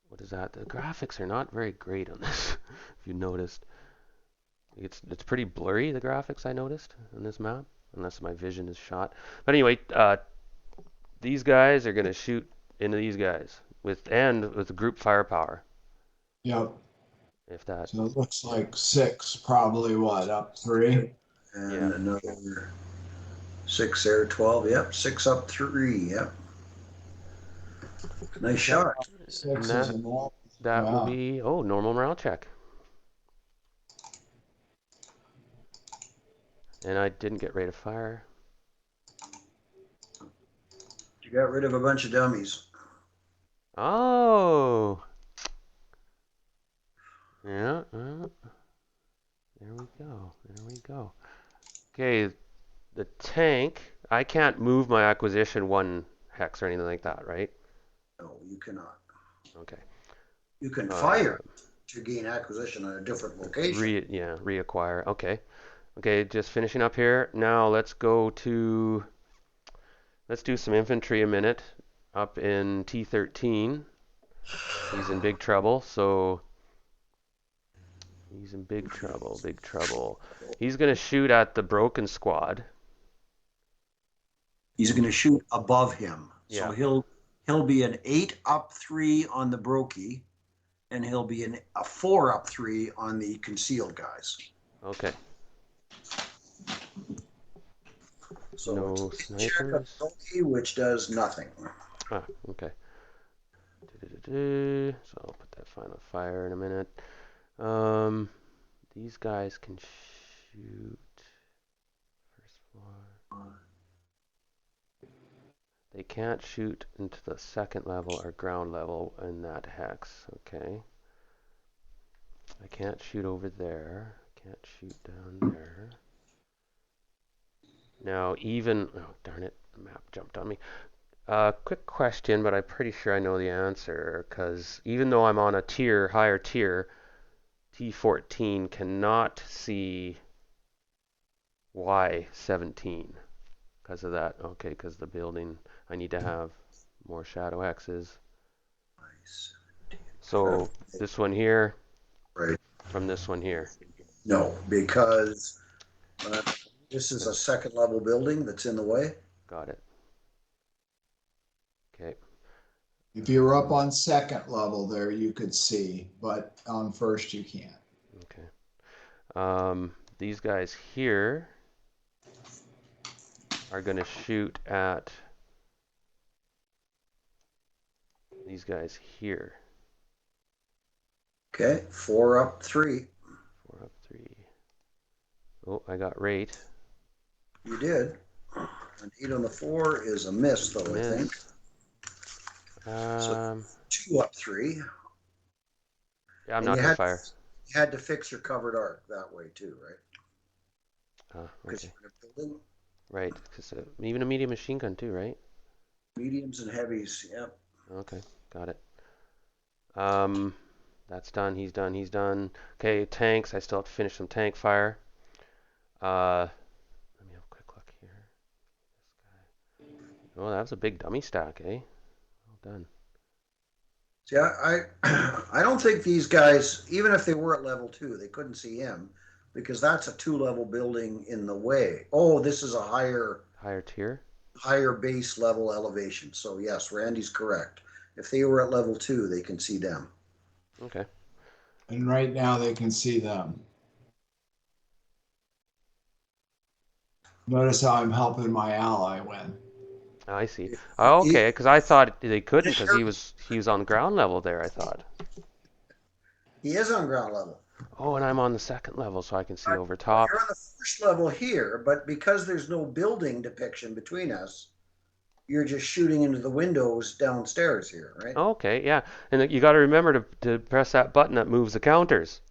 what is that? The graphics are not very great on this, if you noticed. It's pretty blurry, the graphics I noticed on this map, unless my vision is shot. But anyway, these guys are going to shoot into these guys with group firepower. Yep. If that. So it looks like 6, probably what, up 3? And Yeah. another 6 there, 12. Yep, 6 up 3. Yep. Nice shot. 6 is a normal. That will Wow. be, normal morale check. And I didn't get rate of fire. You got rid of a bunch of dummies. Oh. Yeah. There we go. Okay, the tank. I can't move my acquisition 1 hex or anything like that, right? No, you cannot. Okay. You can fire to gain acquisition on a different location. Reacquire. Okay, just finishing up here. Now let's do some infantry a minute up in T13. He's in big trouble, so he's in big trouble. He's going to shoot at the broken squad. He's going to shoot above him. Yeah. So he'll be an 8 up 3 on the brokey, and he'll be a 4 up 3 on the concealed guys. Okay. So No check a snipers. brokey, which does nothing. Okay. So I'll put that final fire in a minute. These guys can shoot first floor. They can't shoot into the second level or ground level in that hex. Okay. I can't shoot over there. Can't shoot down there. Now oh darn it, the map jumped on me. Quick question, but I'm pretty sure I know the answer, because even though I'm on a higher tier, T14 cannot see Y17 because of that. Okay, because the building, I need to have more shadow X's. So this one here, Right. from this one here. No, because this is a second level building that's in the way. Got it. Okay. If you were up on second level there, you could see, but on first you can't. Okay. These guys here are going to shoot at these guys here. Okay, 4 up 3. 4 up 3. Oh, I got rate. You did. An 8 on the 4 is a miss, though, I think. So 2 up 3. Yeah, I'm not going to fire. You had to fix your covered arc that way, too, right? Because Okay. you're in a building. Right, because even a medium machine gun too, right? Mediums and heavies, yep. Okay, got it. That's done. He's done. Okay, tanks. I still have to finish some tank fire. Let me have a quick look here. This Oh, that was a big dummy stack, eh? Well done. See, I don't think these guys, even if they were at level 2, they couldn't see him because that's a 2-level building in the way. Oh, this is a higher Higher tier? base level elevation. So yes, Randy's correct. If they were at level 2, they can see them. Okay. And right now they can see them. Notice how I'm helping my ally win. I see. Oh, okay, because I thought they couldn't because Sure. he was on ground level there, I thought. He is on ground level. Oh, and I'm on the second level, so I can see over Well, top. you're on the first level here, but because there's no building depiction between us, you're just shooting into the windows downstairs here, right? Okay, yeah. And you got to remember to press that button that moves the counters.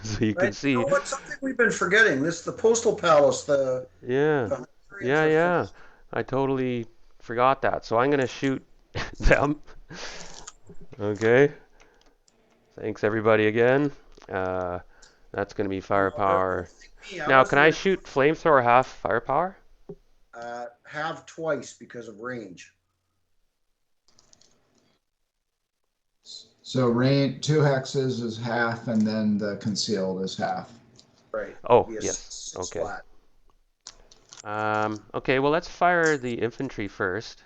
So you can Right. You see. know what? Something we've been forgetting. The Postal Palace, Yeah. the Yeah, Hungarians yeah. I totally forgot that. So I'm going to shoot them. Okay. Thanks everybody again. That's going to be firepower. Now, can I shoot flamethrower half firepower? have twice because of range. So rain, 2 hexes is half, and then the concealed is half. Right. Oh, Be a yes. six Okay. flat. Okay, well, let's fire the infantry first.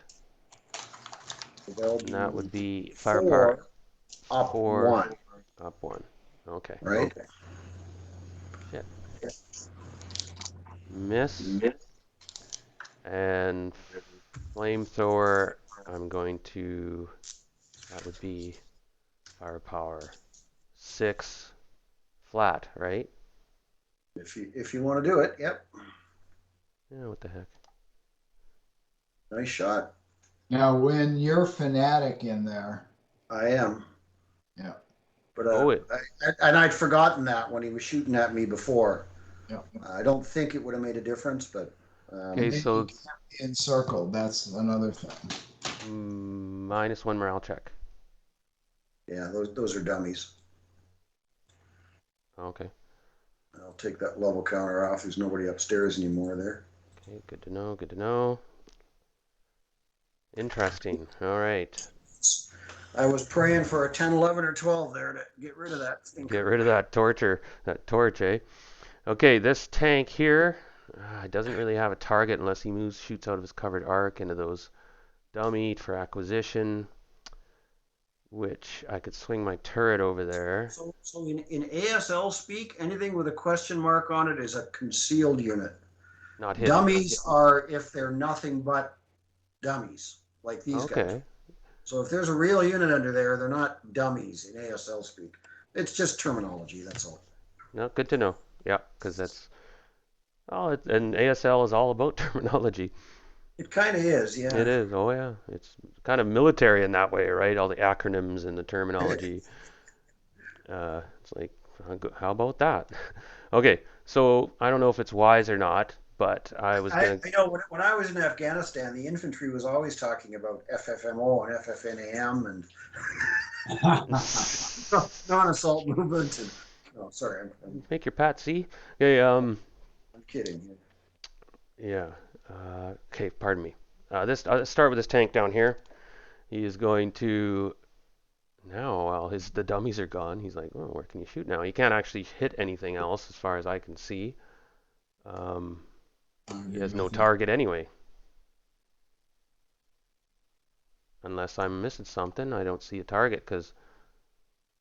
There'll And that be would be firepower 4 up 4, 1, up 1. Okay. right? Shit. Miss. And flamethrower, I'm going to, that would be firepower 6 flat, right? If you want to do it, yep. Yeah, what the heck. Nice shot. Now, when you're fanatic in there, I am. yeah, But Oh, it. and I'd forgotten that when he was shooting at me before. yeah. I don't think it would have made a difference, but Okay, And then so you can't be encircled. That's another thing. -1 morale check. yeah, those are dummies. Okay. I'll take that level counter off. There's nobody upstairs anymore there. Okay, good to know, good to know. Interesting. All right. I was praying for a 10, 11, or 12 there to get rid of that thing. Get rid of that torch, eh? Okay, this tank here doesn't really have a target unless he shoots out of his covered arc into those dummy for acquisition, which I could swing my turret over there. So in ASL speak, anything with a question mark on it is a concealed unit. Not hidden. Dummies are if they're nothing but dummies, like these guys. Okay. So if there's a real unit under there, they're not dummies in ASL speak. It's just terminology, that's all. No, good to know. Yeah, because that's and ASL is all about terminology. It kind of is, yeah. It is. Oh yeah, it's kind of military in that way, right? All the acronyms and the terminology. It's like, how about that? Okay, so I don't know if it's wise or not, but I was gonna. I know when I was in Afghanistan, the infantry was always talking about FFMO and FFNAM and non-assault movement. And, oh, sorry, Make your pat see. Okay, I'm kidding. yeah. Okay, pardon me. Let's start with this tank down here. He is going to now. While the dummies are gone, he's like, "Oh, where can you shoot now?" He can't actually hit anything else, as far as I can see. He has no target anyway. Unless I'm missing something, I don't see a target because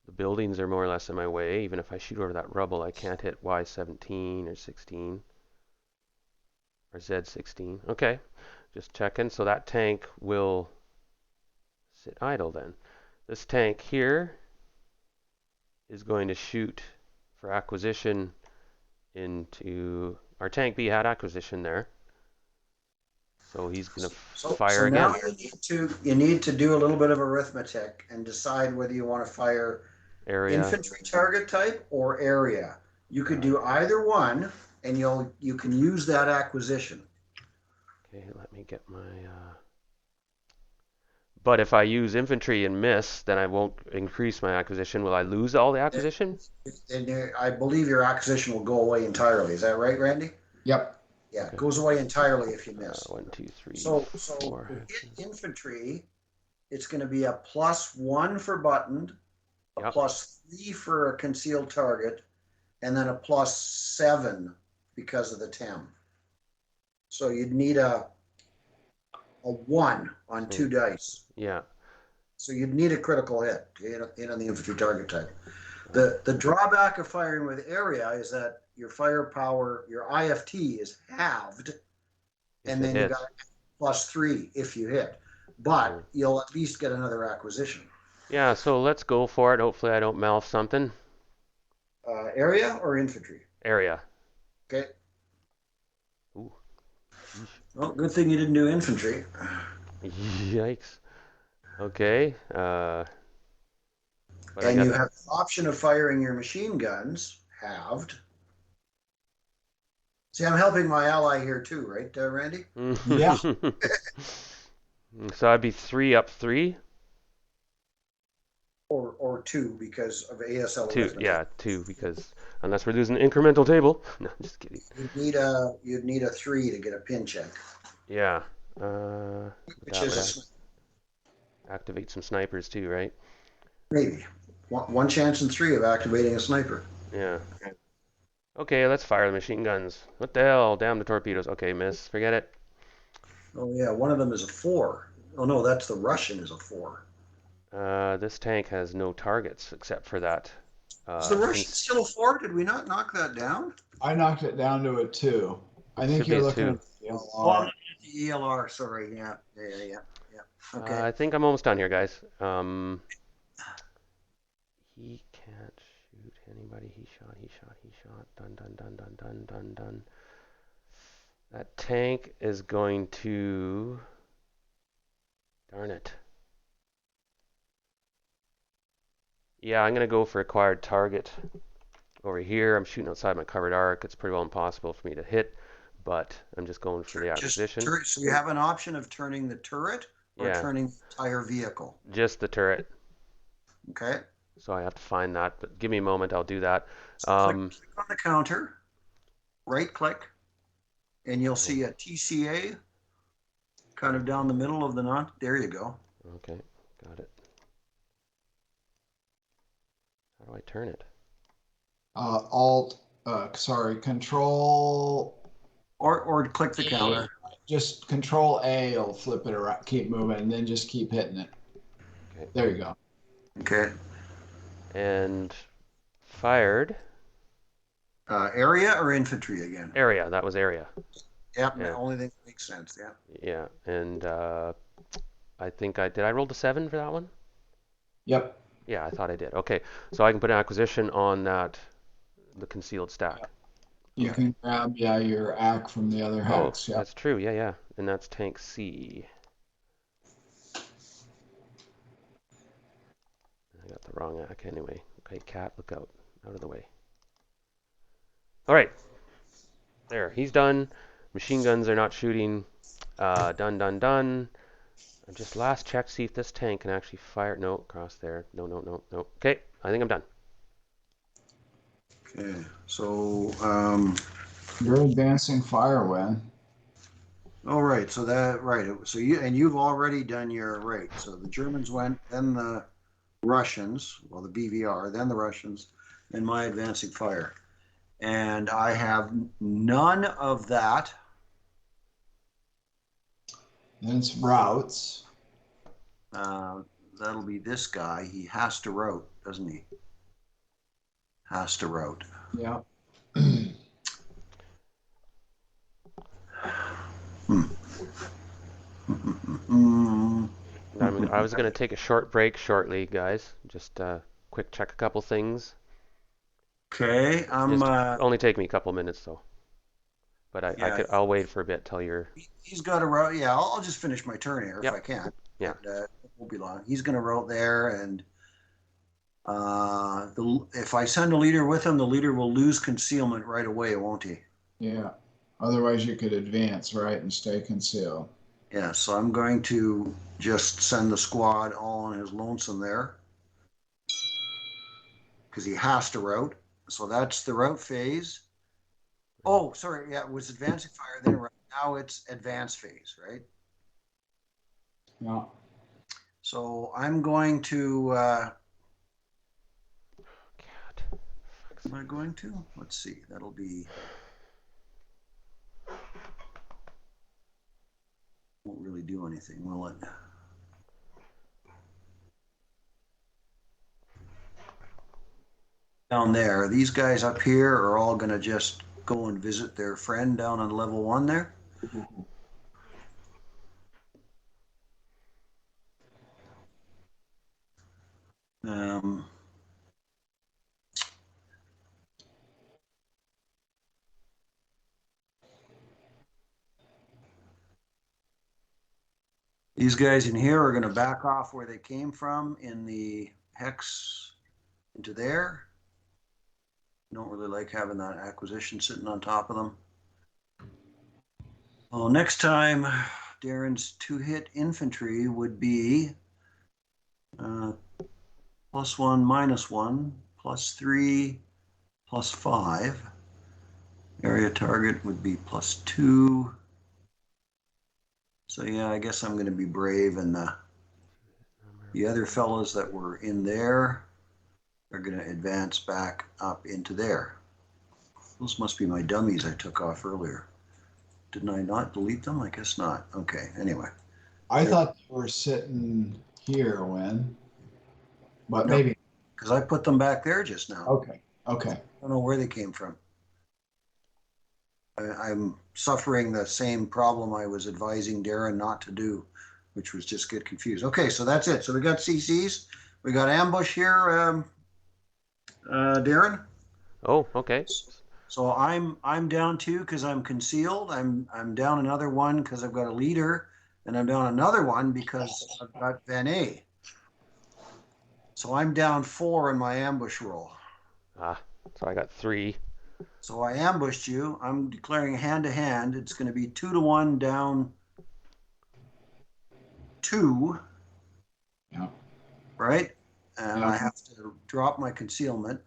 the buildings are more or less in my way. Even if I shoot over that rubble, I can't hit Y17 or 16 or Z16. Okay, just checking. So that tank will sit idle then. This tank here is going to shoot for acquisition into our tank B had acquisition there. So he's going to fire again. Now you need to do a little bit of arithmetic and decide whether you want to fire Area. infantry target type or area. You could do either one, and you can use that acquisition. Okay, let me get my. But if I use infantry and miss, then I won't increase my acquisition. Will I lose all the acquisition? And I believe your acquisition will go away entirely. Is that right, Randy? Yep. Yeah, Okay. it goes away entirely if you miss. 1, 2, 3, So 4. to hit infantry, it's going to be a +1 for buttoned, a Yep. +3 for a concealed target, and then a +7 because of the TEM. So you'd need a 1 on 2 dice. Yeah. So you'd need a critical hit to hit on the infantry target type. The drawback of firing with area is that your firepower, your IFT is halved, and then you got +3 if you hit. But you'll at least get another acquisition. Yeah, so let's go for it. Hopefully I don't mouth something. Area or infantry? Area. Okay. Ooh. Well, good thing you didn't do infantry. Yikes. Okay. But and you have the option of firing your machine guns halved. See, I'm helping my ally here too, right, Randy? Yeah. So I'd be 3 up 3. Or 2 because of ASL. 2, yeah, 2 because unless we're losing an incremental table. No, I'm just kidding. You'd need a 3 to get a pin check. Yeah. Which is activate some snipers too, right? Maybe. One chance in 3 of activating a sniper. Yeah. Okay, let's fire the machine guns. What the hell? Damn the torpedoes. Okay, miss. Forget it. Oh yeah, one of them is a 4. Oh no, that's the Russian is a 4. This tank has no targets except for that. Is the Russian still a 4? Did we not knock that down? I knocked it down to a 2. I think you're looking at the ELR. Oh, I'm looking at the ELR. Sorry. Yeah. Okay. I think I'm almost done here, guys. He can't shoot anybody. He shot. Done. That tank is going to... Darn it. Yeah, I'm going to go for acquired target. Over here, I'm shooting outside my covered arc. It's pretty well impossible for me to hit, but I'm just going for the acquisition. So you have an option of turning the turret or Yeah. turning the entire vehicle. Just the turret. Okay. So I have to find that, but give me a moment, I'll do that. So click on the counter, right click, and you'll see a TCA kind of down the middle of the knot. There you go. Okay, got it. How do I turn it? Control. Or click the counter. Just Control A will flip it around, keep moving, and then just keep hitting it. Okay. There you go. Okay. And fired. Area or infantry again? Area, that was area. Yep, Yeah. the only thing that makes sense, yeah. Yeah, and I think did I roll the 7 for that one? Yep. Yeah, I thought I did. Okay, so I can put an acquisition on the concealed stack. You can grab, your ACK from the other hex. That's true. Yeah. And that's tank C. I got the wrong ACK anyway. Okay, cat, look out. Out of the way. All right. There, he's done. Machine guns are not shooting. Done. I just last check, see if this tank can actually fire. No, cross there. No. Okay, I think I'm done. Okay, so, You're advancing fire, Wynn. all right, so you've already done your, right, so the Germans went, then the Russians, well, the BVR, then the Russians, then my advancing fire. And I have none of that. Then it's routes. That'll be this guy. He has to route, doesn't he? Has to route. Yeah. I was going to take a short break shortly, guys. Just quick check a couple things. Okay, Only take me a couple minutes though. But I'll wait for a bit till you're. He's got to route. Yeah, I'll just finish my turn here if I can. Yeah. And, it won't be long. He's going to route there, and if I send a leader with him, the leader will lose concealment right away, won't he? Yeah. Otherwise, you could advance, right, and stay concealed. Yeah. So I'm going to just send the squad all on his lonesome there, because he has to route. So that's the route phase. Oh, sorry. Yeah, it was advancing fire. Then right now it's advanced phase, right? Yeah. So I'm going to. God. Am I going to? Let's see. That'll be. Won't really do anything, will it? Down there, these guys up here are all going to just go and visit their friend down on level 1 there. Um, these guys in here are going to back off where they came from in the hex into there. Don't really like having that acquisition sitting on top of them. Well, next time, Darren's 2-hit infantry would be +1, -1, +3, +5. Area target would be +2. So yeah, I guess I'm going to be brave, and the other fellows that were in there are going to advance back up into there. Those must be my dummies I took off earlier. Didn't I not delete them? I guess not. Okay, anyway. I thought you were sitting here, Wynn, but No. maybe. Because I put them back there just now. Okay. Okay. I don't know where they came from. I'm suffering the same problem I was advising Darren not to do, which was just get confused. Okay, so that's it. So we got CCs. We got ambush here, Darren. Oh, okay. So I'm down 2 because I'm concealed. I'm down another 1 because I've got a leader, and I'm down another 1 because I've got Van A. So I'm down 4 in my ambush roll. Ah, so I got 3. So I ambushed you. I'm declaring hand to hand. It's going to be 2-1 down 2. Yeah. Right? And Yeah. I have to drop my concealment.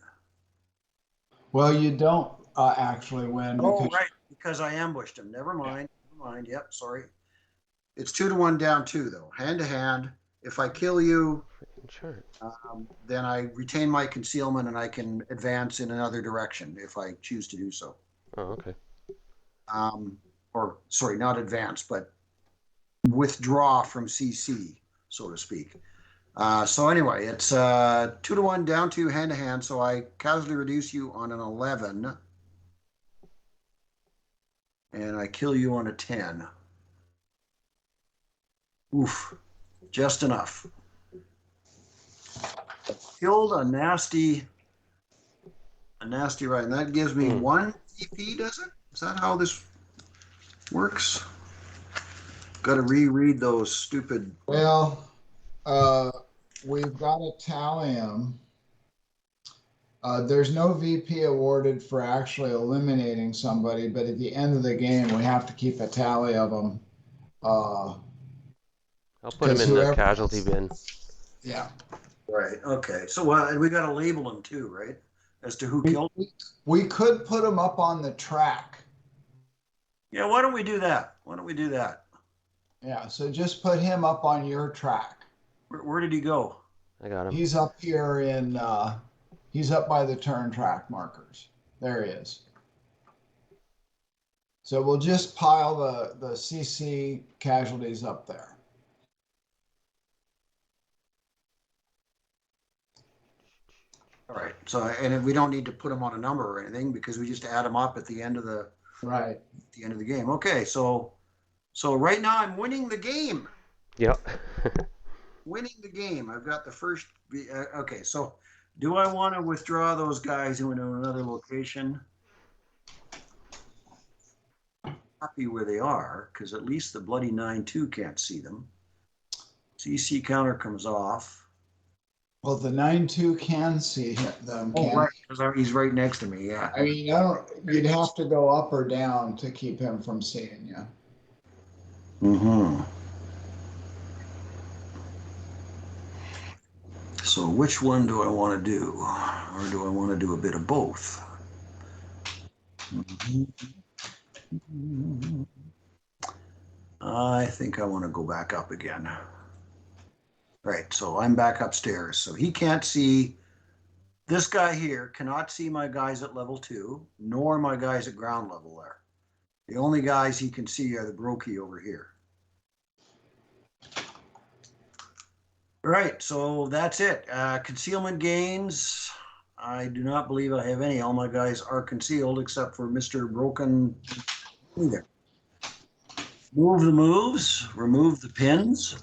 Well, you don't actually win. Oh, because right. Because I ambushed him. Never mind. Never mind. Yep. Sorry. It's 2-1 down 2, though. Hand to hand. If I kill you, Sure. then I retain my concealment and I can advance in another direction if I choose to do so. Oh, okay. Or, sorry, not advance, but withdraw from CC, so to speak. So anyway, it's 2-1 down 2 hand to hand. So I casually reduce you on an 11, and I kill you on a 10. Oof, just enough. Killed a nasty right, and that gives me 1 TP. Does it? Is that how this works? Got to reread those stupid. Well, we've got to tally them. There's no VP awarded for actually eliminating somebody, but at the end of the game, we have to keep a tally of them. I'll put him in the casualty bin. Yeah. Right. Okay. So and we got to label them too, right? As to who killed. We could put them up on the track. Yeah. Why don't we do that? Why don't we do that? Yeah. So just put him up on your track. Where did he go? I got him. He's up here in. He's up by the turn track markers. There he is. So we'll just pile the CC casualties up there. All right. So, and we don't need to put them on a number or anything because we just add them up at the end of the game. Okay. So right now I'm winning the game. Yep. Winning the game. I've got the first. Okay. So, do I want to withdraw those guys into another location? Happy where they are, because at least the bloody 9-2 can't see them. CC counter comes off. Well, the 9-2 can see them. Oh, right, because he's right next to me. Yeah. I mean, you'd have to go up or down to keep him from seeing you. Mm-hmm. So which one do I want to do? Or do I want to do a bit of both? I think I want to go back up again. Right, so I'm back upstairs. So he can't see, this guy here cannot see my guys at level 2, nor my guys at ground level there. The only guys he can see are the brokey over here. All right, so that's it. Concealment gains. I do not believe I have any. All my guys are concealed except for Mr. Broken. Either. Move the moves, remove the pins.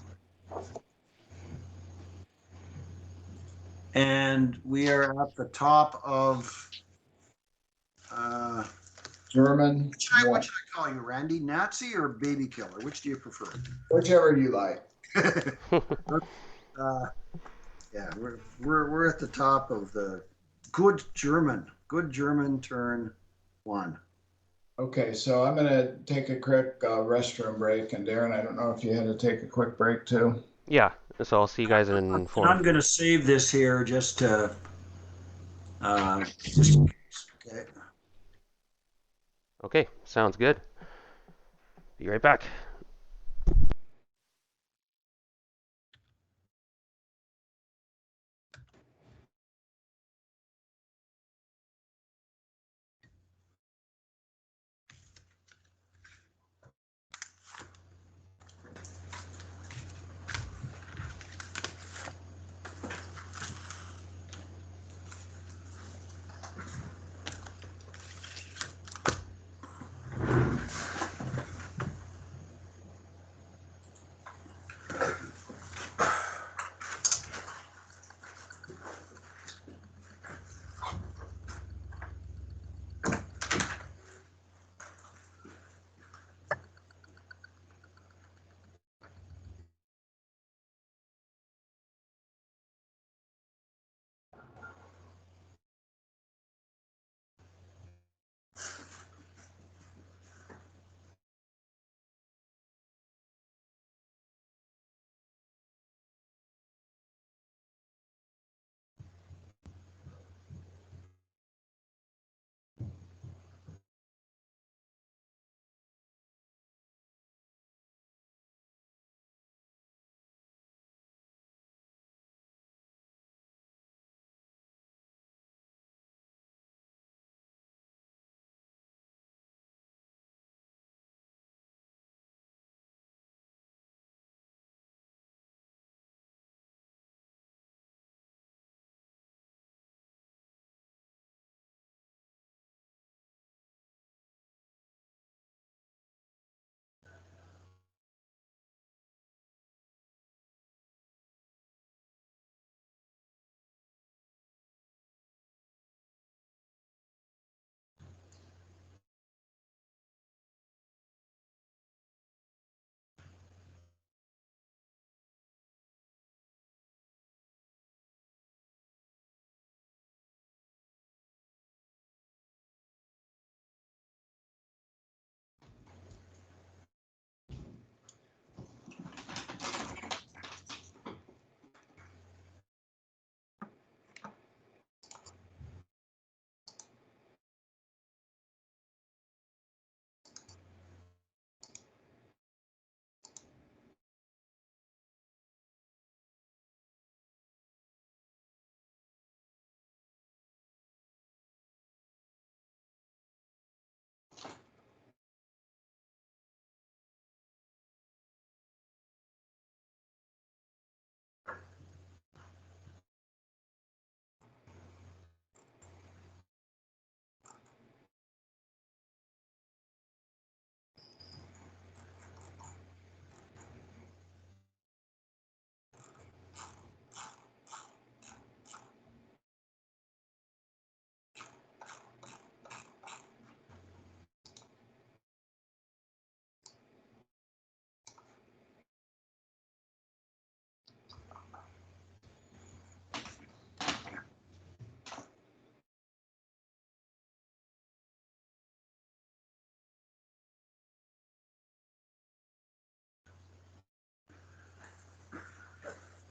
And we are at the top of, German, what should I call you, Randy? Nazi or baby killer? Which do you prefer? whichever you like. Yeah, we're at the top of the good German turn 1. Okay, so I'm gonna take a quick restroom break, and Darren, I don't know if you had to take a quick break too. Yeah, so I'll see you guys in And 4. I'm going to save this here just to, just in case. Okay. Okay, sounds good. Be right back.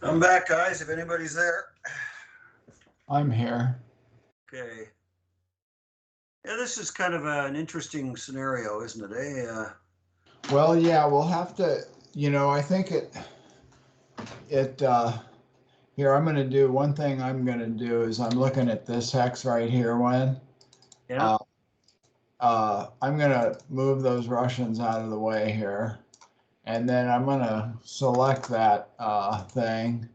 I'm back, guys, if anybody's there. I'm here. Okay. Yeah, this is kind of an interesting scenario, isn't it? Well, yeah, we'll have to, I think here, I'm gonna do, one thing I'm gonna do is I'm looking at this hex right here, Wynn. Yeah. I'm gonna move those Russians out of the way here. And then I'm gonna select that thing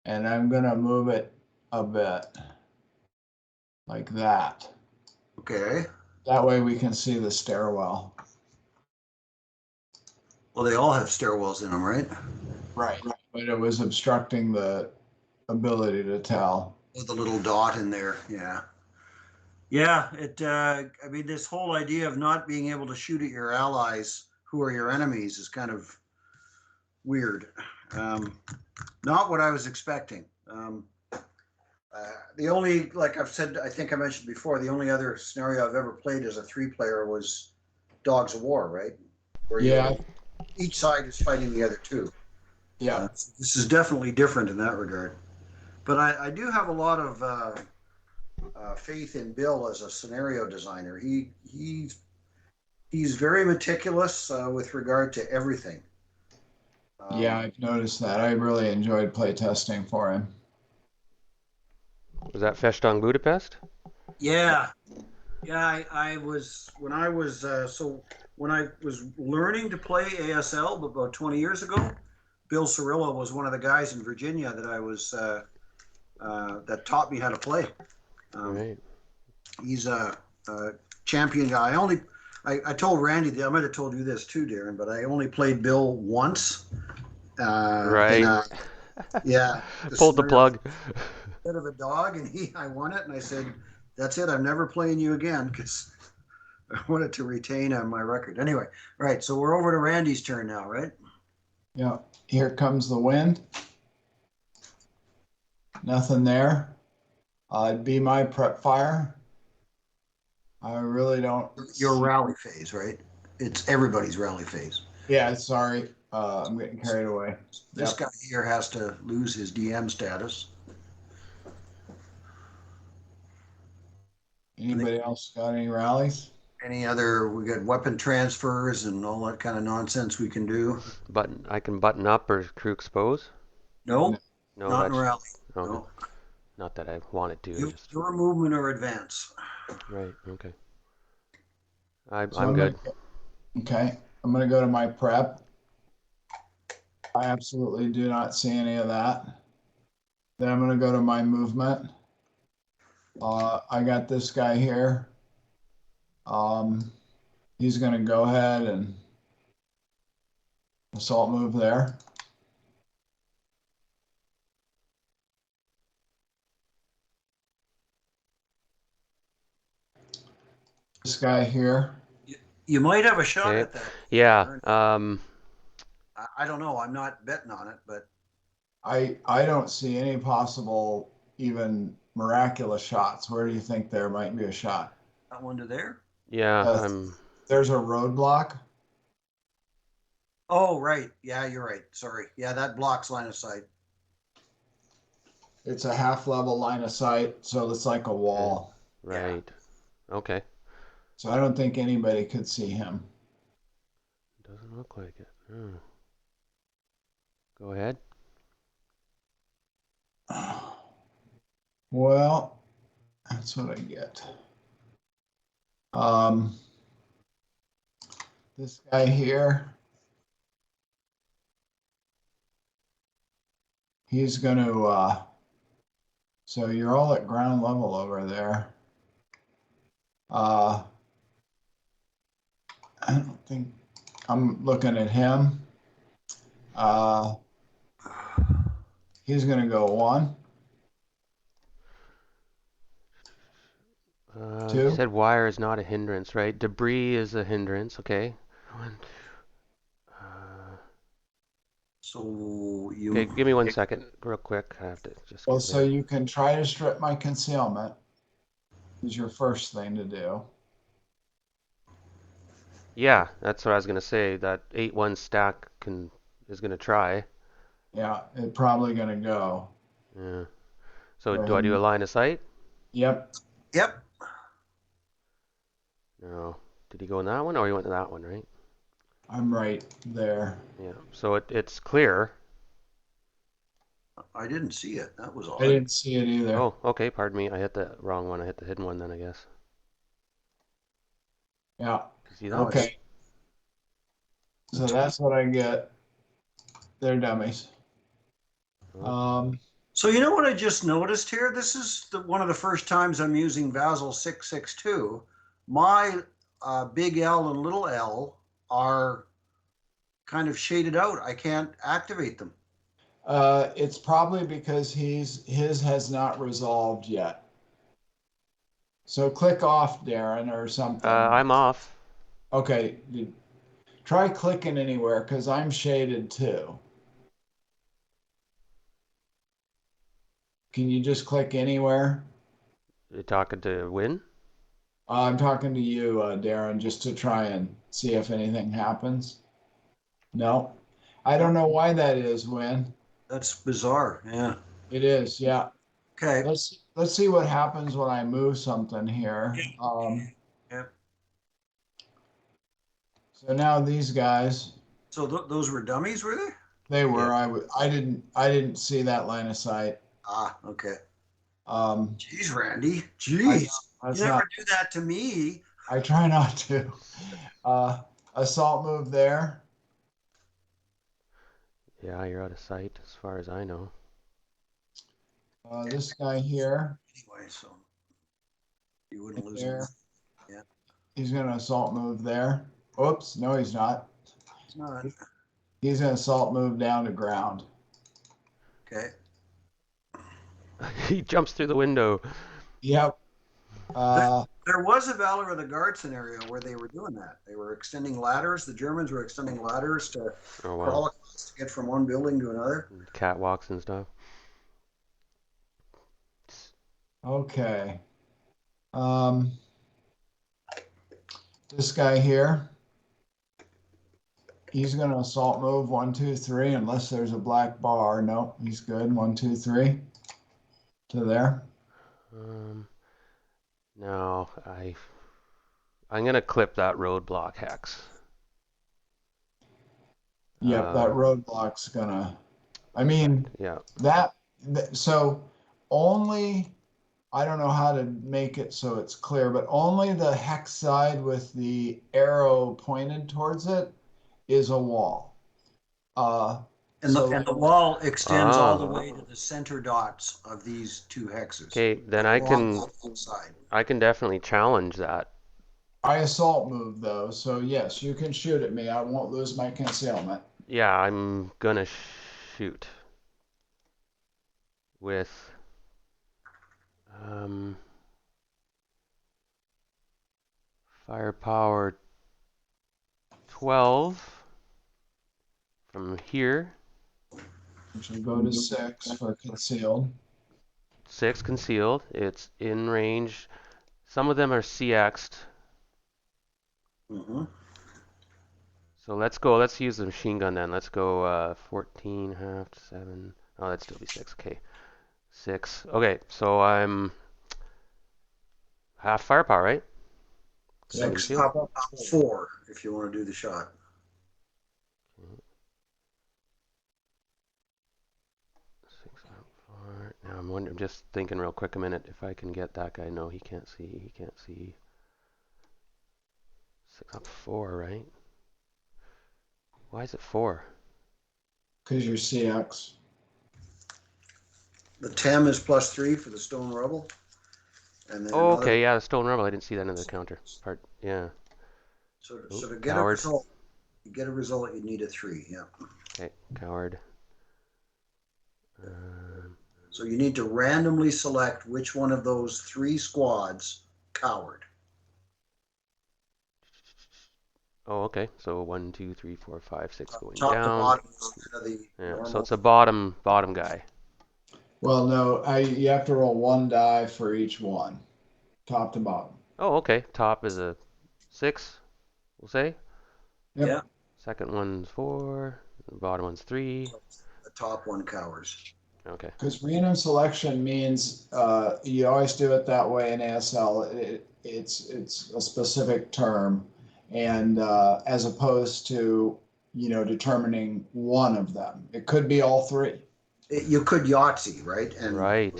and I'm gonna move it a bit like that. Okay. That way we can see the stairwell. Well, they all have stairwells in them, right? Right. But it was obstructing the ability to tell. With the little dot in there. Yeah. Yeah. I mean, this whole idea of not being able to shoot at your allies who are your enemies is kind of weird. Not what I was expecting. The only, like I've said, I think I mentioned before, the only other scenario I've ever played as a 3-player was Dogs of War, right? Where Yeah. each side is fighting the other two. Yeah. This is definitely different in that regard. But I do have a lot of faith in Bill as a scenario designer. He's very meticulous with regard to everything. Yeah, I've noticed that. I really enjoyed play testing for him. Was that FESTUNG Budapest? Yeah, yeah. When I was learning to play ASL about 20 years ago. Bill Cirillo was one of the guys in Virginia that I was that taught me how to play. Right. He's a champion guy. I told Randy, I might have told you this too, Darren, but I only played Bill once. Right. Yeah. Pulled the plug. Bit of a dog, and I won it, and I said, "That's it. I'm never playing you again," because I wanted to retain my record. Anyway, right. So we're over to Randy's turn now, right? Yeah. Here comes the wind. Nothing there. It'd be my prep fire. I really don't. Your rally phase, right? It's everybody's rally phase. Yeah, sorry. I'm getting carried away. This guy here has to lose his DM status. Anybody else got any rallies? We got weapon transfers and all that kind of nonsense we can do. I can button up or crew expose? Nope, No, not in that's rally. okay. No. Not that I wanted to. Your movement or advance. Right, okay. So I'm good. Okay, I'm gonna go to my prep. I absolutely do not see any of that. Then I'm gonna go to my movement. I got this guy here. He's gonna go ahead and assault move there. This guy here. You might have a shot at that. Yeah. I don't know. I'm not betting on it, but I don't see any possible even miraculous shots. Where do you think there might be a shot? that one to there. Yeah. There's a roadblock. Oh, right. Yeah, you're right. Sorry. Yeah, that blocks line of sight. It's a half level line of sight, so it's like a wall. Right. Yeah. Okay. So I don't think anybody could see him. Doesn't look like it. Oh. Go ahead. Well, that's what I get. This guy here, he's going to, so you're all at ground level over there. I don't think, I'm looking at him. He's going to go 1. You said wire is not a hindrance, right? Debris is a hindrance. Okay. So you. Okay, give me 1 second, real quick. I have to just. Well, so you can try to strip my concealment. Is your first thing to do. Yeah, that's what I was gonna say. That 8-1 stack is gonna try. Yeah, it's probably gonna go. Yeah. So do I do a line of sight? Yep. Yep. No. Did he go in that one? Oh, he went to that one, right? I'm right there. Yeah. So it's clear. I didn't see it. That was I odd. didn't see it either. Oh, okay. Pardon me. I hit the wrong one. I hit the hidden one then, I guess. Yeah. See that? Okay. So that's what I get. They're dummies. So you know what I just noticed here? This is one of the first times I'm using Vasil 662. My big L and little L are kind of shaded out. I can't activate them. It's probably because his has not resolved yet. So click off, Darren, or something. I'm off. Okay. Try clicking anywhere because I'm shaded too. Can you just click anywhere? You're talking to Wynn? I'm talking to you, Darren, just to try and see if anything happens. No, I don't know why that is, Win. That's bizarre. Yeah. It is, yeah. Okay. Let's see what happens when I move something here. Yeah. So now these guys, So those were dummies, were they? they were. Yeah. I didn't see that line of sight. Ah, okay. Um, Jeez, Randy. Jeez. that's You never not. do that to me. I try not to. Assault move there. Yeah, you're out of sight as far as I know. This guy here. Anyway, so you wouldn't Right lose there. him. Yeah. He's gonna assault move there. Oops, no, he's not. It's not. He's gonna assault move down to ground. Okay. He jumps through the window. Yep. There was a Valor of the Guard scenario where they were doing that. They were extending ladders. The Germans were extending ladders to Oh wow. crawl across to get from one building to another. Catwalks and stuff. Okay. This guy here, he's gonna assault move 1, 2, 3, unless there's a black bar. No, he's good. 1, 2, 3 to there. No, I'm gonna clip that roadblock hex. Yep, that roadblock's gonna. I mean, Yeah. So only. I don't know how to make it so it's clear, but only the hex side with the arrow pointed towards it is a wall. And the wall extends all the way to the center dots of these two hexes. Okay, then I can definitely challenge that. I assault move though, so yes, you can shoot at me. I won't lose my concealment. Yeah, I'm gonna shoot with firepower 12 from here. Which will go to 6 for concealed. 6 concealed. It's in range. Some of them are CX'd. Mm-hmm. So let's go. Let's use the machine gun then. Let's go 14, half, 7. Oh, that'd still be 6. Okay. 6. Okay, so I'm half firepower, right? 6 up 4 if you want to do the shot. Now I'm just thinking real quick a minute if I can get that guy. No, he can't see. He can't see. 6 up 4, right? Why is it 4? Because you're CX. The TEM is +3 for the stone rubble. And then Oh, okay, yeah, the stone rubble. I didn't see that in the counter part. Yeah. So to get a result, you need a 3. Yeah. Okay, coward. So you need to randomly select which one of those 3 squads coward. Oh, okay. So 1, 2, 3, 4, 5, 6 going Top down. to bottom is kind of the Yeah. So it's a bottom guy. Well, no, you have to roll 1 die for each one, top to bottom. Oh, okay. Top is a 6, we'll say. Yep. Yeah. Second one's 4. The bottom one's 3. The top one cowers. Okay. Because random selection means you always do it that way in ASL. It's a specific term, and as opposed to determining one of them. It could be all three. You could Yahtzee, right? And Right.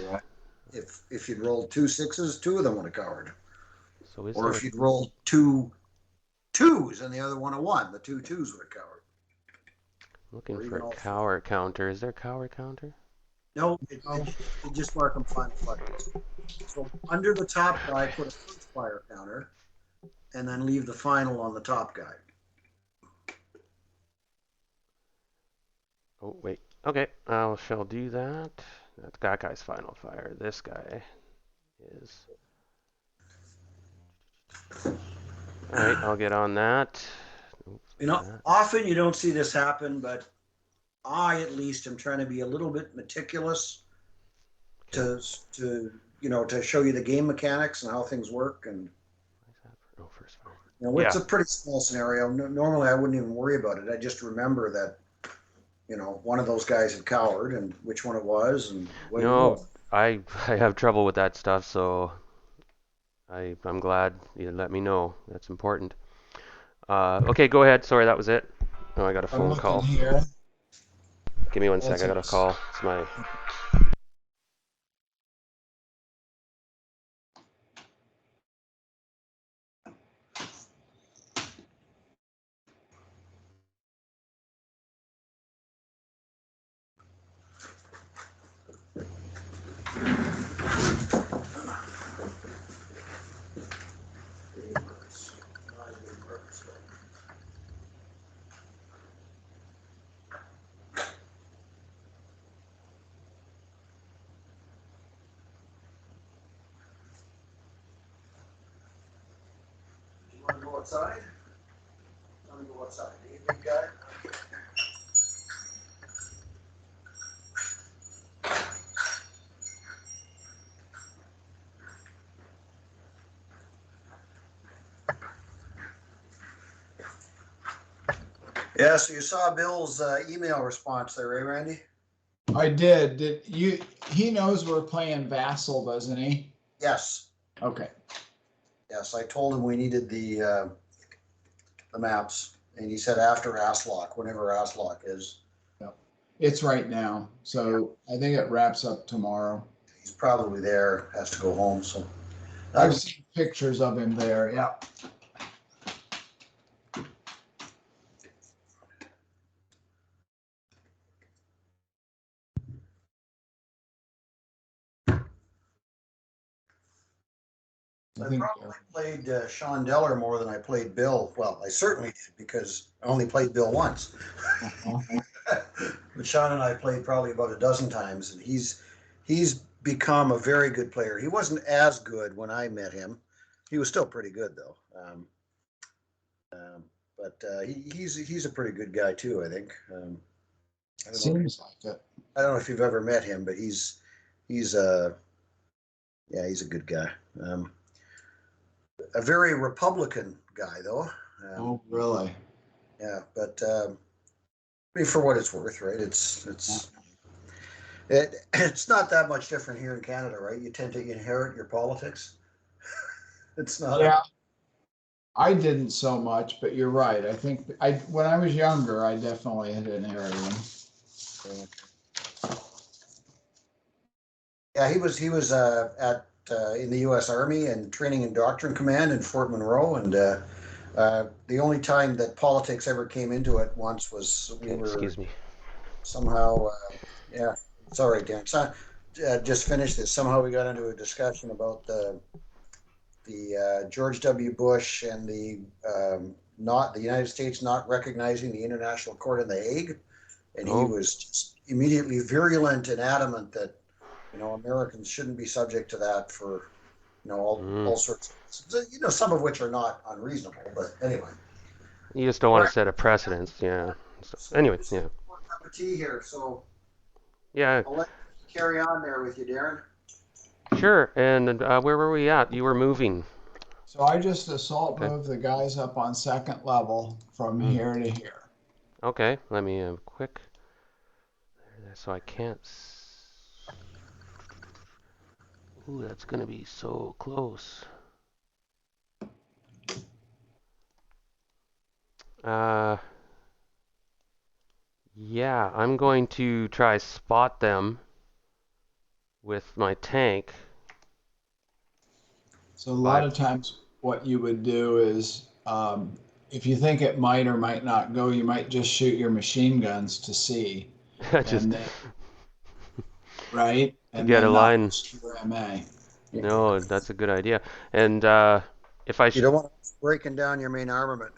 if you'd rolled 2 6s, 2 of them would have covered. So is Or there if you'd rolled 2 2s and the other one a 1, the 2 2s would have covered. looking or for even a all cower counter? Is there a cower counter? No, it just mark them final buttons. So under the top guy, put a first fire counter, and then leave the final on the top guy. Oh, wait. Okay, I shall do that. That guy's final fire. This guy is. All right, I'll get on that. Often you don't see this happen, but I at least am trying to be a little bit meticulous to show you the game mechanics and how things work. And Oh, first fire. it's a pretty small scenario. Normally I wouldn't even worry about it. I just remember that one of those guys had cowered and which one it was and what No, I have trouble with that stuff, so I'm glad you let me know. That's important. Okay, go ahead. Sorry, that was it. Oh, I got a I'm phone looking call. here. Give me one What's sec. I got a this? call. It's my. You want to go outside? Let me go outside. You big guy? Yeah, so you saw Bill's email response there, eh, Randy? I did. Did you? He knows we're playing Vassal, doesn't he? Yes. Okay. Yes, I told him we needed the maps, and he said after Aslock, whenever Aslock is. It's right now, so I think it wraps up tomorrow. He's probably there, has to go home, so. I've seen pictures of him there. Yeah. I probably played Sean Deller more than I played Bill. Well, I certainly did because I only played Bill once. But Sean and I played probably about a dozen times, and he's become a very good player. He wasn't as good when I met him. He was still pretty good though. But he's a pretty good guy too, I think. I don't know. Seems like it. I don't know if you've ever met him, but he's he's a good guy. A very Republican guy though. Oh, really? Yeah, but I mean, for what it's worth, right? It's not that much different here in Canada, right? You tend to inherit your politics. It's not. Yeah. I didn't so much, but you're right. I think when I was younger, I definitely had inherited him. Yeah, he was at in the U.S. Army and Training and Doctrine Command in Fort Monroe, and the only time that politics ever came into it once was we were Excuse me. somehow. Yeah, it's all right, Dan. So, just finished this. Somehow we got into a discussion about the George W. Bush and the not the United States not recognizing the International Court in The Hague, and he was just immediately virulent and adamant that Americans shouldn't be subject to that for all sorts of, some of which are not unreasonable, but anyway. You just don't want to set a precedence, yeah. So, anyway, yeah. One cup of tea here, so Yeah. I'll let you carry on there with you, Darren. Sure. And where were we at? You were moving. So I just assault moved the guys up on second level from here to here. Okay. Let me quick. So I can't. Ooh, that's gonna be so close. Yeah, I'm going to try spot them with my tank. So a lot of times what you would do is, if you think it might or might not go, you might just shoot your machine guns to see, Just and then, right? to And get a then not line. risk your MA. No, that's a good idea. And if I You don't want to breaking down your main armament.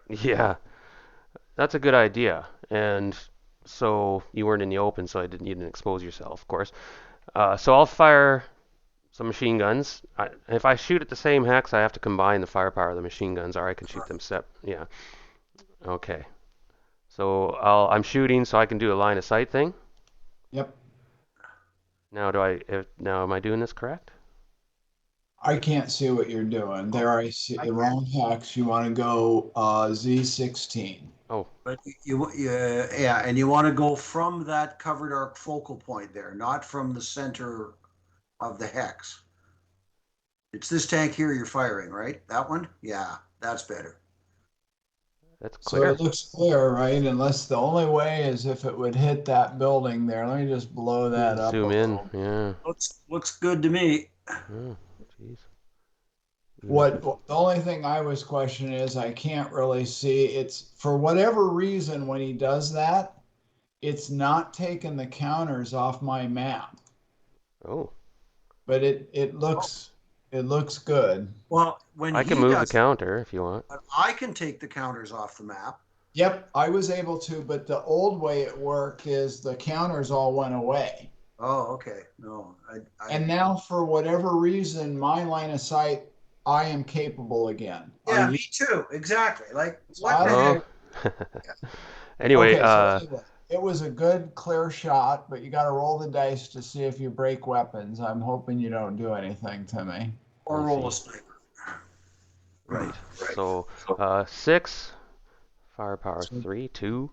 yeah, that's a good idea. And so you weren't in the open, so you didn't expose yourself, of course. So I'll fire some machine guns. If I shoot at the same hex, I have to combine the firepower of the machine guns, or I can shoot them Yeah. Okay. So I'm shooting, so I can do a line of sight thing. Yep. Now now am I doing this correct? I can't see what you're doing. There I see the wrong hex. You want to go Z16. Oh, But yeah, and you want to go from that covered arc focal point there, not from the center of the hex. It's this tank here you're firing, right? That one? Yeah, that's better. that's So clear. it looks clear, right? Unless the only way is if it would hit that building there. Let me just blow that up a Zoom in. little. Yeah. Looks good to me. Oh, jeez. What the only thing I was questioning is I can't really see. It's for whatever reason when he does that, it's not taking the counters off my map. Oh, But it looks good. Well, when I can he move the does it, counter if you want. I can take the counters off the map. Yep, I was able to, but the old way it worked is the counters all went away. Oh, okay. No, And now for whatever reason, my line of sight, I am capable again. yeah, Are me you? too. Exactly. Like So what I the don't heck? Oh. Anyway, Okay, so anyway, it was a good clear shot, but you got to roll the dice to see if you break weapons. I'm hoping you don't do anything to me. Or I roll a see. sniper. Right. Right. So 6, firepower So 3, 2.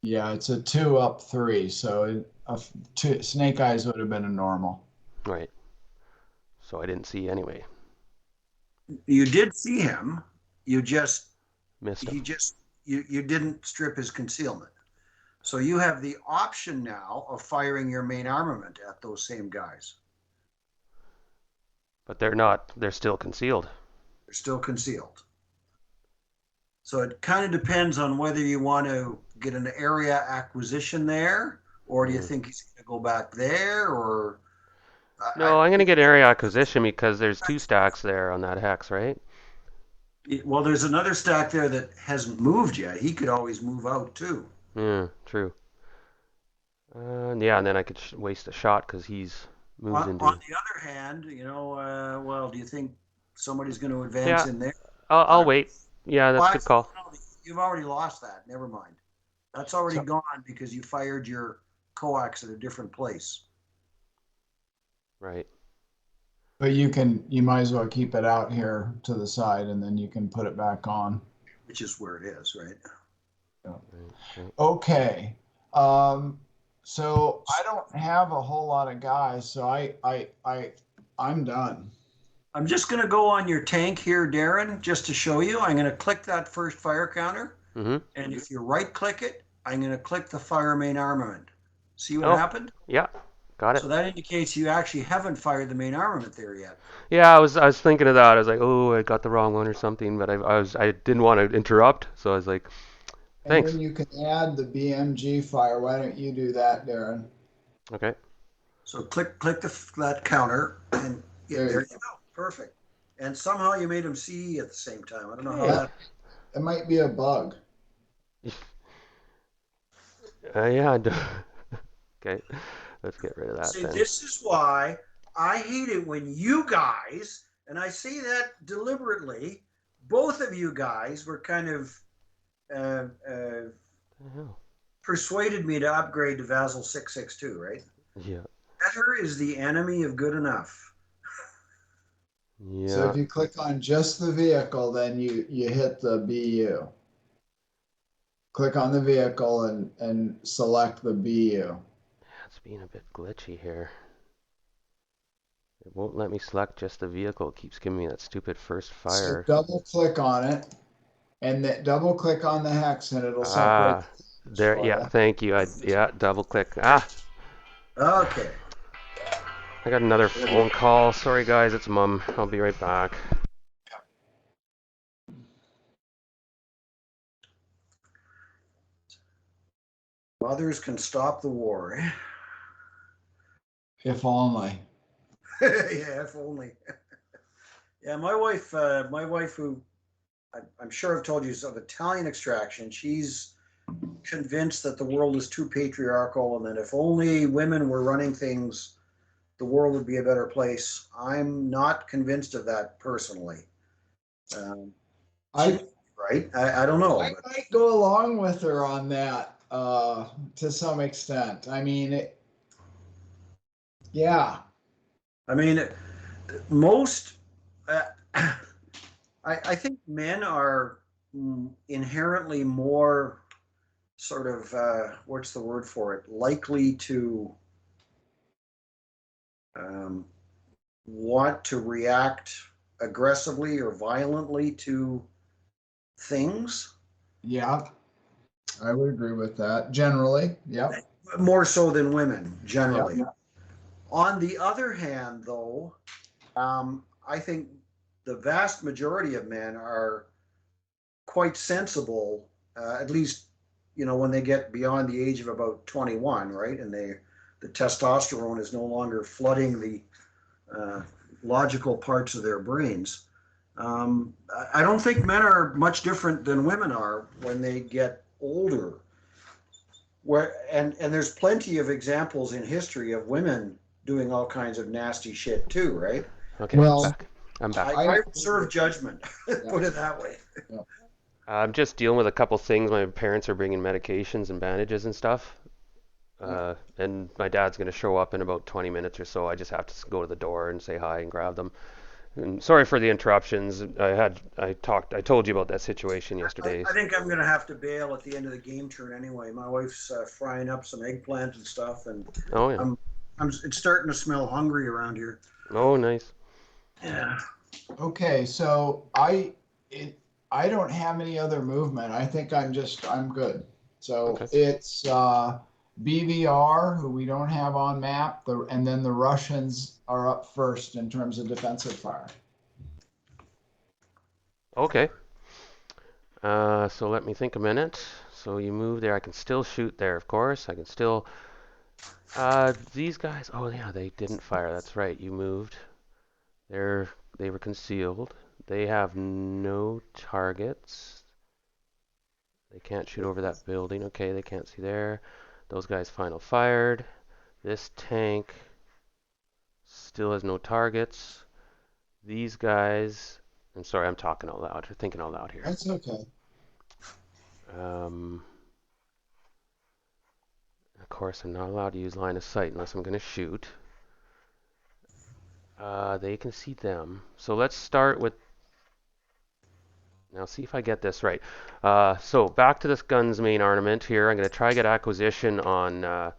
yeah, it's a 2 up 3, so Snake Eyes would have been a normal. Right. So I didn't see anyway. You did see him. You just Missed him. you didn't strip his concealment. So you have the option now of firing your main armament at those same guys. But they're not. They're still concealed. They're still concealed. So it kind of depends on whether you want to get an area acquisition there, or do you think he's going to go back there, or No, I'm going to get area acquisition because there's 2 stacks there on that hex, right? well, there's another stack there that hasn't moved yet. He could always move out too. Yeah, true. Yeah, and then I could waste a shot because he's moves On into. the other hand, well, do you think somebody's going to advance Yeah, in there? I'll wait. Yeah, that's a Well, good call. no, you've already lost that. Never mind. That's already So, gone because you fired your coax at a different place. right. But you might as well keep it out here to the side and then you can put it back on. Which is where it is, right? Right. Okay. So I don't have a whole lot of guys, so I'm done. I'm just going to go on your tank here, Darren, just to show you. I'm going to click that first fire counter. Mm-hmm. And if you right click it, I'm going to click the fire main armament. See what Oh, happened? yeah, got it. So that indicates you actually haven't fired the main armament there yet. Yeah, I was thinking of that. I was like, oh, I got the wrong one or something, but I didn't want to interrupt, so I was like, And thanks. then you can add the BMG fire. Why don't you do that, Darren? Okay. So click that counter, and yeah, there you go. Perfect. And somehow you made him see at the same time. I don't know how that. It might be a bug. Yeah. Okay. Let's get rid of that See, then. this is why I hate it when you guys, and I say that deliberately, both of you guys were kind of persuaded me to upgrade to Vassal 662, right? Yeah. Better is the enemy of good enough. Yeah. So if you click on just the vehicle, then you hit the BU. Click on the vehicle and select the BU. It's being a bit glitchy here. It won't let me select just the vehicle. It keeps giving me that stupid first So fire. double click on it and then double click on the hex and it'll separate Ah, there. for Yeah, you. thank you. Yeah, double click. Ah, Okay. I got another phone call. Sorry, guys. It's Mum. I'll be right back. Mothers can stop the war. If only. Yeah, if only. Yeah, my wife, who I'm sure I've told you is of Italian extraction, she's convinced that the world is too patriarchal and that if only women were running things, the world would be a better place. I'm not convinced of that personally. I Right? I don't know. I might go along with her on that to some extent. I mean, yeah. I mean, most, I think men are inherently more sort of, what's the word for it, likely to want to react aggressively or violently to things. Yeah. I would agree with that. Generally. Yep. More so than women, generally. Yep. On the other hand, though, I think the vast majority of men are quite sensible, at least, when they get beyond the age of about 21, right? And the testosterone is no longer flooding the logical parts of their brains. I don't think men are much different than women are when they get older. And there's plenty of examples in history of women doing all kinds of nasty shit too, right? Okay, Well, I'm back. I reserve judgment, put it that way. Yeah. I'm just dealing with a couple things. My parents are bringing medications and bandages and stuff. And my dad's going to show up in about 20 minutes or so. I just have to go to the door and say hi and grab them. And sorry for the interruptions. I told you about that situation yesterday. I think I'm going to have to bail at the end of the game turn anyway. My wife's frying up some eggplant and stuff, and Oh yeah. it's starting to smell hungry around here. Oh nice. Yeah. Okay, so I don't have any other movement. I think I'm good. So Okay. it's BVR, who we don't have on map, and then the Russians are up first in terms of defensive fire. Okay. So let me think a minute. So you move there. I can still shoot there, of course. I can still. These guys. Oh yeah, they didn't fire. That's right. You moved. They were concealed. They have no targets. They can't shoot over that building. Okay, they can't see there. Those guys final fired. This tank still has no targets. These guys. I'm sorry, I'm talking out loud, thinking out loud here. That's okay. Of course, I'm not allowed to use line of sight unless I'm going to shoot. They can see them. So let's start with. Now, see if I get this right. So back to this gun's main armament here. I'm going to try to get acquisition on.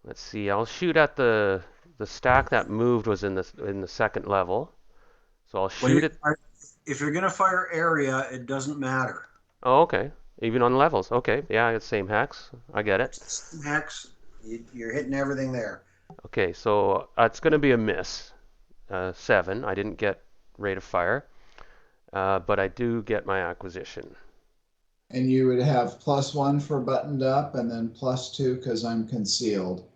Let's see. I'll shoot at the stack that moved was in the second level. So I'll shoot it. If you're going to fire area, it doesn't matter. Oh, okay. Even on levels. Okay. Yeah, it's same hex. I get it. Hex, you're hitting everything there. Okay, so it's going to be a miss. 7. I didn't get rate of fire, but I do get my acquisition. And you would have +1 for buttoned up, and then +2 because I'm concealed.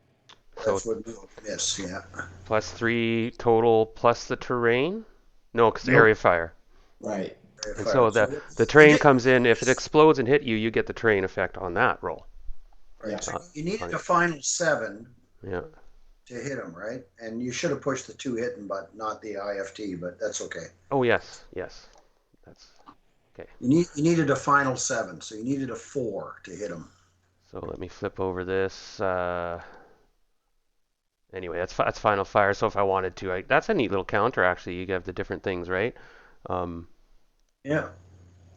So that's what miss, yeah. +3 total plus the terrain? No, because Nope. area fire. Right. And so the terrain comes in. If it explodes and hit you, you get the terrain effect on that roll. Right. Yeah. So you needed a final 7 Yeah. to hit them, right? And you should have pushed the 2 hitting, but not the IFT, but that's okay. Oh yes, yes. That's okay. You needed a final 7, so you needed a 4 to hit them. So let me flip over this. Anyway, that's final fire. So if I wanted to, that's a neat little counter actually. You have the different things, right? Yeah.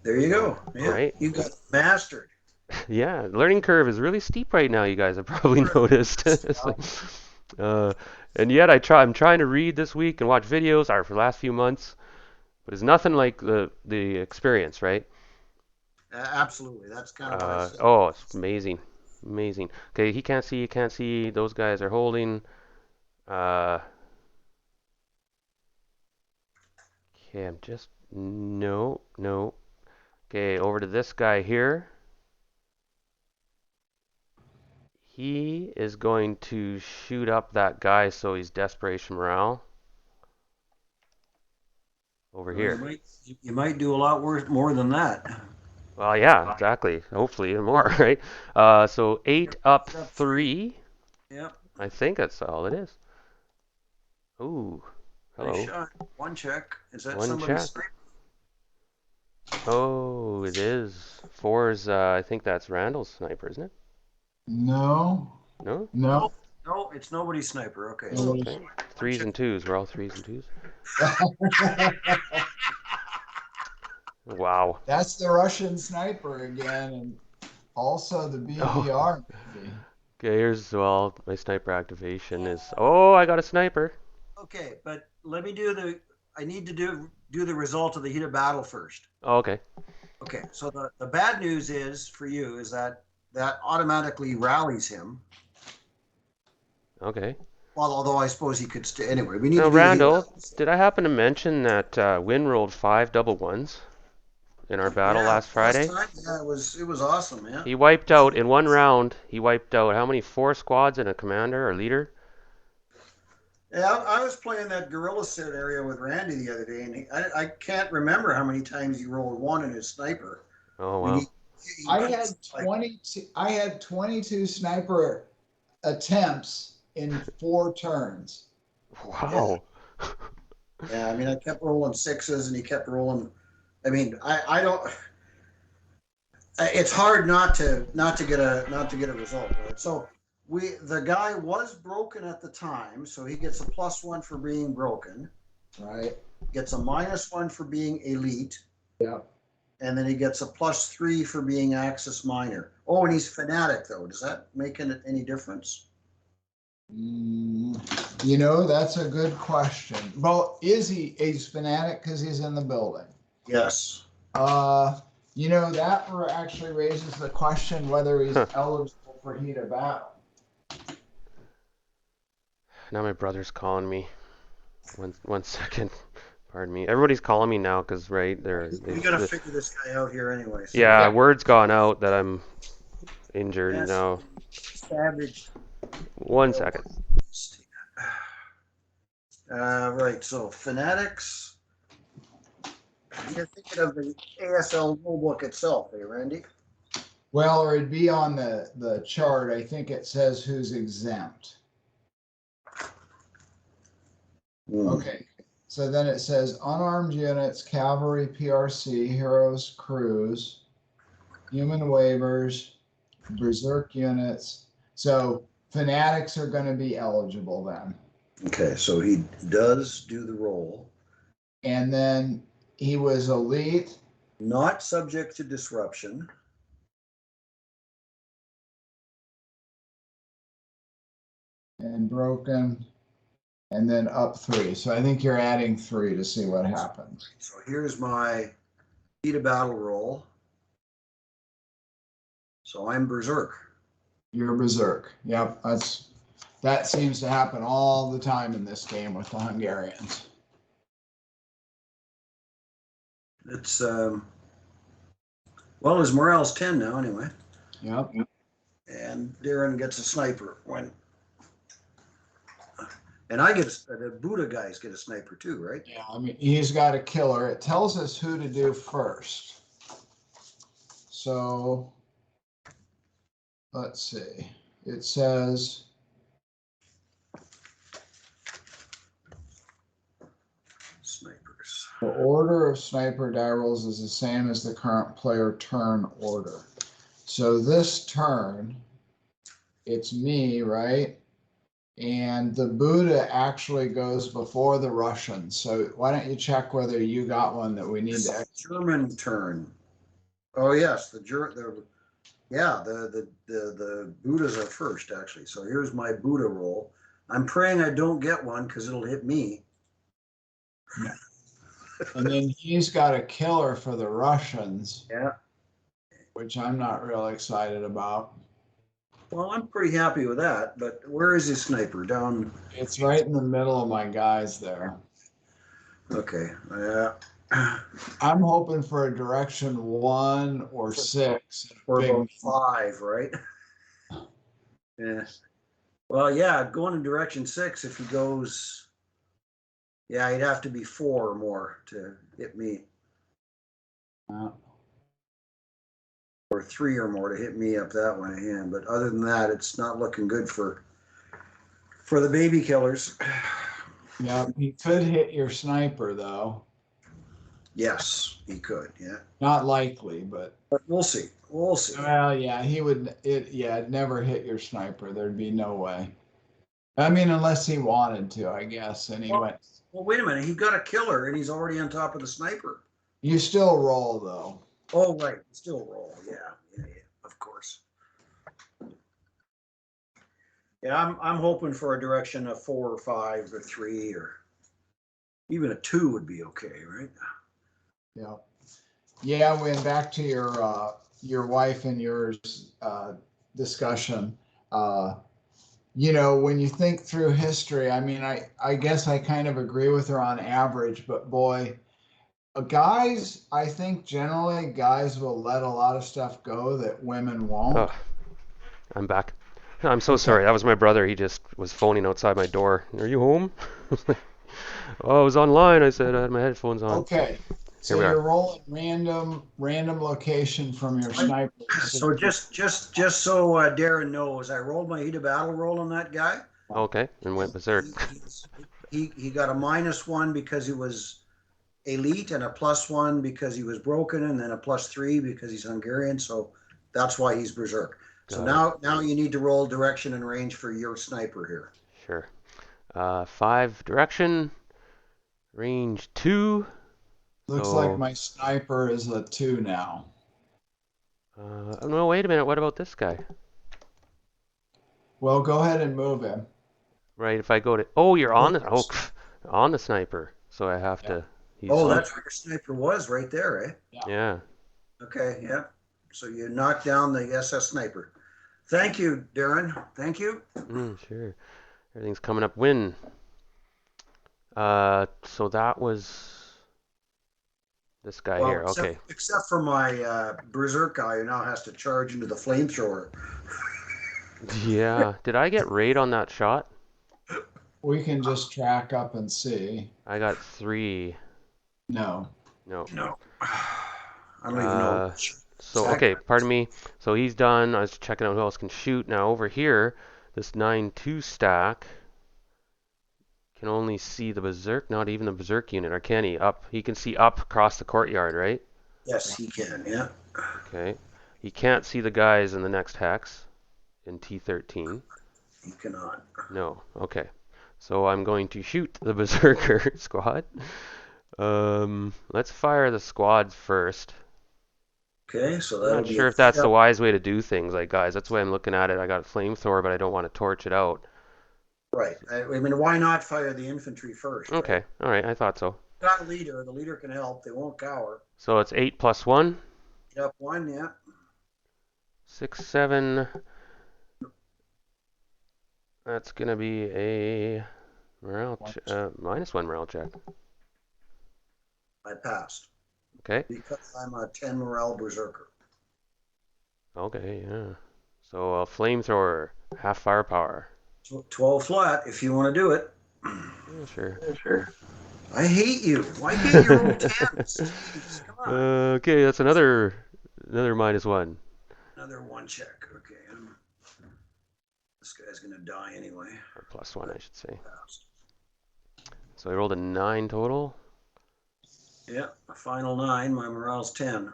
There you go. Yeah. Right. You got mastered. Yeah, learning curve is really steep right now. You guys have probably noticed. And yet I'm trying to read this week and watch videos or for the last few months, but it's nothing like the experience, right? Absolutely. That's kind of what I said. Oh, it's amazing, amazing. Okay, he can't see, you can't see. Those guys are holding. Okay, I'm just no, no. Okay, over to this guy here. He is going to shoot up that guy, so he's desperation morale. Over Well, here. you might do a lot worse, more than that. Well, yeah, exactly. Hopefully, more, right? So 8 up 3. Yep. I think that's all it is. Ooh, Nice hello. shot. One check. Is that One somebody's check. sniper? Oh, it is. 4's, I think that's Randall's sniper, isn't it? No, No? no. No, it's nobody's sniper. Okay. Oh, So okay. 3's and 2's. We're all 3's and 2's. Wow. That's the Russian sniper again, and also the Oh. BVR maybe. Okay, here's, well, my sniper activation is. Oh, I got a sniper. okay, but let me do I need to do the result of the heat of battle first. Oh, okay. Okay, so the bad news is for you is that automatically rallies him. Okay. Well, although I suppose he could stay anyway. We need Now, to do the heat of Randall, battle. did I happen to mention that Wynn rolled 5 double ones in our battle Yeah, last Friday? time, yeah, it was awesome, man. He wiped out in one round. He wiped out how many? 4 squads and a commander or leader. Yeah, I was playing that guerrilla scenario with Randy the other day, and I can't remember how many times he rolled one in his sniper. Oh I mean, wow. I had 22. I had 22 sniper attempts in 4 turns. Wow. Yeah, I mean, I kept rolling sixes, and he kept rolling. I mean, I don't. It's hard not to get a result, right? So the guy was broken at the time, so he gets a +1 for being broken. Right. Gets a -1 for being elite. Yeah. And then he gets a +3 for being Axis minor. Oh, and he's fanatic though. Does that make any difference? You know, that's a good question. Well, he's fanatic because he's in the building? Yes. You know, that actually raises the question whether he's eligible for heat of battle. Now my brother's calling me. One second. Pardon me. Everybody's calling me now because right We gotta figure this guy out here anyway. So. Yeah, word's gone out that I'm injured Yes. now. Savage. 1 second. Right. So fanatics. You're thinking of the ASL rulebook itself, eh, Randy? Well, or it'd be on the chart. I think it says who's exempt. Okay. So then it says unarmed units, cavalry, PRC, heroes, crews, human waivers, berserk units. So fanatics are going to be eligible then. Okay, so he does do the roll. And then he was elite. Not subject to disruption. And broken. And then up 3. So I think you're adding 3 to see what happens. So here's my heat of battle roll. So I'm berserk. You're berserk. Yep, that seems to happen all the time in this game with the Hungarians. It's well, his morale's 10 now anyway. Yep. And Darren gets a sniper and I get the Buddha guys get a sniper too, right? Yeah, I mean, he's got a killer. It tells us who to do first. So let's see. It says snipers. The order of sniper die rolls is the same as the current player turn order. So this turn, it's me, right? And the Buddha actually goes before the Russians. So why don't you check whether you got one that we need to. German turn. Oh yes, the Buddhas are first actually. So here's my Buddha roll. I'm praying I don't get one because it'll hit me. And then he's got a killer for the Russians, Yeah. which I'm not real excited about. Well, I'm pretty happy with that, but where is his sniper? Down. It's right in the middle of my guys there. Okay. Yeah. I'm hoping for a direction 1 or 6. Or Big- about 5, right? Yeah. Well, yeah, going in direction 6, if he goes, yeah, he'd have to be 4 or more to hit me, or 3 or more to hit me up that way. Yeah, but other than that, it's not looking good for the baby killers. Yeah, he could hit your sniper though. Yes, he could. Yeah, Not likely, but but we'll see. We'll see. well, yeah, he would. It'd never hit your sniper. There'd be no way. I mean, unless he wanted to, I guess. Anyway, Well, wait a minute. He got a killer, and he's already on top of the sniper. you still roll though. Oh, right. Still roll. Yeah, of course. Yeah, I'm hoping for a direction of 4 or 5 or 3 or even a 2 would be okay, right? Yeah. Yeah, when back to your wife and yours discussion, when you think through history, I mean, I guess I kind of agree with her on average, but boy, guys, I think generally guys will let a lot of stuff go that women won't. Oh, I'm back. I'm so sorry. That was my brother. He just was phoning outside my door. Are you home? Oh, I was online. I said I had my headphones on. Okay. So Here we are. you're rolling random location from your sniper. So just so Darren knows, I rolled my heat of battle roll on that guy. Okay, and went berserk. He got a -1 because he was elite, and a +1 because he was broken, and then a +3 because he's Hungarian. So that's why he's berserk. So now you need to roll direction and range for your sniper here. Sure. 5 direction, range 2. Looks like my sniper is a 2 now. No, wait a minute. What about this guy? Well, go ahead and move him. Right, if I go to... Oh, you're on the... Oh, on the sniper. So I have to... Oh, that's where your sniper was, right there, eh? Yeah. Okay, yeah. So you knocked down the SS sniper. Thank you, Darren. Thank you. Sure. Everything's coming up. Win. So that was this guy here. Okay. Except for my berserk guy who now has to charge into the flamethrower. Yeah. Did I get raid on that shot? We can just track up and see. I got 3. No. No. I don't even know. So, okay, pardon me. So he's done. I was checking out who else can shoot. Now over here, this 9-2 stack can only see the berserk, not even the berserk unit, or can he? Up. He can see up across the courtyard, right? Yes, he can, yeah. Okay. He can't see the guys in the next hex in T13. He cannot. No. Okay. So I'm going to shoot the berserker squad. Let's fire the squads first. Okay, so I'm not sure if that's the wise way to do things, like, guys. That's the way I'm looking at it. I got a flamethrower, but I don't want to torch it out. Right. I mean, why not fire the infantry first? Okay. Right? All right. I thought so. Got a leader. The leader can help. They won't cower. So it's 8 + 1. Up 1, yeah. 6, 7. That's gonna be a morale -1 morale check. I passed. Okay. Because I'm a 10 morale berserker. Okay. Yeah. So a flamethrower, half firepower. 12 flat if you want to do it. Yeah, sure. Sure. I hate you. Why can't you roll 10s? Jeez, come on. Okay, that's another -1. Another 1 check. Okay. This guy's going to die anyway. Or +1, I should say. So I rolled a 9 total. Yeah, a final 9. My morale's 10.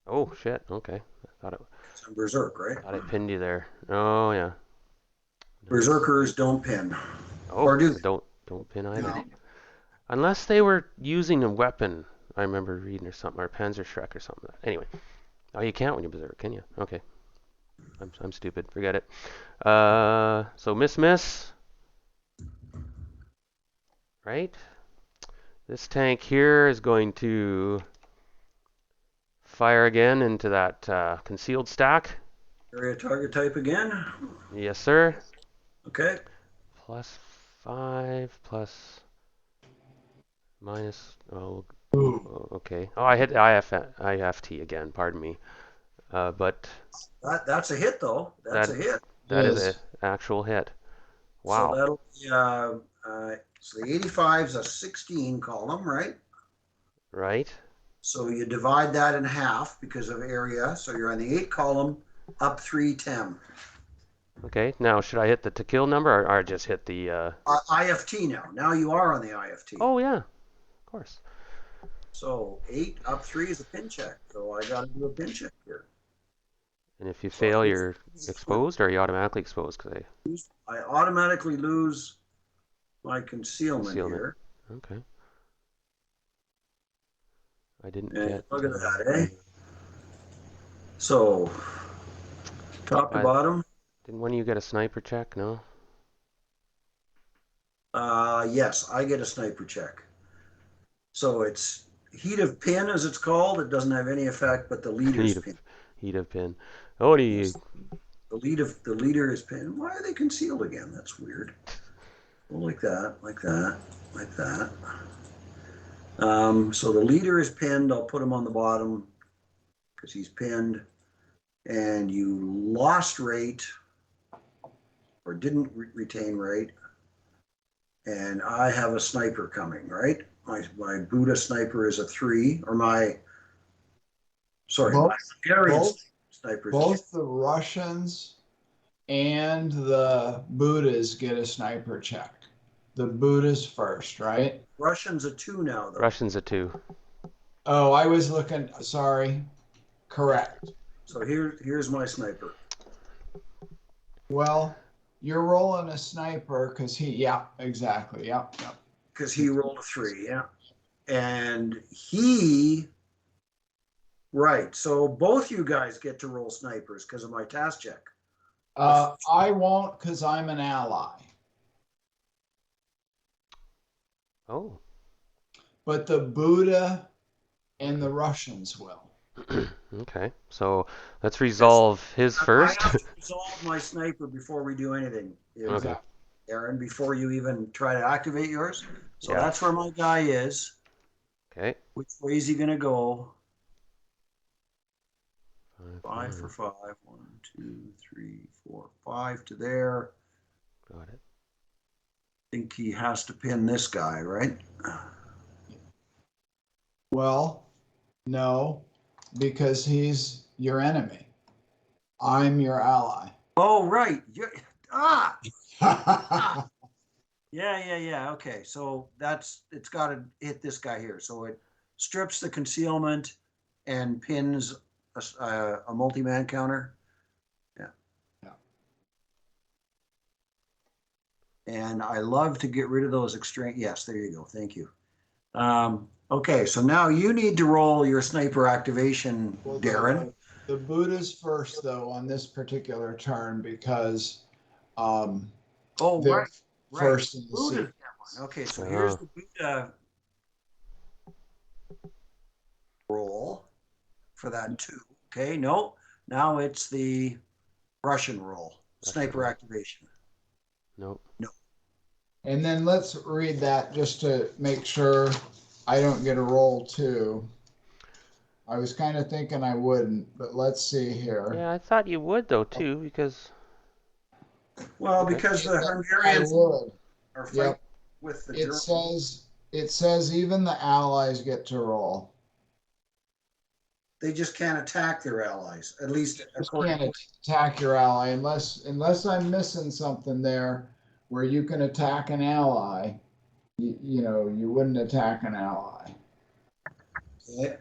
Oh shit. Okay. I thought it. I'm berserk, right? Thought I pinned you there. Oh yeah. Berserkers don't pin. Oh, Or do they? don't pin either. No. Unless they were using a weapon. I remember reading or something, or Panzer Shrek or something. Anyway. Oh, you can't when you berserk, can you? Okay. I'm stupid. Forget it. So miss, right? This tank here is going to fire again into that concealed stack. Area target type again. Yes, sir. Okay. +5 plus minus. Oh, Ooh, okay. Oh, I hit IFT again. Pardon me. But That's a hit though. That's that a hit. that is is. an actual hit. So Wow. that'll be so the 85 is a 16 column, right? Right. So you divide that in half because of area. So you're on the 8 column, up 310. Okay. Now should I hit the to kill number or just hit the? IFT now. Now you are on the IFT. Oh yeah, of course. So 8 up 3 is a pin check. So I got to do a pin check here. And if you So fail, you're exposed, or are you automatically exposed? Because I automatically lose my concealment concealment. here. Okay. I didn't And get. look at that, eh? So top to bottom. Didn't one of you get a sniper check? No. Yes, I get a sniper check. So it's heat of pin, as it's called. It doesn't have any effect, but the leader's pin. Heat of pin. Oh, do you? The leader is pinned. Why are they concealed again? That's weird. Well, like that, like that, like that. So the leader is pinned. I'll put him on the bottom because he's pinned. And you lost rate or didn't retain rate. And I have a sniper coming, right? My Buddha sniper is a 3, or my Hungarian sniper. Both the Russians and the Buddhas get a sniper check. The Buddhas first, right? Russian's a 2 now, though. Russian's a 2. Oh, I was looking, sorry. Correct. So here's my sniper. Well, you're rolling a sniper because yeah, exactly. Yep. Because he rolled a 3, yeah. And right. So both you guys get to roll snipers because of my task check. I won't because I'm an ally. Oh. But the Buddha and the Russians will. Okay. So let's resolve his first. I have to resolve my sniper before we do anything. Okay. Aaron, before you even try to activate yours. So Yeah. that's where my guy is. Okay. Which way is he going to go? 5 for 5. 1, 2, 3, 4, 5 to there. Got it. I think he has to pin this guy, right? Well, no, because he's your enemy. I'm your ally. Oh, right. Yeah. Okay. So it's got to hit this guy here. So it strips the concealment and pins a multi-man counter. Yeah. And I love to get rid of those extreme. Yes, there you go. Thank you. Okay, so now you need to roll your sniper activation, Well, Darren. The Buddha's first, though, on this particular turn because they're first in the seat. Okay, so here's the Buddha roll for that 2. Okay, no, now it's the Russian roll, sniper activation. Nope. No. And then let's read that just to make sure I don't get a roll too. I was kind of thinking I wouldn't, but let's see here. Yeah, I thought you would though too, because. Well, because the Hungarians are fighting with the Germans. It says even the allies get to roll. They just can't attack their allies, at least You can't attack your ally unless I'm missing something there where you can attack an ally. You know, you wouldn't attack an ally. Okay.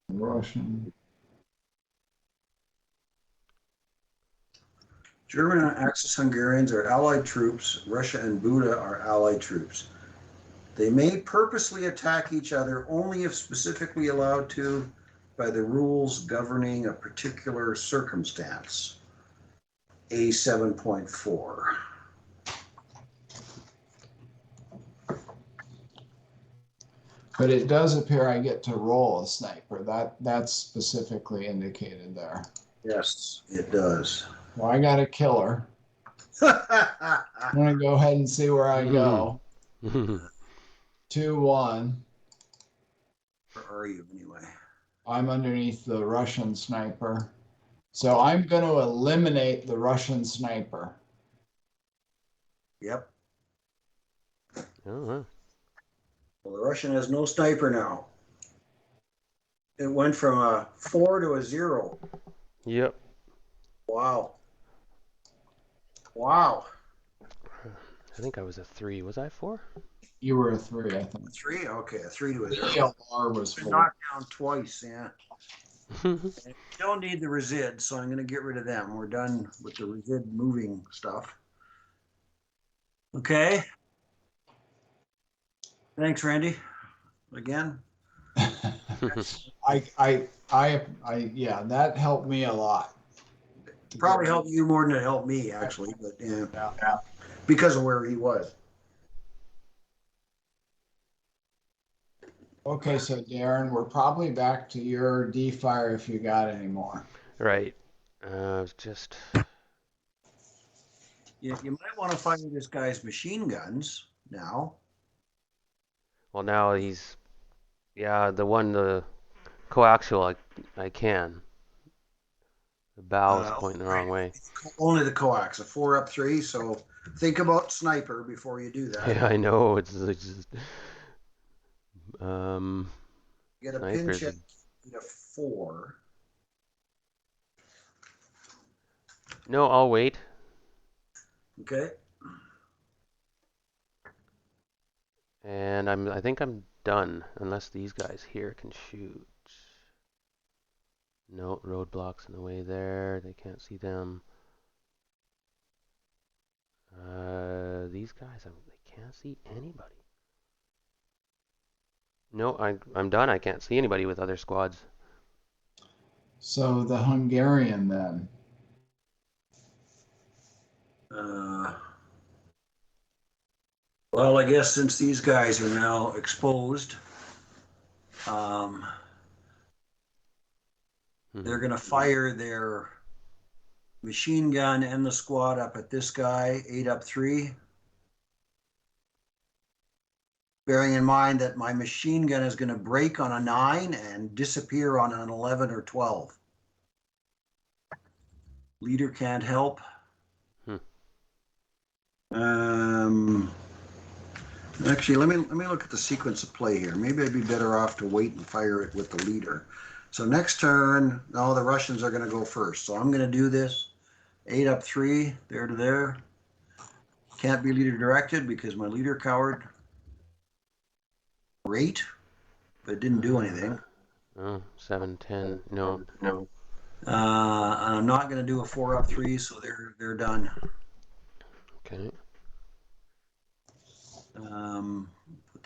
Russian. German and Axis Hungarians are allied troops. Russia and Buda are allied troops. They may purposely attack each other only if specifically allowed to by the rules governing a particular circumstance. A 7.4. But it does appear I get to roll a sniper. That's specifically indicated there. Yes, it does. Well, I got a killer. I'm gonna go ahead and see where I go. 2-1. Where are you anyway? I'm underneath the Russian sniper. So I'm going to eliminate the Russian sniper. Yep. Oh, Well, the Russian has no sniper now. It went from a 4 to a 0. yep. Wow. Wow. I think I was a 3. Was I 4? You were a 3, I think. 3? Okay, a 3 to a The 0. ELR was Been 4. knocked down twice, yeah. Don't need the resid, so I'm going to get rid of them. We're done with the resid moving stuff. Okay. Thanks, Randy. Again. Yeah, that helped me a lot. Probably helped you more than it helped me, actually, but yeah, Yeah. because of where he was. Okay, so Darren, we're probably back to your D-fire if you got any more. Right. Just. You might want to fire this guy's machine guns now. Well, now he's. Yeah, the coaxial, I can. The bow is pointing the wrong way. Only the coax, a 4 up 3. So think about sniper before you do that. Yeah, I know. It's just. You get a Snipers. pinch at a 4. No, I'll wait. Okay. And I think I'm done, unless these guys here can shoot. No, roadblocks in the way there. They can't see them. These guys, they can't see anybody. No, I'm done. I can't see anybody with other squads. So the Hungarian then. Well, I guess since these guys are now exposed, they're going to fire their machine gun and the squad up at this guy, 8 up 3. Bearing in mind that my machine gun is going to break on a 9 and disappear on an 11 or 12. Leader can't help. Actually, let me look at the sequence of play here. Maybe I'd be better off to wait and fire it with the leader. So next turn, no, the Russians are going to go first. So I'm going to do this. 8 up 3, there to there. Can't be leader directed because my leader cowered. Great, but it didn't do anything. Oh, 7, 10. No. And I'm not going to do a 4 up 3, so they're done. Okay. Put the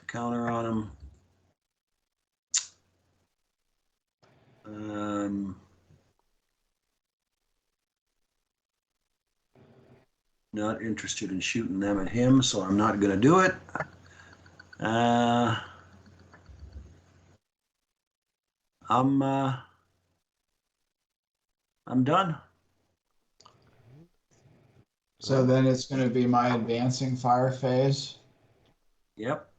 counter on them. Not interested in shooting them at him, so I'm not going to do it. I'm done. So then it's going to be my advancing fire phase. Yep.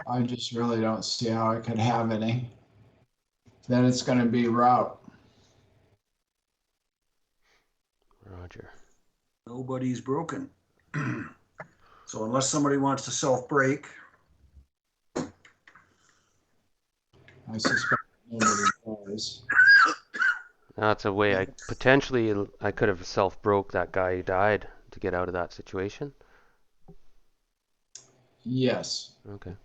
I just really don't see how I could have any. Then it's going to be route. Roger. Nobody's broken. So unless somebody wants to self-break. I suspect nobody does. That's a way I could have self-broke that guy who died to get out of that situation. Yes. Okay.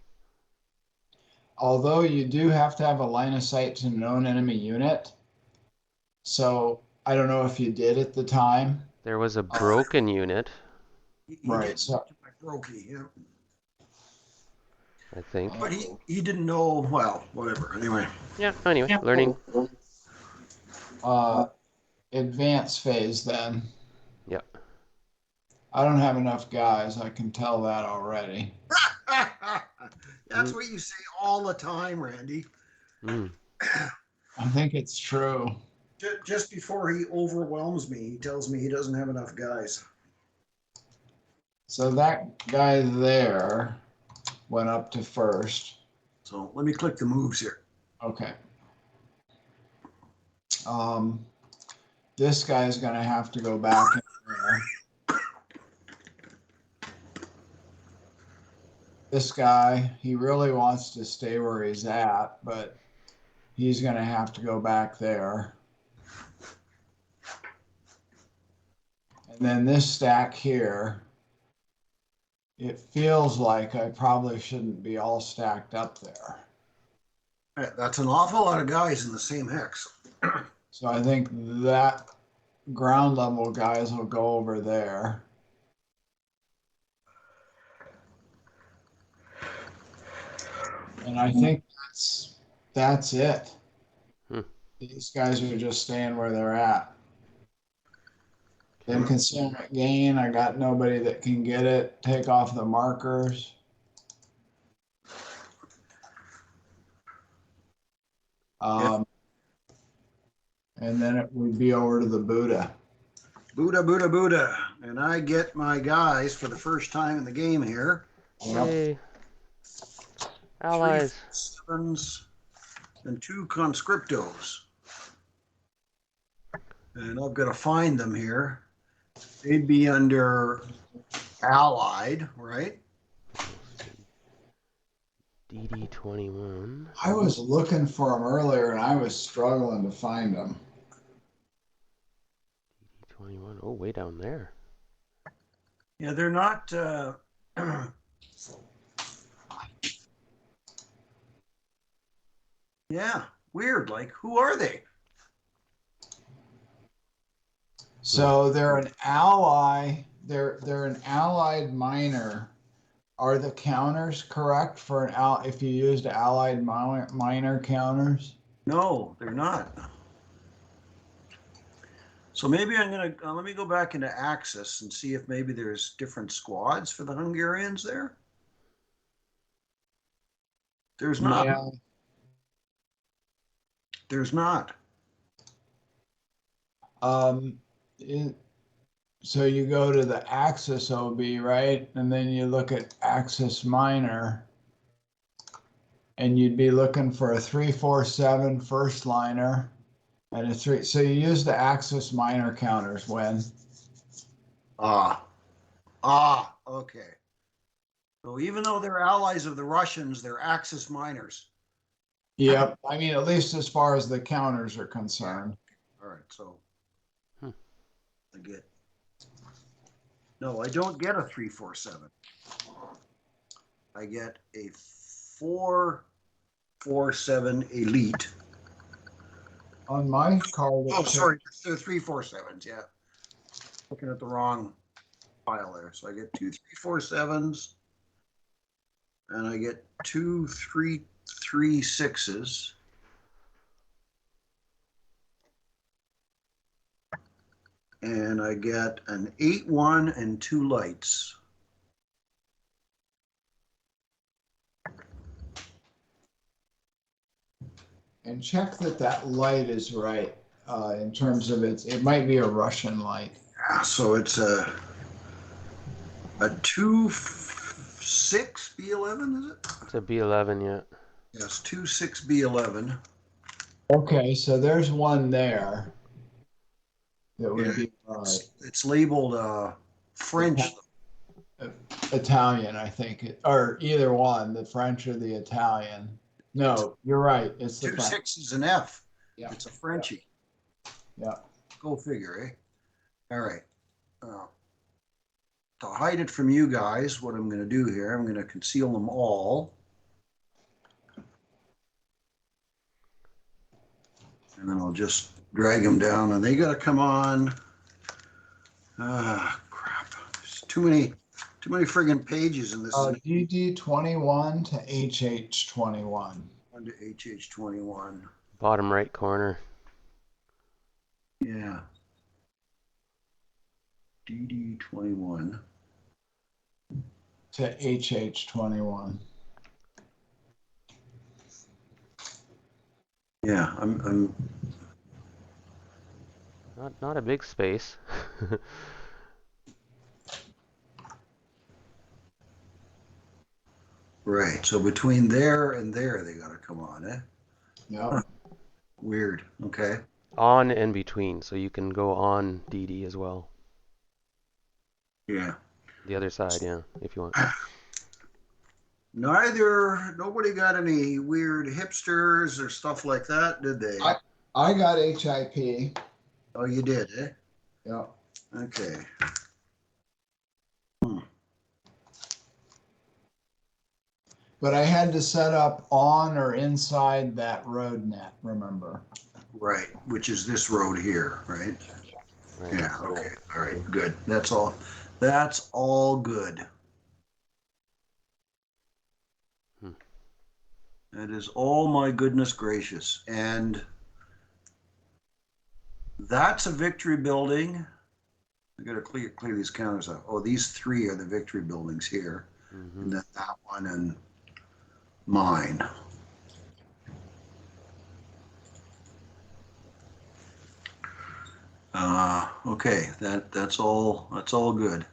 Although you do have to have a line of sight to known enemy unit. So I don't know if you did at the time. There was a broken unit. Right. So Brokey, yeah. I think. But he didn't know, well, whatever, anyway. Yeah, anyway, learning. Advanced phase then. Yeah. I don't have enough guys. I can tell that already. That's what you say all the time, Randy. Mm. I think it's true. Just before he overwhelms me, he tells me he doesn't have enough guys. So that guy there went up to first. So let me click the moves here. Okay. This guy's gonna have to go back in there. This guy, he really wants to stay where he's at, but he's gonna have to go back there. And then this stack here, it feels like I probably shouldn't be all stacked up there. That's an awful lot of guys in the same hex. So I think that ground level guys will go over there. And I think that's it. Hmm. These guys are just staying where they're at. Then concealment gain, I got nobody that can get it. Take off the markers. And then it would be over to the Buddha. Buddha. And I get my guys for the first time in the game here. Yay. Allies. 3 7s and 2 conscriptos. And I've got to find them here. They'd be under Allied, right? DD21. I was looking for them earlier and I was struggling to find them. DD21. Oh, way down there. Yeah, they're not. Yeah, weird. Like, who are they? So they're an ally. They're an allied minor. Are the counters correct for an if you used allied minor counters? No, they're not. So maybe I'm gonna let me go back into Axis and see if maybe there's different squads for the Hungarians there. There's not. Yeah. There's not. So you go to the Axis OB, right? And then you look at Axis minor. And you'd be looking for a 347 first liner and a 3. So you use the Axis minor counters when. Okay. So even though they're allies of the Russians, they're Axis minors. Yep. I mean, at least as far as the counters are concerned. All right. So I get. No, I don't get a 347. I get a 447 elite. On my card. Oh, sorry, they're 347s. Yeah, looking at the wrong file there. So I get 2 347s, and I get 2 336s. And I get an 8-1 and 2 lights. And check that light is right in terms of it might be a Russian light. Yeah, so it's a 2-6 B11, is it? It's a B11, yeah. Yes, 2-6 B11. Okay, so there's one there. That would be It's labeled French. Italian, I think, or either one, the French or the Italian. No, you're right. It's the 2-6 is an F. Yeah. It's a Frenchie. Yeah. Go figure, eh? All right. To hide it from you guys, what I'm going to do here, I'm going to conceal them all. And then I'll just drag them down, and they got to come on. Ah, crap. There's too many Too many friggin' pages in this. DD 21 to HH 21. On to HH 21. Bottom right corner. Yeah. DD 21. To HH 21. Yeah, I'm Not a big space. right. So between there and there, they gotta come on, eh? Yep. Weird. Okay. On and between, so you can go on DD as well. Yeah. The other side, yeah, if you want. Nobody got any weird hipsters or stuff like that, did they? I got HIP. Oh, you did, eh? Yep. Okay. But I had to set up on or inside that road net, remember? Right, which is this road here, right? Right. Yeah, okay. All right, good. That's all. That's all good. That is all, my goodness gracious. And that's a victory building. I gotta clear these counters up. Oh, these three are the victory buildings here. Mm-hmm. And then that one and mine. Okay, that's all good.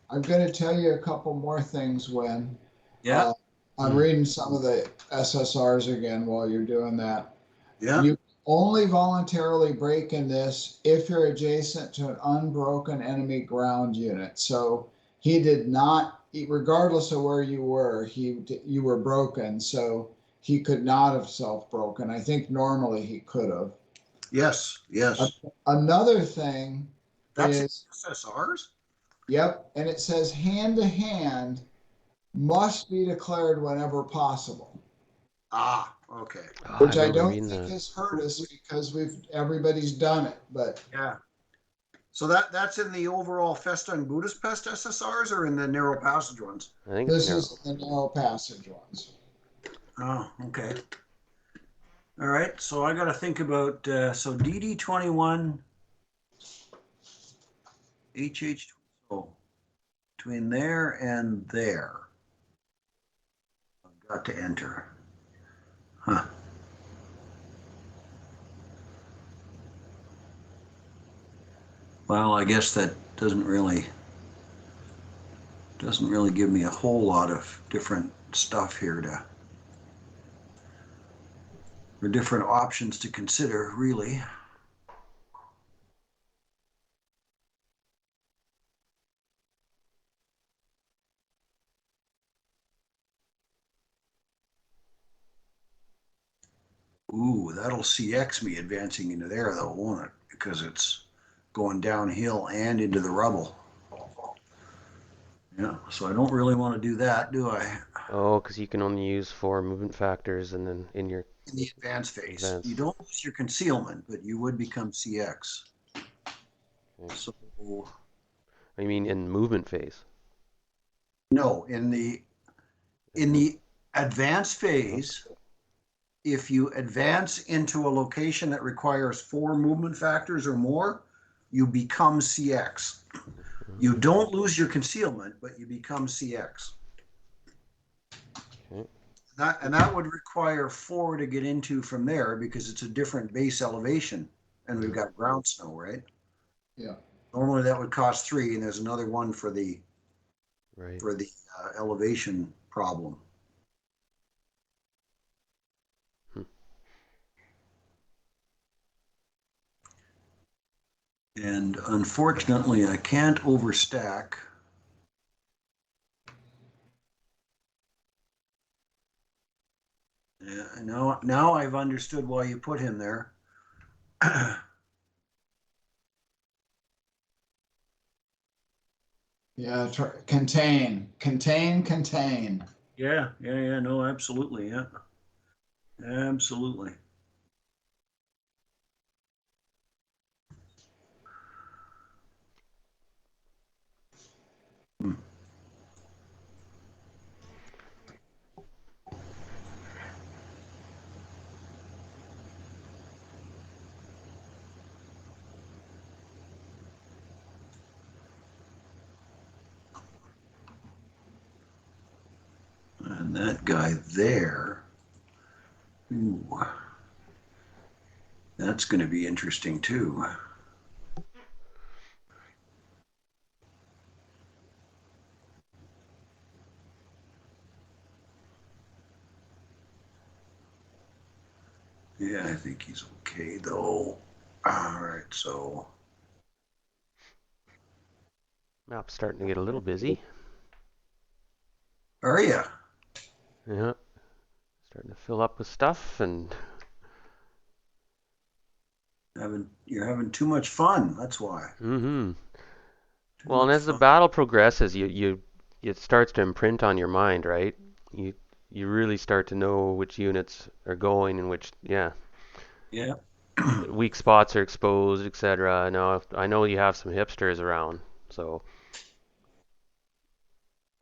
I'm going to tell you a couple more things, Wynn. Yeah. I'm reading some of the SSRs again while you're doing that. Yeah. You only voluntarily break in this if you're adjacent to an unbroken enemy ground unit. So he did not, regardless of where you were, you were broken. So he could not have self-broken. I think normally he could have. Yes. Another thing That's is, SSRs? yep, and it says hand to hand must be declared whenever possible. Ah, okay. Oh, Which I remember don't reading think that. has hurt us because everybody's done it, but Yeah. So that's in the overall FESTUNG BUDAPEST SSRs or in the narrow passage ones? I think this it's is the narrow passage ones. Oh, okay. All right. So I got to think about so DD21, HH. So between there and there, I've got to enter. Huh. Well, I guess that doesn't really give me a whole lot of different stuff here or different options to consider, really. Ooh, that'll CX me advancing into there though, won't it? Because it's going downhill and into the rubble. Yeah, so I don't really want to do that, do I? Oh, because you can only use 4 movement factors and then in your In the advance phase. advance. You don't lose your concealment, but you would become CX. Okay. So I mean in movement phase. no, in the advance phase, if you advance into a location that requires 4 movement factors or more, you become CX. You don't lose your concealment, but you become CX. Okay. That would require 4 to get into from there because it's a different base elevation, and we've got ground snow, right? Yeah. Normally that would cost 3, and there's another one for the Right. elevation problem. And unfortunately, I can't overstack. Yeah, now I've understood why you put him there. Yeah, contain. Yeah, no, absolutely, yeah. Absolutely. And that guy there, ooh, that's going to be interesting too. Yeah, I think he's okay though. All right, so. Map's starting to get a little busy. Are you? Yeah. Starting to fill up with stuff and You're having too much fun. That's why. mm-hmm. Too Well, and much as the fun. battle progresses, it starts to imprint on your mind, right? You really start to know which units are going and which, yeah, Yeah. weak spots are exposed, etc. Now, I know you have some hipsters around, so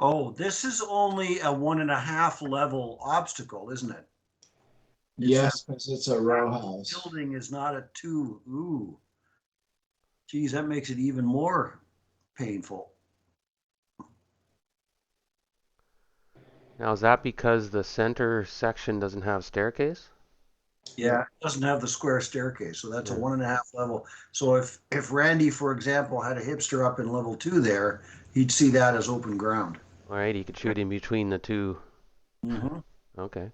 Oh, this is only a 1.5 level obstacle, isn't it? Yes, because it's a row house. Building is not a 2. Ooh. Geez, that makes it even more painful. now is that because the center section doesn't have staircase? Yeah, it doesn't have the square staircase, so that's a Yeah. 1.5 level. So if Randy, for example, had a hipster up in level 2 there, he'd see that as open ground. All right, you could shoot in between the two. Mm-hmm. Okay.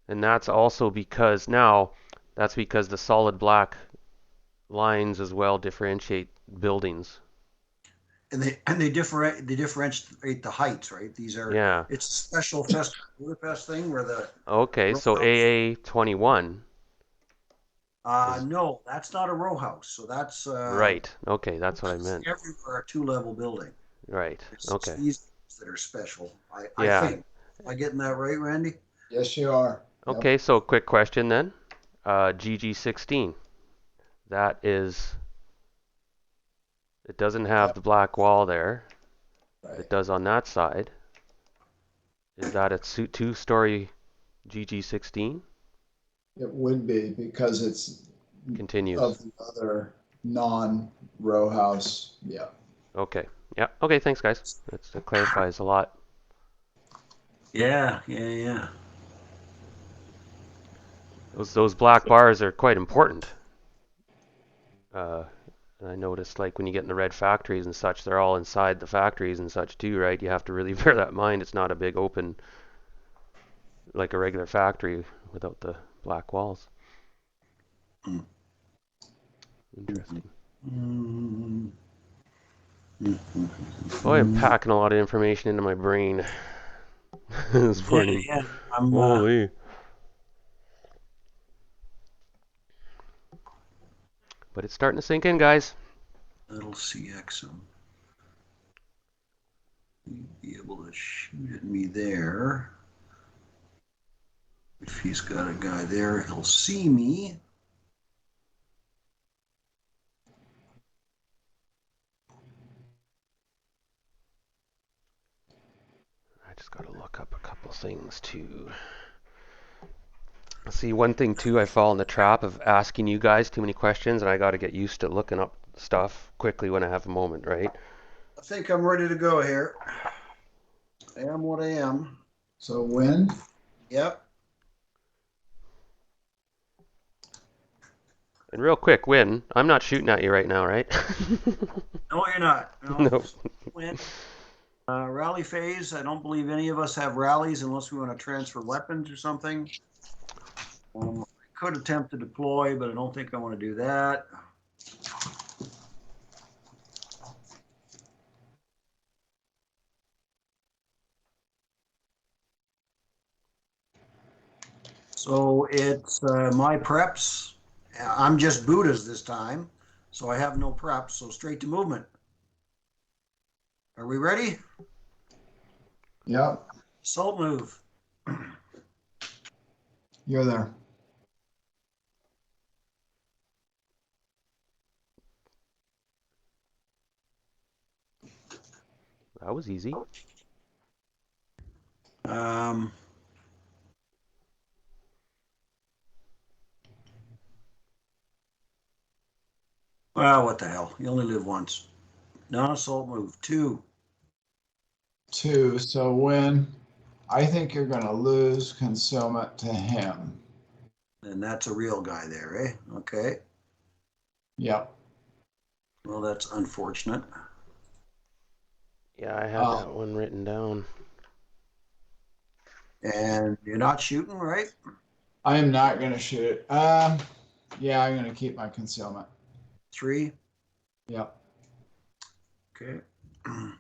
And that's also because that's because the solid black lines as well differentiate buildings. And they differentiate the heights, right? Yeah. It's a special FESTUNG Budapest thing where the Okay, row so house. AA21 is No, that's not a row house. So that's right. Okay, that's what I meant. everywhere a 2 level building. Right. It's just Okay. these that are special. I Yeah. think. Am I getting that right, Randy? Yes, you are. Yep. Okay, so quick question then. GG16. That is, it doesn't have Yep. the black wall there. Right. It does on that side. Is that a two-story GG16? It would be because it's Continues. of the other non-row house. Yeah. Okay. Yeah. Okay, thanks guys. That clarifies a lot. Yeah, yeah, yeah. Those black bars are quite important. And I noticed like when you get in the red factories and such, they're all inside the factories and such too, right? You have to really bear that in mind. It's not a big open like a regular factory without the black walls. Mm. Interesting. Mm-hmm. Boy, I'm packing a lot of information into my brain this morning. Yeah, I'm Holy. But it's starting to sink in, guys. that'll CX him. He'd be able to shoot at me there. If he's got a guy there, he'll see me. I just got to look up a couple things too. See, one thing too, I fall in the trap of asking you guys too many questions, and I got to get used to looking up stuff quickly when I have a moment, right? I think I'm ready to go here. I am what I am. So Wynn, Yep. And real quick, Win, I'm not shooting at you right now, right? No, you're not. No. When, rally phase, I don't believe any of us have rallies unless we want to transfer weapons or something. I could attempt to deploy, but I don't think I want to do that. So it's my preps. I'm just Buddhas this time, so I have no preps. So straight to movement. Are we ready? yep, Assault move. you're there. That was easy. Um, well, what the hell? You only live once. Non-assault move. 2. 2. So I think you're going to lose concealment to him. And that's a real guy there, eh? Okay. Yep. Well, that's unfortunate. Yeah, I had that one written down. And you're not shooting, right? I am not going to shoot it. Yeah, I'm going to keep my concealment. 3. Yep. Okay. These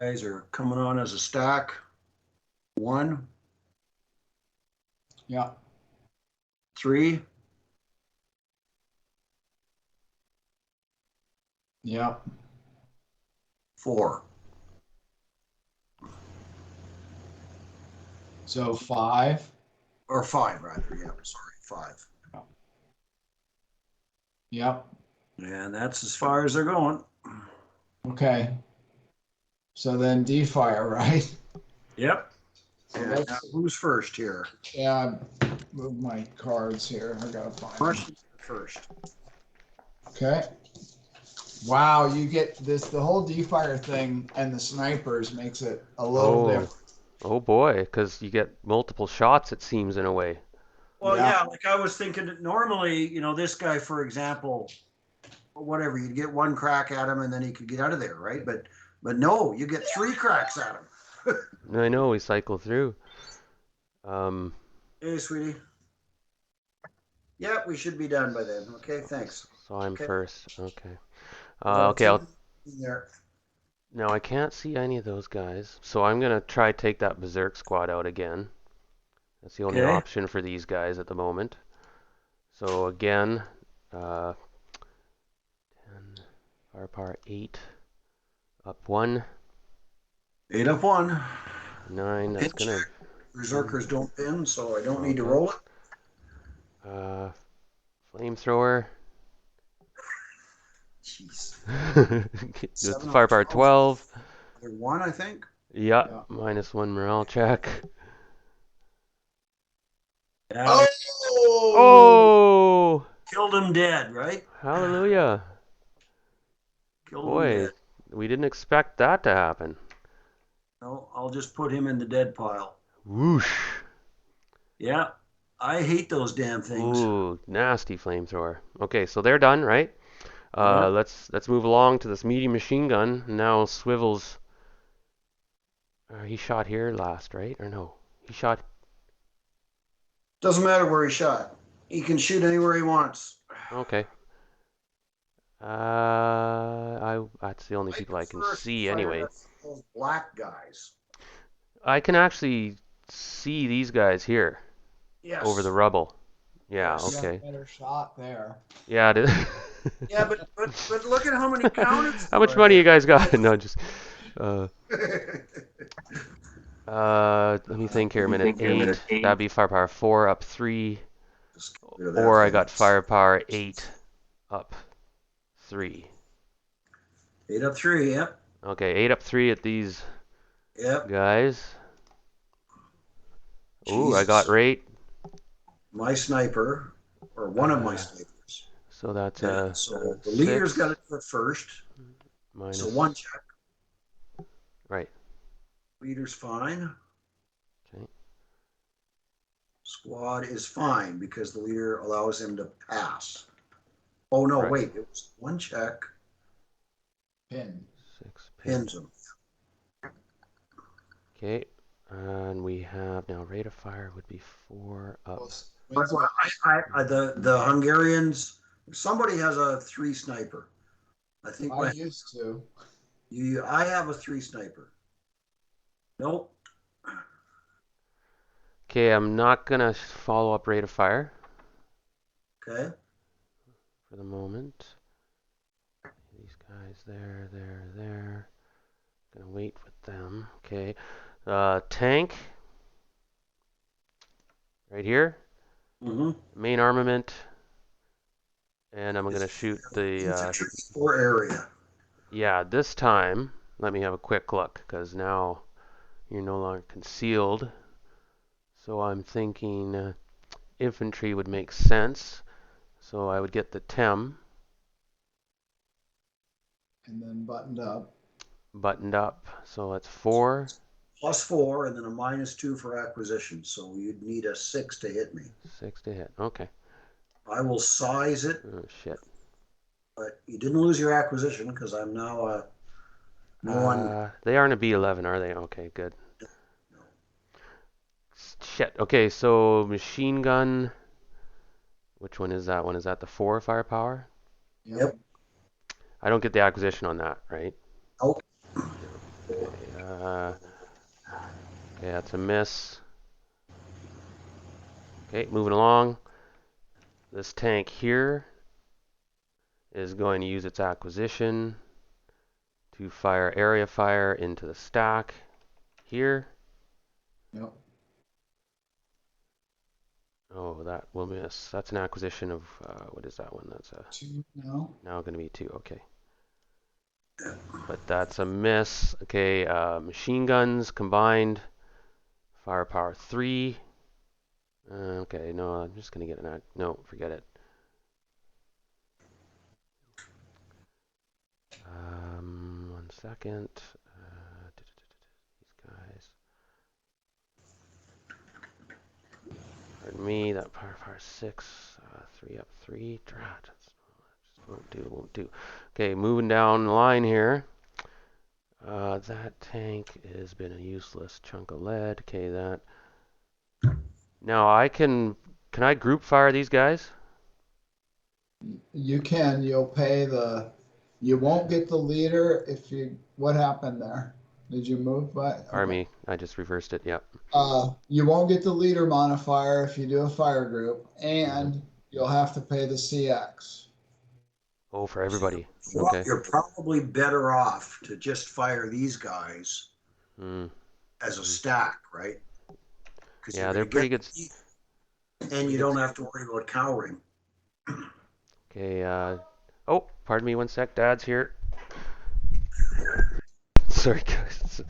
guys are coming on as a stack. 1, Yep. 3. Yep. 4. So 5. Or 5, rather. Yeah, sorry, 5. Yep. And that's as far as they're going. Okay. So then D-fire, right? Yep. So And let's- now who's first here? Yeah, move my cards here. I gotta find them. First. Okay. Wow, you get this, the whole D-fire thing and the snipers makes it a little different. Oh boy, because you get multiple shots, it seems, in a way. Well, Yeah. yeah, like I was thinking that normally, this guy, for example, or whatever, you'd get 1 crack at him and then he could get out of there, right? But no, you get 3 cracks at him. I know, we cycle through. Hey, sweetie. Yeah, we should be done by then. Okay, thanks. So I'm Okay. first. Okay. Well, Okay, there. now I can't see any of those guys, so I'm gonna try take that berserk squad out again. That's the only Okay. option for these guys at the moment. So again, 10, firepower 8, up 1, 8 up 1. 9. That's Pin gonna check. Berserkers don't pin, so I don't need to roll it. flamethrower. Jeez. It's 7 up firepower 12. Another 1, I think. Yeah, Yeah. -1 morale check. Yeah. Oh! Oh! Killed him dead, right? Hallelujah. Killed him Boy, dead. we didn't expect that to happen. No, I'll just put him in the dead pile. Whoosh. Yeah, I hate those damn things. Ooh, nasty flamethrower. Okay, so they're done, right? Yeah. Let's move along to this medium machine gun. Now Swivels. He shot here last, right? Or no? He shot. Doesn't matter where he shot. He can shoot anywhere he wants. Okay. That's the only people I can prefer see fire anyway. at those black guys. I can actually see these guys here Yes. over the rubble. Yeah, Yes. okay. Yeah, better shot there. Yeah, it is. Yeah, but look at how many counters. How much money you guys got? No, just let me think here a minute. 8. That'd be firepower 4 up 3. Or I got firepower 8 up 3. 8 up 3, yep. Okay, 8 up 3 at these Yep. guys. Ooh, I got Jesus. rate. My sniper, or one of my snipers. So that's Yeah, so the leader's 6 got to do it first. minus. So 1 check. Right. Leader's fine. Okay. Squad is fine because the leader allows him to pass. Oh no, Right. wait, it was 1 check. Pin. 6 Pins him. Okay. And we have now rate of fire would be 4 up. But the Hungarians, somebody has a 3 sniper. I think I used to. I have a 3 sniper. Nope. Okay, I'm not gonna follow up rate of fire Okay. for the moment. These guys there. Gonna wait with them. Okay. Tank. Right here. Mm-hmm. Main armament. And I'm gonna shoot the Infantry or area. yeah, this time let me have a quick look because now you're no longer concealed. So I'm thinking infantry would make sense. So I would get the TEM. And then buttoned up. buttoned up. So that's 4. +4 and then a -2 for acquisition. So you'd need a 6 to hit me. 6 to hit. Okay. I will size it, Oh, shit. but you didn't lose your acquisition because I'm now a one. They aren't a B11, are they? Okay, good. Shit. Okay, so machine gun. Which one is that one? Is that the 4 firepower? Yep. I don't get the acquisition on that, right? Nope. Okay, that's a miss. Okay, moving along. This tank here is going to use its acquisition to fire area fire into the stack here. Yep. Oh, that will miss. That's an acquisition of, what is that one? That's a 2 now. now going to be 2. Okay. But that's a miss. Okay, machine guns combined. Firepower 3. Okay, no, I'm just going to get an... No, forget it. One second. These guys. Pardon me, that firepower 6. 3 up 3. Drat. Won't do. Okay, moving down the line here. That tank has been a useless chunk of lead. Okay, that. Now I can I group fire these guys? You can, you'll pay you won't get the leader if what happened there? Did you move by? Pardon me, I just reversed it. Yep. You won't get the leader modifier if you do a fire group, and you'll have to pay the CX. Oh, for everybody. Well, Okay. you're probably better off to just fire these guys as a stack, right? Yeah, they're pretty good. And you don't have to worry about cowering. Okay. Oh, pardon me 1 sec. Dad's here. Sorry, guys.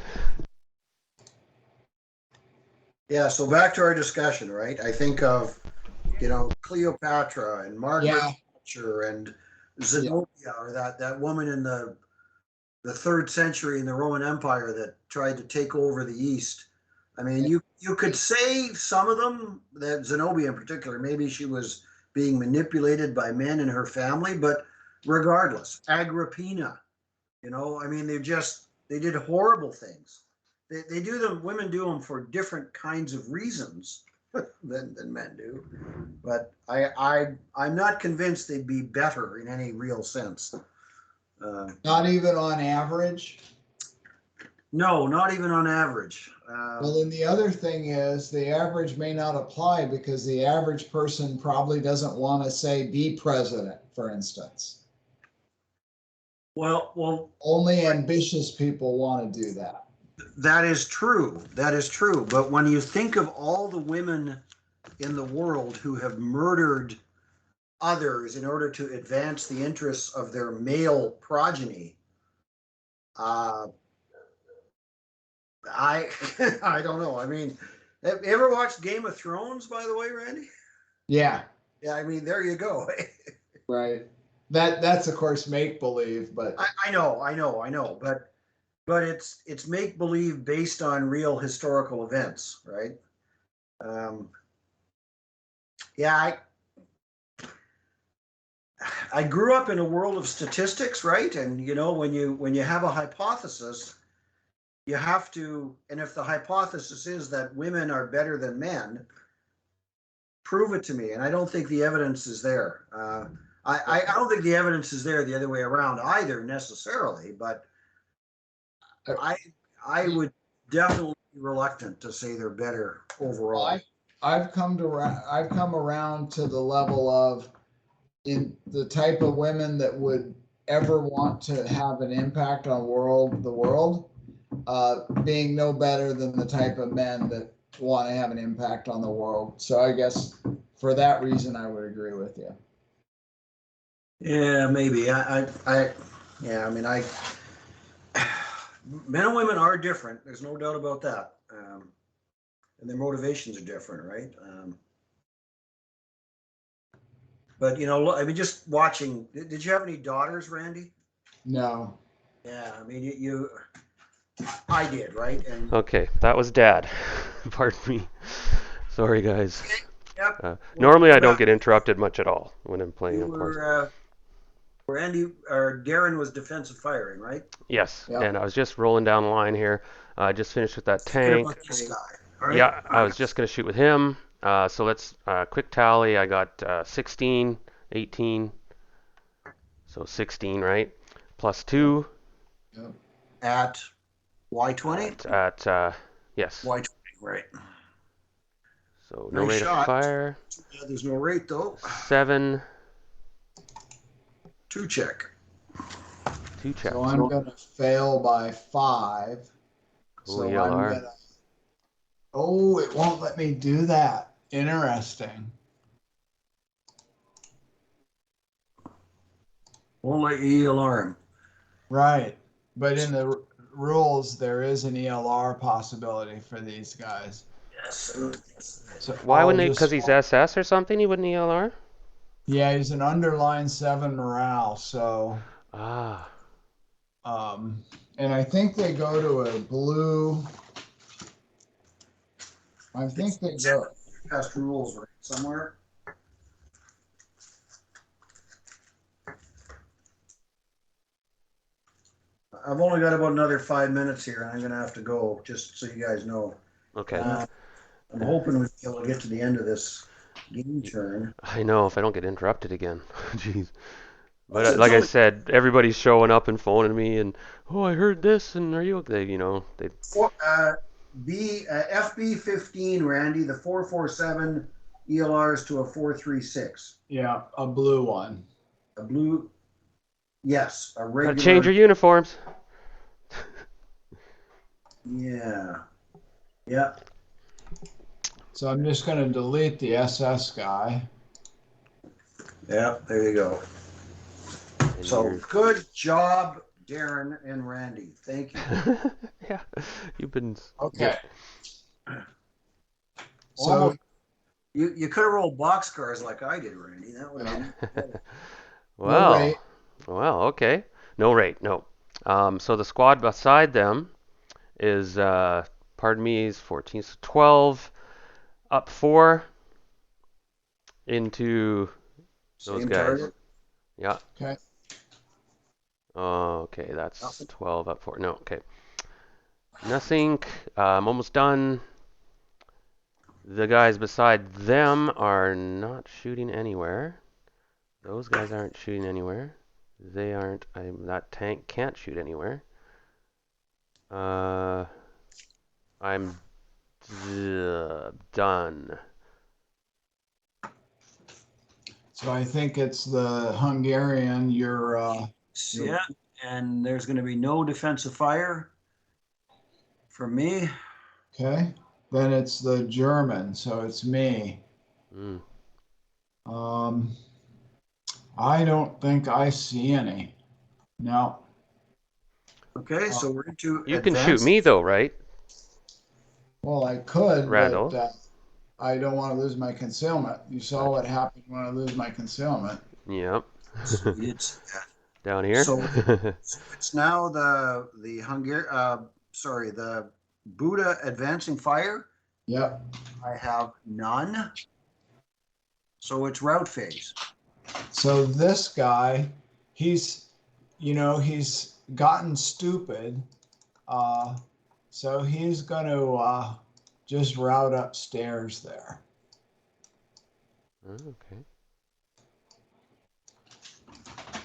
Yeah, so back to our discussion, right? I think of, Cleopatra and Margaret Thatcher and Zenobia, or that woman in the 3rd century in the Roman Empire that tried to take over the East. I mean, you could say some of them, that Zenobia in particular, maybe she was being manipulated by men in her family, but regardless, Agrippina, I mean, they did horrible things. They do them, women do them for different kinds of reasons than men do. But I'm not convinced they'd be better in any real sense. Not even on average? No, not even on average. Well, then the other thing is the average may not apply because the average person probably doesn't want to say be president, for instance. Well, only ambitious people want to do that. That is true. That is true. But when you think of all the women in the world who have murdered others in order to advance the interests of their male progeny, I I don't know. I mean, have you ever watched Game of Thrones, by the way, Randy? Yeah. Yeah, I mean, there you go. Right. That's of course make believe, but I know, but it's make believe based on real historical events, right? Yeah, I grew up in a world of statistics, right? And when you have a hypothesis, you have to, and if the hypothesis is that women are better than men, prove it to me. And I don't think the evidence is there. I don't think the evidence is there the other way around either necessarily, but I would definitely be reluctant to say they're better overall. I've come around to the level of in the type of women that would ever want to have an impact on the world, being no better than the type of men that want to have an impact on the world. So I guess for that reason, I would agree with you. Yeah, maybe. Men and women are different. There's no doubt about that. And their motivations are different, right? But I mean, just watching. Did you have any daughters, Randy? No. Yeah, I mean, I did, right? And Okay, that was Dad. Pardon me. Sorry, guys. yep, Normally I don't get interrupted much at all when I'm playing you of course. were Randy or Darren was defensive firing, right? Yes, Yep. and I was just rolling down the line here. I just finished with that Thinking tank. about this guy. All right. Yeah, I was just going to shoot with him. So let's quick tally. I got 16, 18. So 16, right? Plus 2 Yep. At Y20? at yes. Y20, right. So no Nice rate of shot. fire. Yeah, there's no rate though. 7, 2 check. 2 checks. So I'm gonna fail by 5. Cool So I'm ELR. gonna. Oh, it won't let me do that. Interesting. Won't let you ELR him. Right. But in the rules, there is an ELR possibility for these guys. Yes. So Why I'll wouldn't he? just Because he's SS or something? He wouldn't ELR? Yeah, he's an underline 7 morale. So, Ah. and I think they go to a blue. I think they go. Past rules right somewhere. I've only got about another 5 minutes here, and I'm gonna have to go, just so you guys know. Okay. I'm hoping we'll be able to get to the end of this game turn. I know if I don't get interrupted again. Jeez. But It's like I only- said, everybody's showing up and phoning me and oh, I heard this and are you okay? You know, they FB 15, Randy, the 447 ELRs to a 436. Yeah, a blue one. A blue, yes, a gotta regular. change your uniforms. Yeah. Yeah. So I'm just going to delete the SS guy. Yeah, there you go. And So you're- good job, Darren and Randy. Thank you. yeah, you've been Okay. So Almost, you could have rolled boxcars like I did, Randy. That would have been. Well, rate. well, okay. No rate, no. So the squad beside them is, pardon me, is 14, so 12, up 4 into those Same guys. target. Yeah. Okay. Okay, that's Nothing. 12 up 4. No, okay. Nothing. I'm almost done. The guys beside them are not shooting anywhere. Those guys aren't shooting anywhere. They aren't. That tank can't shoot anywhere. I'm done. So I think it's the Hungarian. Yeah, and there's going to be no defensive fire from me. Okay. Then it's the German. So it's me. Mm. I don't think I see any. No. Okay, so we're into You can shoot advanced. me though, right, Well, I could, Randall? but I don't want to lose my concealment. You saw what happened when I lose my concealment. Yep. It's Down here. So- it's now the Buda advancing fire. Yep. I have none. So it's route phase. So this guy, he's gotten stupid. So he's going to just route upstairs there. Okay.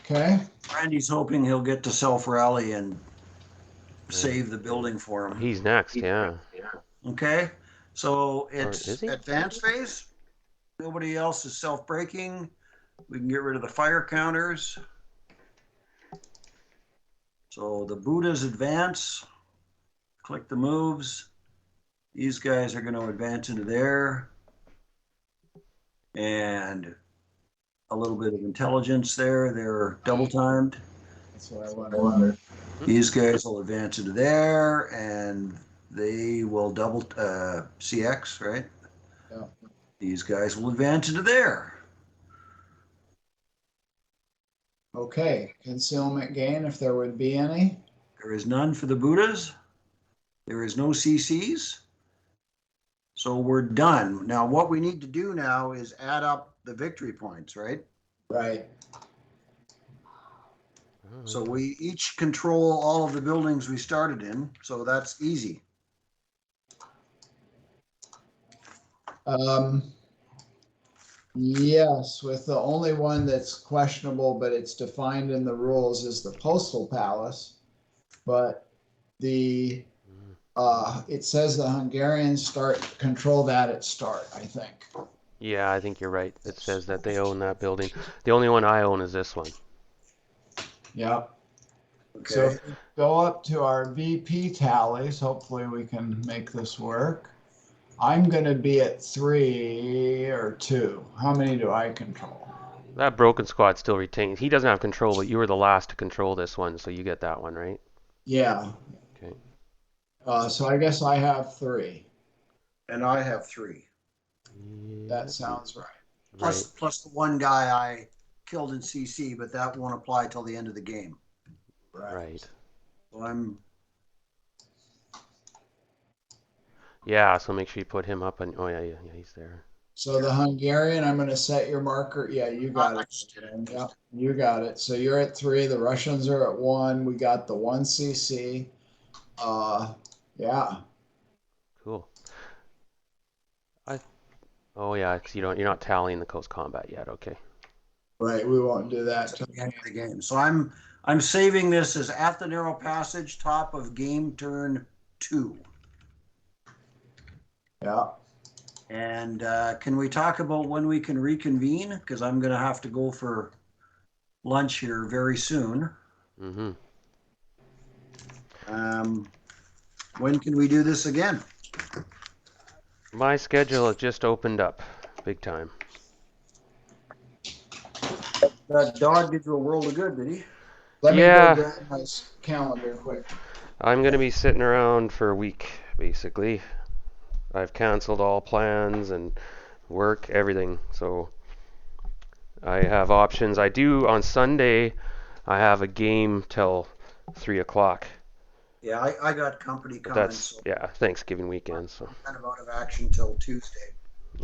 Okay. Randy's hoping he'll get to self rally and save the building for him. He's next. Yeah. Okay, so is it's he? advanced phase. Nobody else is self breaking. We can get rid of the fire counters. So the Buddhas advance. Click the moves. These guys are going to advance into there. And a little bit of intelligence there. They're double timed. That's what I wondered. These guys will advance into there and they will double CX, right? Yeah. These guys will advance into there. Okay. Concealment gain, if there would be any. There is none for the Buddhas. There is no CCs. So we're done. Now, what we need to do now is add up the victory points, right? Right. So we each control all of the buildings we started in, so that's easy. Yes, with the only one that's questionable, but it's defined in the rules is the Postal Palace. But the, it says the Hungarians control that at start, I think. Yeah, I think you're right. It says that they own that building. The only one I own is this one. Yep. Okay. So if we go up to our VP tallies, hopefully we can make this work. I'm gonna be at 3 or 2. How many do I control? That broken squad still retains. He doesn't have control, but you were the last to control this one, so you get that one, right? Yeah. Okay. So I guess I have 3. And I have 3. That sounds right. Right. Plus the one guy I killed in CC, but that won't apply till the end of the game. Right. So I'm, Yeah, so make sure you put him up and oh yeah, he's there. So the Hungarian, I'm gonna set your marker. Yeah, you got it. Yeah, you got it. So you're at 3. The Russians are at 1. We got the 1 CC. Yeah. Cool. Oh yeah, 'cause you're not tallying the close combat yet. Okay. Right. We won't do that till the end of the game. So I'm saving this as at the narrow passage, top of game turn 2. yeah. And can we talk about when we can reconvene? Because I'm going to have to go for lunch here very soon. Mm-hmm. When can we do this again? My schedule has just opened up, big time. That dog did you a world of good, did he? Let me Yeah. go grab my calendar quick. I'm gonna be sitting around for a week, basically. I've canceled all plans and work, everything. So I have options. I do on Sunday. I have a game till 3 o'clock. Yeah, I got company But coming, that's so yeah, Thanksgiving weekend. So I'm kind of out of action till Tuesday.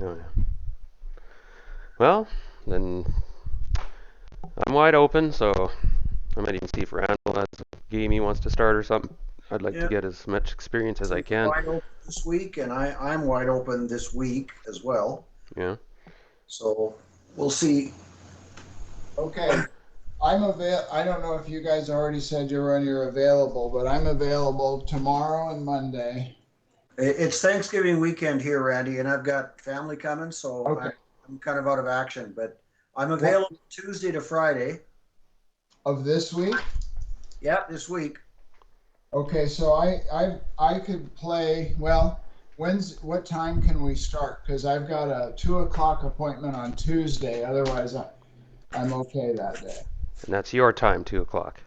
oh, yeah. Well, then I'm wide open. So I might even see if Randall has a game he wants to start or something. I'd like Yeah. to get as much experience as I can. Wide open this week, and I'm wide open this week as well. Yeah. So we'll see. Okay. I don't know if you guys already said you're available, but I'm available tomorrow and Monday. It's Thanksgiving weekend here, Randy, and I've got family coming, so Okay. I'm kind of out of action. But I'm available Tuesday to Friday. Of this week? Yep, this week. Okay, so I could play. Well, what time can we start? Because I've got a 2 o'clock appointment on Tuesday. Otherwise, I'm okay that day. And that's your time, 2 o'clock.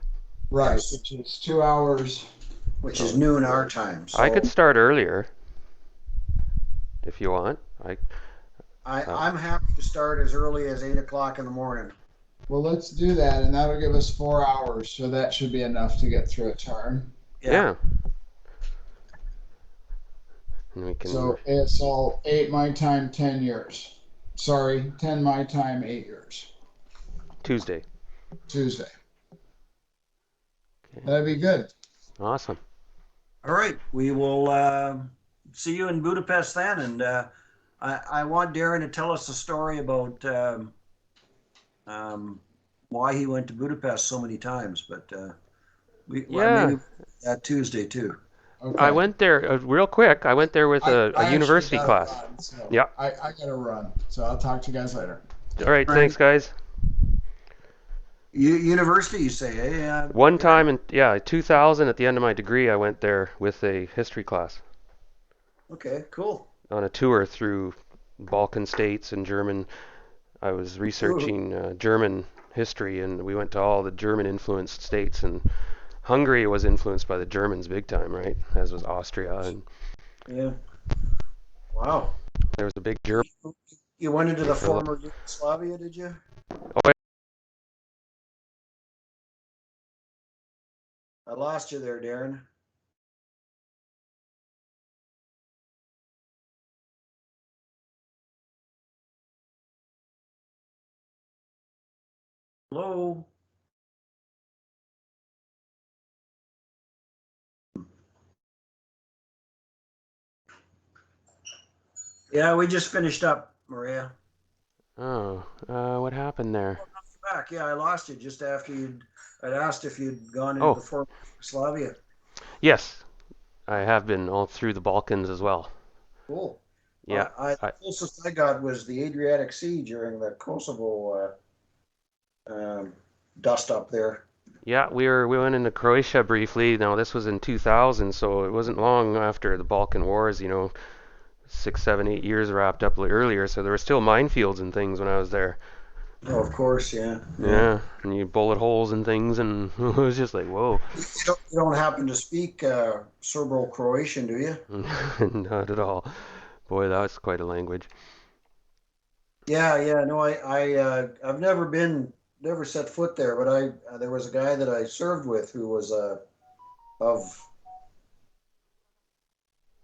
Right, Yes. which is 2 hours. Which is noon our time. So I could start earlier if you want. I'm happy to start as early as 8 o'clock in the morning. Well, let's do that, and that'll give us 4 hours. So that should be enough to get through a turn. Yeah. And we can. So it's all 8 my time, 10 yours. Sorry, 10 my time, 8 yours. Tuesday. Tuesday. Okay. That'd be good. Awesome. All right, we will see you in Budapest then, and I want Darren to tell us a story about why he went to Budapest so many times. But maybe that Tuesday too. Okay. I went there real quick. I went there with I a university actually gotta class. run, so Yeah. I gotta run. So I'll talk to you guys later. All right. Thanks, guys. University, you say, eh? One time in 2000, at the end of my degree, I went there with a history class Okay, cool. on a tour through Balkan states and German. I was researching German history, and we went to all the German-influenced states. And Hungary was influenced by the Germans big time, right? As was Austria. And Yeah. Wow. there was a big German. You went into the former Yugoslavia, did you? Oh, I lost you there, Darren. Hello? Yeah, we just finished up, Maria. Oh, what happened there? Back. Yeah, I lost you just after I'd asked if you'd gone into Oh, the former Yugoslavia. yes, I have been all through the Balkans as well. Cool. Yeah, The closest I got was the Adriatic Sea during the Kosovo dust up there. yeah, we went into Croatia briefly. Now this was in 2000, so it wasn't long after the Balkan Wars. 6, 7, 8 years wrapped up earlier. So there were still minefields and things when I was there. Oh, of course, yeah. Yeah, and you bullet holes and things, and it was just like, whoa. You don't happen to speak Serbo-Croatian, do you? Not at all. Boy, that's quite a language. Yeah. No, I've never set foot there, but there was a guy that I served with who was of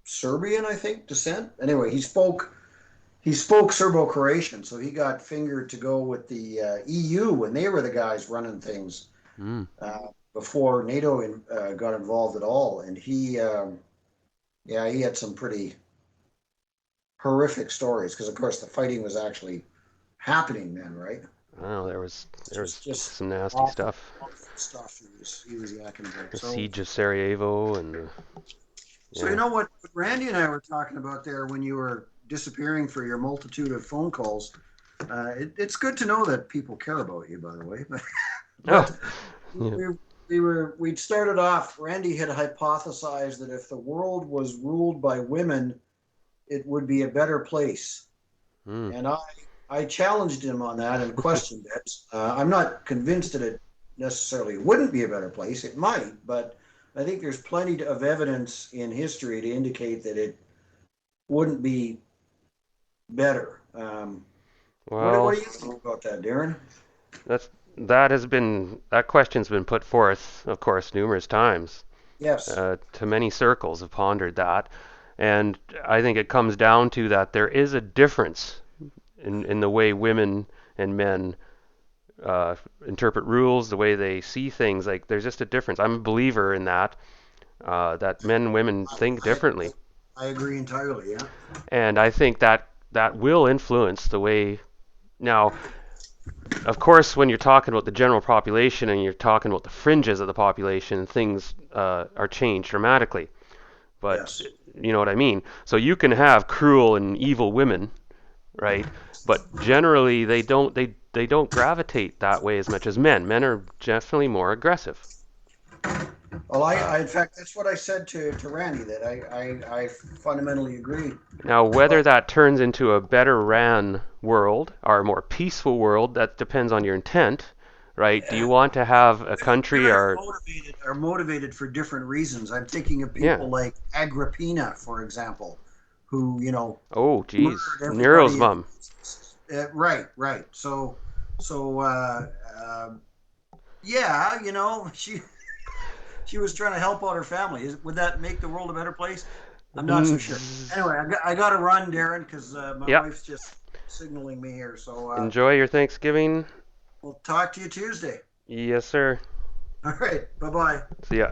Serbian, I think, descent. Anyway, he spoke Serbo-Croatian, so he got fingered to go with the EU when they were the guys running things Mm. before NATO got involved at all. And he had some pretty horrific stories because, of course, the fighting was actually happening then, right? Oh, there was Just some nasty awful, stuff. awful stuff he was yakking about. The So, siege of Sarajevo and so you yeah. know what Randy and I were talking about there when you were disappearing for your multitude of phone calls. It's good to know that people care about you, by the way. Oh, But yeah. we'd started off. Randy had hypothesized that if the world was ruled by women, it would be a better place. Mm. And I challenged him on that and questioned it. I'm not convinced that it necessarily wouldn't be a better place. It might, but I think there's plenty of evidence in history to indicate that it wouldn't be better. What Well, do you think about that, Darren? that's that question's been put forth, of course, numerous times. Yes. To many circles have pondered that, and I think it comes down to that there is a difference in the way women and men interpret rules, the way they see things. Like there's just a difference. I'm a believer in that that men and women think I, differently, I agree entirely. Yeah. and I think that will influence the way. Now, of course, when you're talking about the general population and you're talking about the fringes of the population, things are changed dramatically. But Yes. you know what I mean. So you can have cruel and evil women, right? But generally, they don't gravitate that way as much as men. Men are definitely more aggressive. Well, Uh, in fact, that's what I said to Randy, that I fundamentally agree. Now, whether But that turns into a better ran world or a more peaceful world, that depends on your intent, right? Do you want to have a country women or are motivated for different reasons. I'm thinking of yeah? people like Agrippina, for example, who Oh, geez, murdered Nero's everybody. mom. Right. So, yeah, she was trying to help out her family. Would that make the world a better place? I'm not so sure. Anyway, I got to run, Darren, because my Yep. wife's just signaling me here. So Enjoy your Thanksgiving. we'll talk to you Tuesday. Yes, sir. All right. Bye bye. See ya.